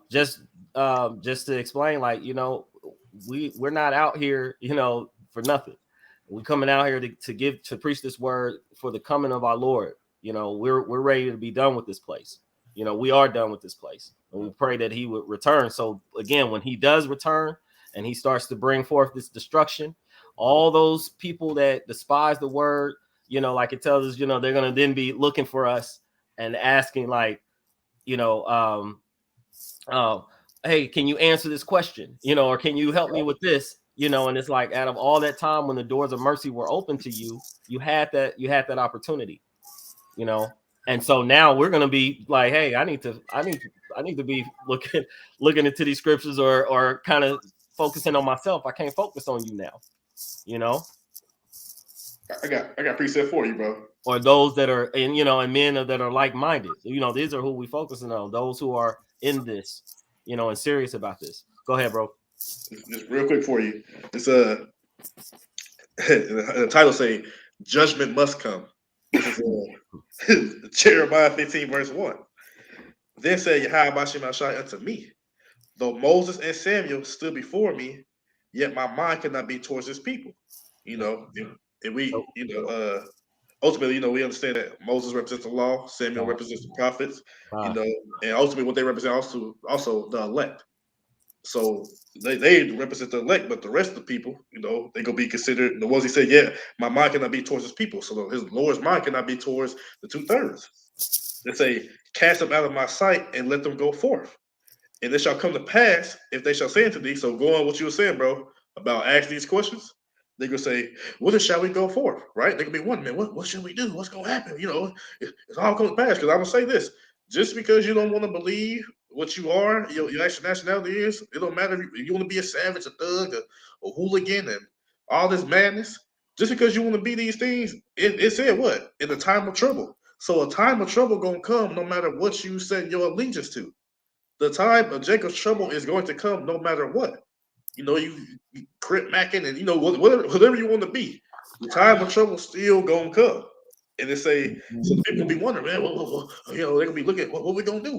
Just to explain, like, we're not out here, for nothing. We're coming out here to preach this word for the coming of our Lord. We're ready to be done with this place. We are done with this place, and we pray that he would return. So again, when he does return and he starts to bring forth this destruction, all those people that despise the word, like it tells us, they're going to then be looking for us and asking, like, hey, can you answer this question? Or can you help me with this? And it's like, out of all that time when the doors of mercy were open to you, you had that opportunity, And so now we're gonna be like, hey, I need to be looking into these scriptures or kind of focusing on myself. I can't focus on you now, I got preset for you, bro. Or those that are and men that are like-minded. These are who we focusing on, those who are in this, and serious about this. Go ahead, bro. Just real quick for you. It's the title say judgment must come. This is Jeremiah 15, verse 1. Then said Yahweh Shemashai unto me, though Moses and Samuel stood before me, yet my mind cannot be towards his people. And we, ultimately, we understand that Moses represents the law, Samuel represents the prophets, and ultimately what they represent also the elect. So they represent the elect, but the rest of the people, they gonna be considered the ones he said, yeah, my mind cannot be towards his people. So his Lord's mind cannot be towards the 2/3. They say, cast them out of my sight and let them go forth. And it shall come to pass if they shall say unto thee. So go on what you were saying, bro, about asking these questions. They gonna say, "Whither shall we go forth?" Right? They gonna be wondering, what should we do? What's gonna happen? It's all coming to pass. Because I'm gonna say this: just because you don't want to believe what you are, your actual nationality is, it don't matter if you want to be a savage, a thug, a hooligan, and all this madness. Just because you want to be these things, it said what? In a time of trouble. So a time of trouble gonna come no matter what you set your allegiance to. The time of Jacob's trouble is going to come no matter what. You crit macking and whatever you want to be. The time of trouble still gonna come. And they say, so the people be wondering, man, they're gonna be looking, what we gonna do?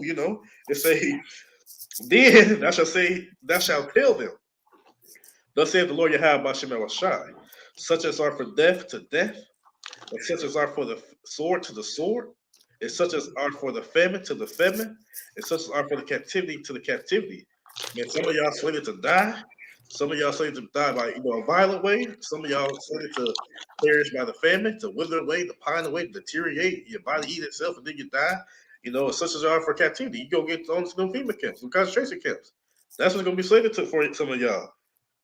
They say, then thou shalt tell them. Thus saith the Lord Yahweh Bashem Shai, such as are for death to death, and such as are for the sword to the sword, and such as are for the famine to the famine, and such as are for the captivity to the captivity. Man, some of y'all slated to die. Some of y'all slated to die by a violent way. Some of y'all slated to perish by the famine, to wither away, to pine away, to deteriorate. Your body eat itself, and then you die. And such as are for captivity. You go get thrown to them FEMA camps, some concentration camps. That's what's gonna be slated to for some of y'all.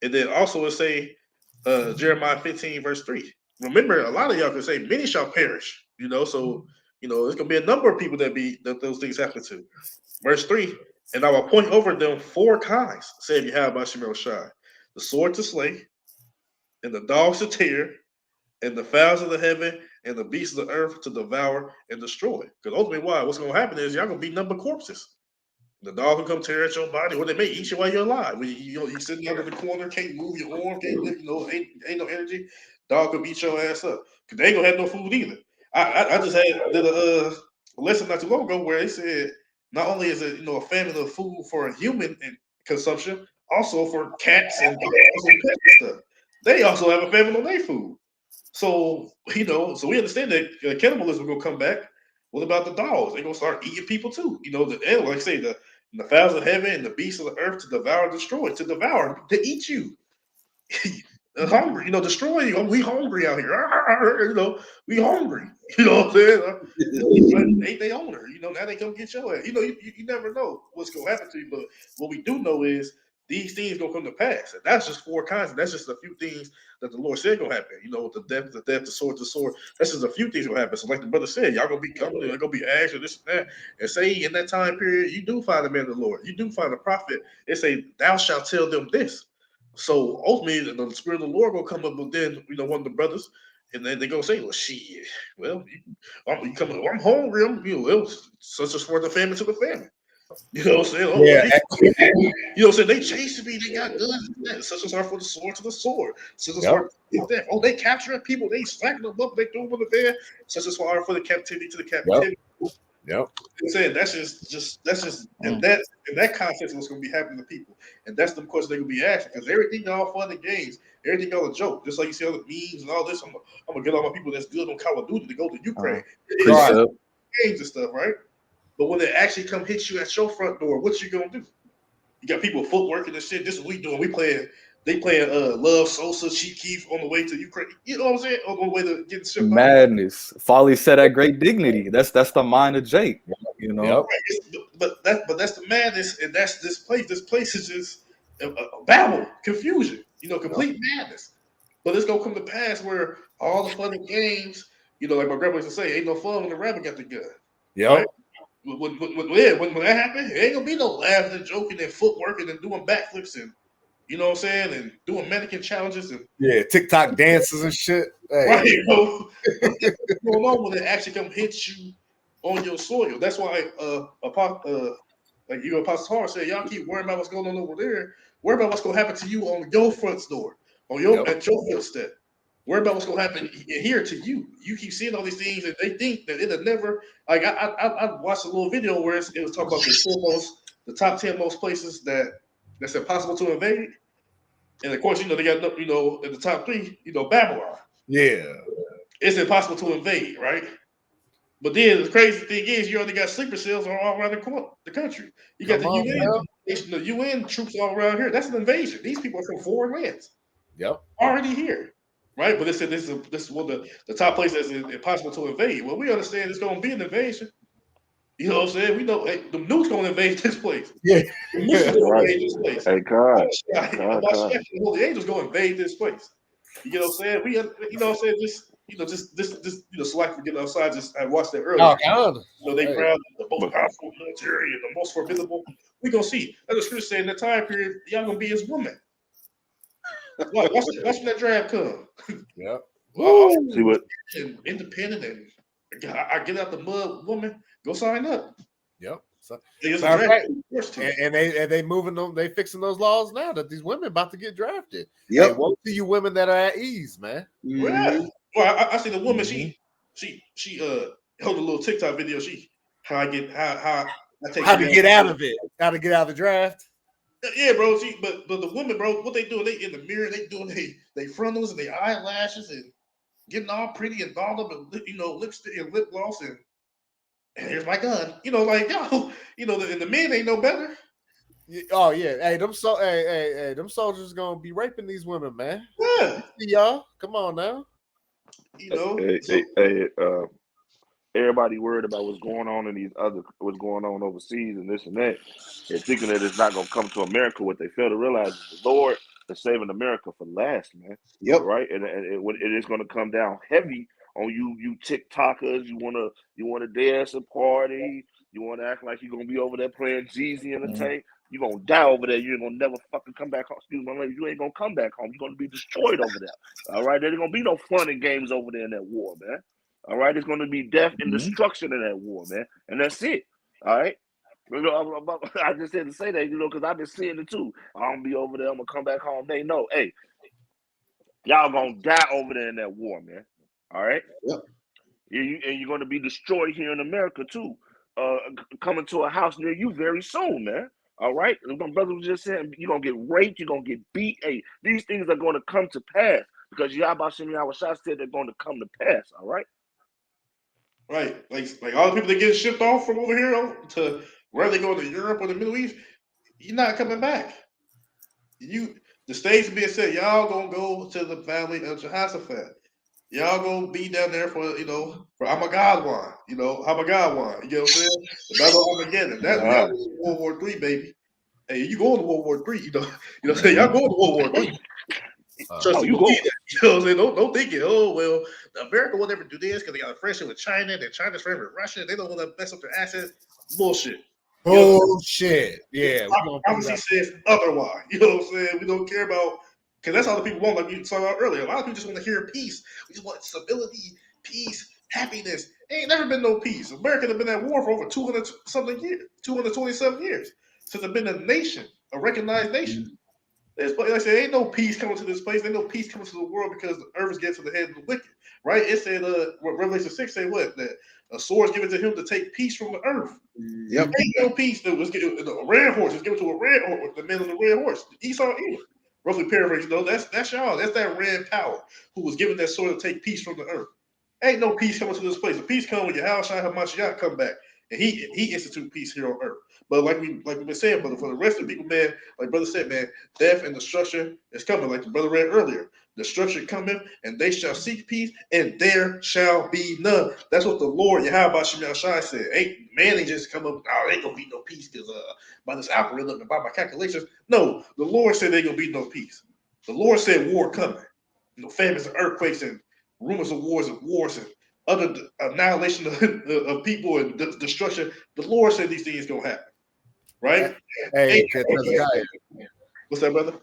And then also it say Jeremiah 15, verse 3. Remember, a lot of y'all can say, many shall perish. So there's gonna be a number of people that those things happen to. Verse 3, and I will appoint over them 4 kinds, said Yahweh Shemel Shai, the sword to slay, and the dogs to tear, and the fowls of the heaven, and the beasts of the earth to devour and destroy. Because ultimately, what's gonna happen is y'all gonna be number corpses. The dog will come tear at your body, or they may eat you while you're alive. You sitting under the corner, can't move your arm, can't lift, ain't no energy. Dog could beat your ass up because they ain't gonna have no food either. I just did a lesson not too long ago where they said not only is it a famine of food for human consumption, also for cats and dogs and pets and stuff. They also have a famine on their food. So so we understand that cannibalism will come back. What about the dogs? They're gonna start eating people too. Like I say, the fowls of heaven and the beasts of the earth to devour, destroy, to devour, to eat you. hungry, destroy you. We hungry out here. We hungry. You know what I'm saying? Ain't they owner? Now they come get your ass. You never know what's gonna happen to you. But what we do know is these things gonna come to pass. And that's just 4 kinds. That's just a few things that the Lord said gonna happen. The death, the sword, the sword. That's just a few things gonna happen. So like the brother said, y'all gonna be coming, they're gonna be asked or this and that. And say in that time period, you do find a man of the Lord. You do find a prophet. It say, thou shalt tell them this. So ultimately, the Spirit of the Lord gonna come up within, one of the brothers, and then they gonna say, "Well, shit, well, you coming? I'm hungry. Such as for the famine to the famine." You know what I'm saying? Oh, Yeah. what I'm saying? They chasing me. They got guns. Such as are for the sword to the sword. Such as are death. Oh, they capturing people. They slacking them up. They throw them in the bed. Such as are for the captivity to the captivity. Yep. I'm saying that's just in that context what's gonna be happening to people. And that's the question they're gonna be asking, because everything all fun and games, everything all a joke. Just like you see all the memes and all this. I'm gonna get all my people that's good on Call of Duty to go to Ukraine. Games and stuff, right? But when they actually come hit you at your front door, what you gonna do? You got people footworking and shit. This is what we doing. They playing Love Sosa, Chief Keef on the way to Ukraine. You know what I'm saying? On the way to getting shipped Madness. Folly said at great dignity. That's the mind of Jake. Yep. But that's the madness, and that's this place. This place is just a babble, confusion. Complete madness. But it's gonna come to pass where all the fun and games, like my grandma used to say, ain't no fun when the rabbit got the gun. Yep. Right? When that happens, it ain't gonna be no laughing and joking and footworking and doing backflips and you know what I'm saying, and doing mannequin challenges and TikTok dances and shit. Hey. Right, what's going on when it actually come hit you on your soil? That's why Apostle Hart said, y'all keep worrying about what's going on over there. Worry about what's gonna happen to you on your front door, at your footstep. Worry about what's gonna happen here to you. You keep seeing all these things, and they think that it'll never. Like I watched a little video where it was talking about the top 10 most places that's impossible to invade, and of course, they got in the top 3, Babylon. Yeah, it's impossible to invade, right? But then the crazy thing is, you already got sleeper cells all around the country. You got the UN troops all around here. That's an invasion. These people are from foreign lands. Yep, already here, right? But they said this is one of the top places that's impossible to invade. Well, we understand it's going to be an invasion. You know what I'm saying? We know the nukes going to invade this place. Yeah, the Muslims going to invade this place. Hey, God, the angels going to invade this place. You know what I'm saying? You know what I'm saying? So I can get outside. I watched that earlier. They found the most powerful military and the most formidable. We gonna see. As the scripture saying in that time period, y'all gonna be his woman. Watch when that draft come. Yeah. See what? Independent and I get out the mud, woman. Go sign up. Yep. So, right. And they moving them. They fixing those laws now that these women about to get drafted. Yep. Hey, woe to you women that are at ease, man. Mm-hmm. Yeah. Well, I see the woman. Mm-hmm. She held a little TikTok video. How to get out of it. How to get out of the draft. Yeah, bro. But the women, bro, what they doing? They in the mirror. They doing they frontals and they eyelashes and getting all pretty and dolled up and lipstick and lip gloss and here's my gun. Like and the men ain't no better. Oh yeah, hey, them soldiers gonna be raping these women, man. Yeah, y'all, come on now. Everybody worried about what's going on what's going on overseas and this and that, and thinking that it's not gonna come to America. What they fail to realize is the Lord is saving America for last, man. Yep. Right, and it is gonna come down heavy on you TikTokers. You wanna dance and party. You wanna act like you're gonna be over there playing Jeezy in the tank. You're gonna die over there. You ain't gonna never fucking come back home. Excuse my language. You ain't gonna come back home. You're gonna be destroyed over there. All right, there's gonna be no fun and games over there in that war, man. All right, it's going to be death and destruction in that war, man, and that's it. All right, I just had to say that, because I've been seeing it too. I'm gonna be over there. I'm gonna come back home. They know, hey, y'all gonna die over there in that war, man. All right, yep. And you're gonna be destroyed here in America too. Coming to a house near you very soon, man. All right, my brother was just saying, you're gonna get raped, you're gonna get beat. Hey, these things are going to come to pass because Yahweh Shem Yahweh Shah said they're going to come to pass. All right. Right, like all the people that get shipped off from over here to where they go to Europe or the Middle East, you're not coming back. The stage being said, y'all gonna go to the valley of Jehoshaphat. Y'all gonna be down there for for Amagadwan, Hamagadwan. You know what I'm saying? The Battle of Armageddon. That y'all going to World War III, baby. Hey, you going to World War III? You know what I'm saying? Y'all going to World War III. Trust me, you believe go. that. You know what I'm saying? Don't think it. Oh well, America will never do this because they got a friendship with China. Then China's friend with Russia. They don't want to mess up their assets. Bullshit. Bullshit. Yeah. Prophecy says otherwise. You know what I'm saying? We don't care about because that's all the people want. Like we talked about earlier, a lot of people just want to hear peace. We just want stability, peace, happiness. Ain't never been no peace. America has been at war for over 200 something years, 227 years since it's been a nation, a recognized nation. Like I said, ain't no peace coming to this place. Ain't no peace coming to the world because the earth is getting to the head of the wicked, right? It said, what Revelation 6 said, what? That a sword is given to him to take peace from the earth. Yep. Ain't no peace. That was given, the red horse is given to a red horse, the man on the red horse, Esau, Edom. Roughly paraphrase, that's y'all. That's that red power who was given that sword to take peace from the earth. Ain't no peace coming to this place. The peace comes when Yahushua HaMashiach come back and he institute peace here on earth. But like we've been saying, brother, for the rest of the people, man, like brother said, man, death and destruction is coming. Like the brother read earlier, destruction coming, and they shall seek peace, and there shall be none. That's what the Lord Yahweh Shai said. Man ain't just come up. Oh, ain't gonna be no peace because by this algorithm and by my calculations. No, the Lord said ain't gonna be no peace. The Lord said war coming. Famines and earthquakes and rumors of wars and other annihilation of people and destruction. The Lord said these things gonna happen, right? Hey, what's that, brother?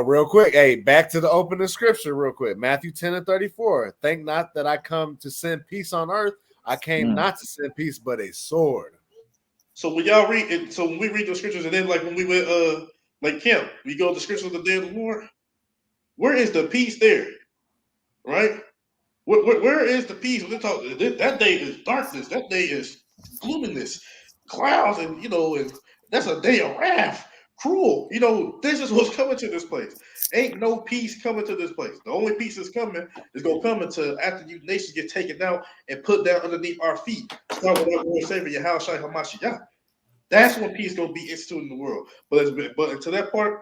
Real quick, hey, back to the opening scripture, real quick. Matthew 10:34. Think not that I come to send peace on earth. I came not to send peace, but a sword. So when y'all read it, so when we read the scriptures, and then like when we went like camp, we go to the scriptures of the day of the Lord. Where is the peace there? Right? Where is the peace? When they talk, that day is darkness. That day is gloominess, clouds, and and that's a day of wrath, cruel. This is what's coming to this place. Ain't no peace coming to this place. The only peace that's coming is gonna come until after you nations get taken out and put down underneath our feet. Start with our Lord Savior Yahushua HaMashiach. That's when peace gonna be instituted in the world. But until that point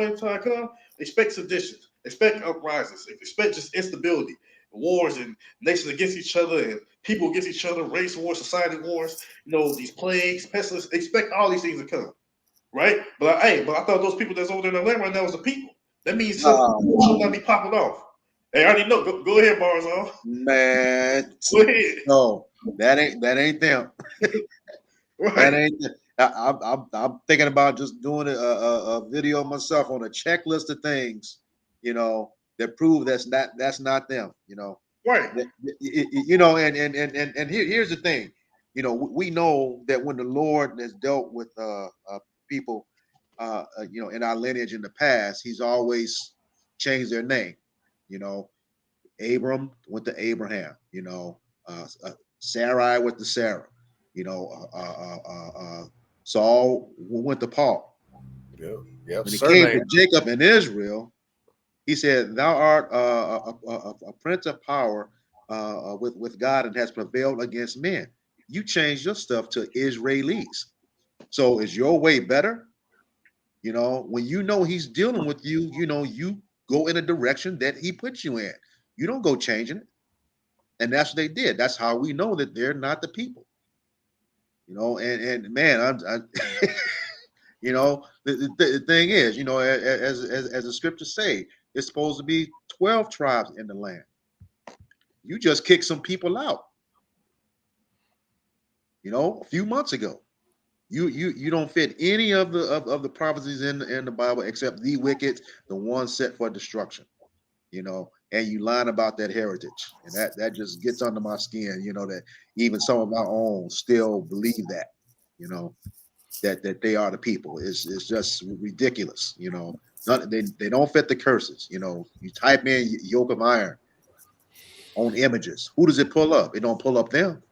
in time come, expect seditions, expect uprisings, expect just instability, wars and nations against each other and people against each other, race wars, society wars, these plagues, pestilence. Expect all these things to come. Right? But I thought those people that's over there in the land right now was the people. That means something should not be popping off. Hey, I already know. Go ahead, Barzal. Man. Go ahead. No, that ain't them. Right. That ain't. I'm thinking about just doing a video myself on a checklist of things, that prove that's not them. Right. And here's the thing, we know that when the Lord has dealt with people, in our lineage in the past, He's always changed their name. Abram went to Abraham. Sarai went to Sarah. Saul went to Paul. Yep. When it came to Jacob and Israel, he said, "Thou art a prince of power with God and has prevailed against men." You changed your stuff to Israelis. So is your way better? When He's dealing with you, you go in a direction that He puts you in. You don't go changing it. And that's what they did. That's how we know that they're not the people. And man, the thing is, as the scriptures say, it's supposed to be 12 tribes in the land. You just kicked some people out. A few months ago. You don't fit any of the prophecies in the Bible except the wicked, the ones set for destruction. And you line about that heritage, and that just gets under my skin. That even some of my own still believe that. That they are the people. It's just ridiculous. They don't fit the curses. You type in yoke of iron on images. Who does it pull up? It don't pull up them.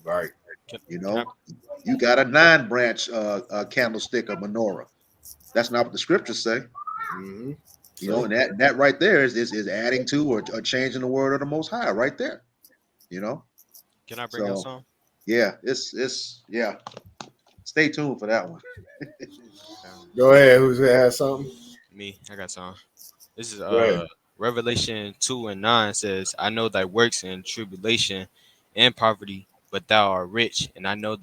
Right. You got a 9-branch candlestick of menorah. That's not what the scriptures say. Mm-hmm. And that right there is adding to or changing the word of the Most High right there. Can I bring out some? Yeah, it's Stay tuned for that one. Go ahead. Who's has something? Me, I got some. This is Go ahead. Revelation 2:9 says, I know thy works in tribulation and poverty, but thou art rich, and I know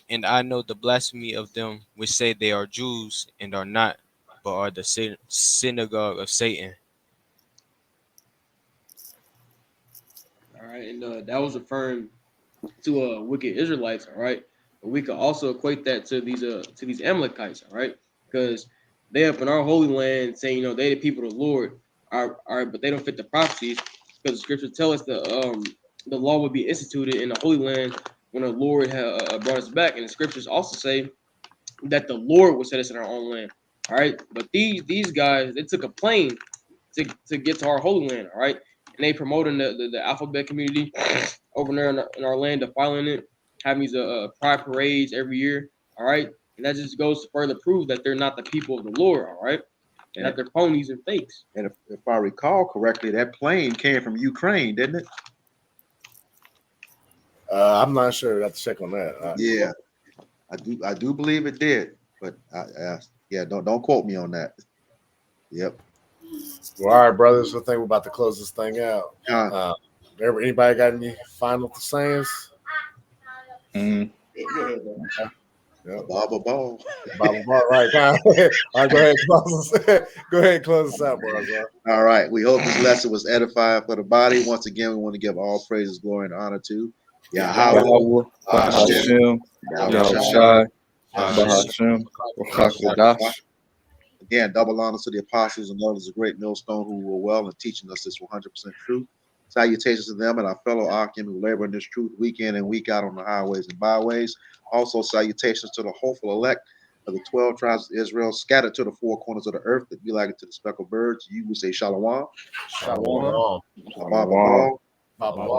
and I know the blasphemy of them which say they are Jews and are not, but are the synagogue of Satan. All right, and that was referring to wicked Israelites. All right, but we could also equate that to these Amalekites. All right, because they up in our holy land saying they the people of the Lord. All right, but they don't fit the prophecies because the scriptures tell us the law would be instituted in the holy land when the Lord brought us back, and the scriptures also say that the Lord will set us in our own land. All right, but these guys they took a plane to get to our holy land. All right, and they promoting the alphabet community over there in our land, defiling it, having these pride parades every year. All right, and that just goes to further prove that they're not the people of the Lord. All right, and that they're ponies and fakes. And if I recall correctly, that plane came from Ukraine, didn't it? I'm not sure. I have to check on that. Yeah, I do believe it did, but yeah, don't quote me on that. Yep. Well, all right, brothers. I think we're about to close this thing out. Anybody got any final sayings? Go ahead, bro. Yep. Ball. Right. All right, go ahead. Go ahead and close this out, bro. All right. We hope this lesson was edifying for the body. Once again, we want to give all praises, glory, and honor to Yahweh, Hashem, Yahushai, Bahashem, Rachakadash. Again, double honor to the apostles and elders of Great Millstone who were well in teaching us this 100% truth. Salutations to them and our fellow Akim who labor in this truth week in and week out on the highways and byways. Also, salutations to the hopeful elect of the 12 tribes of Israel scattered to the four corners of the earth that be like it to the speckled birds. You would say shalom. Shalom. Shalom. Baba.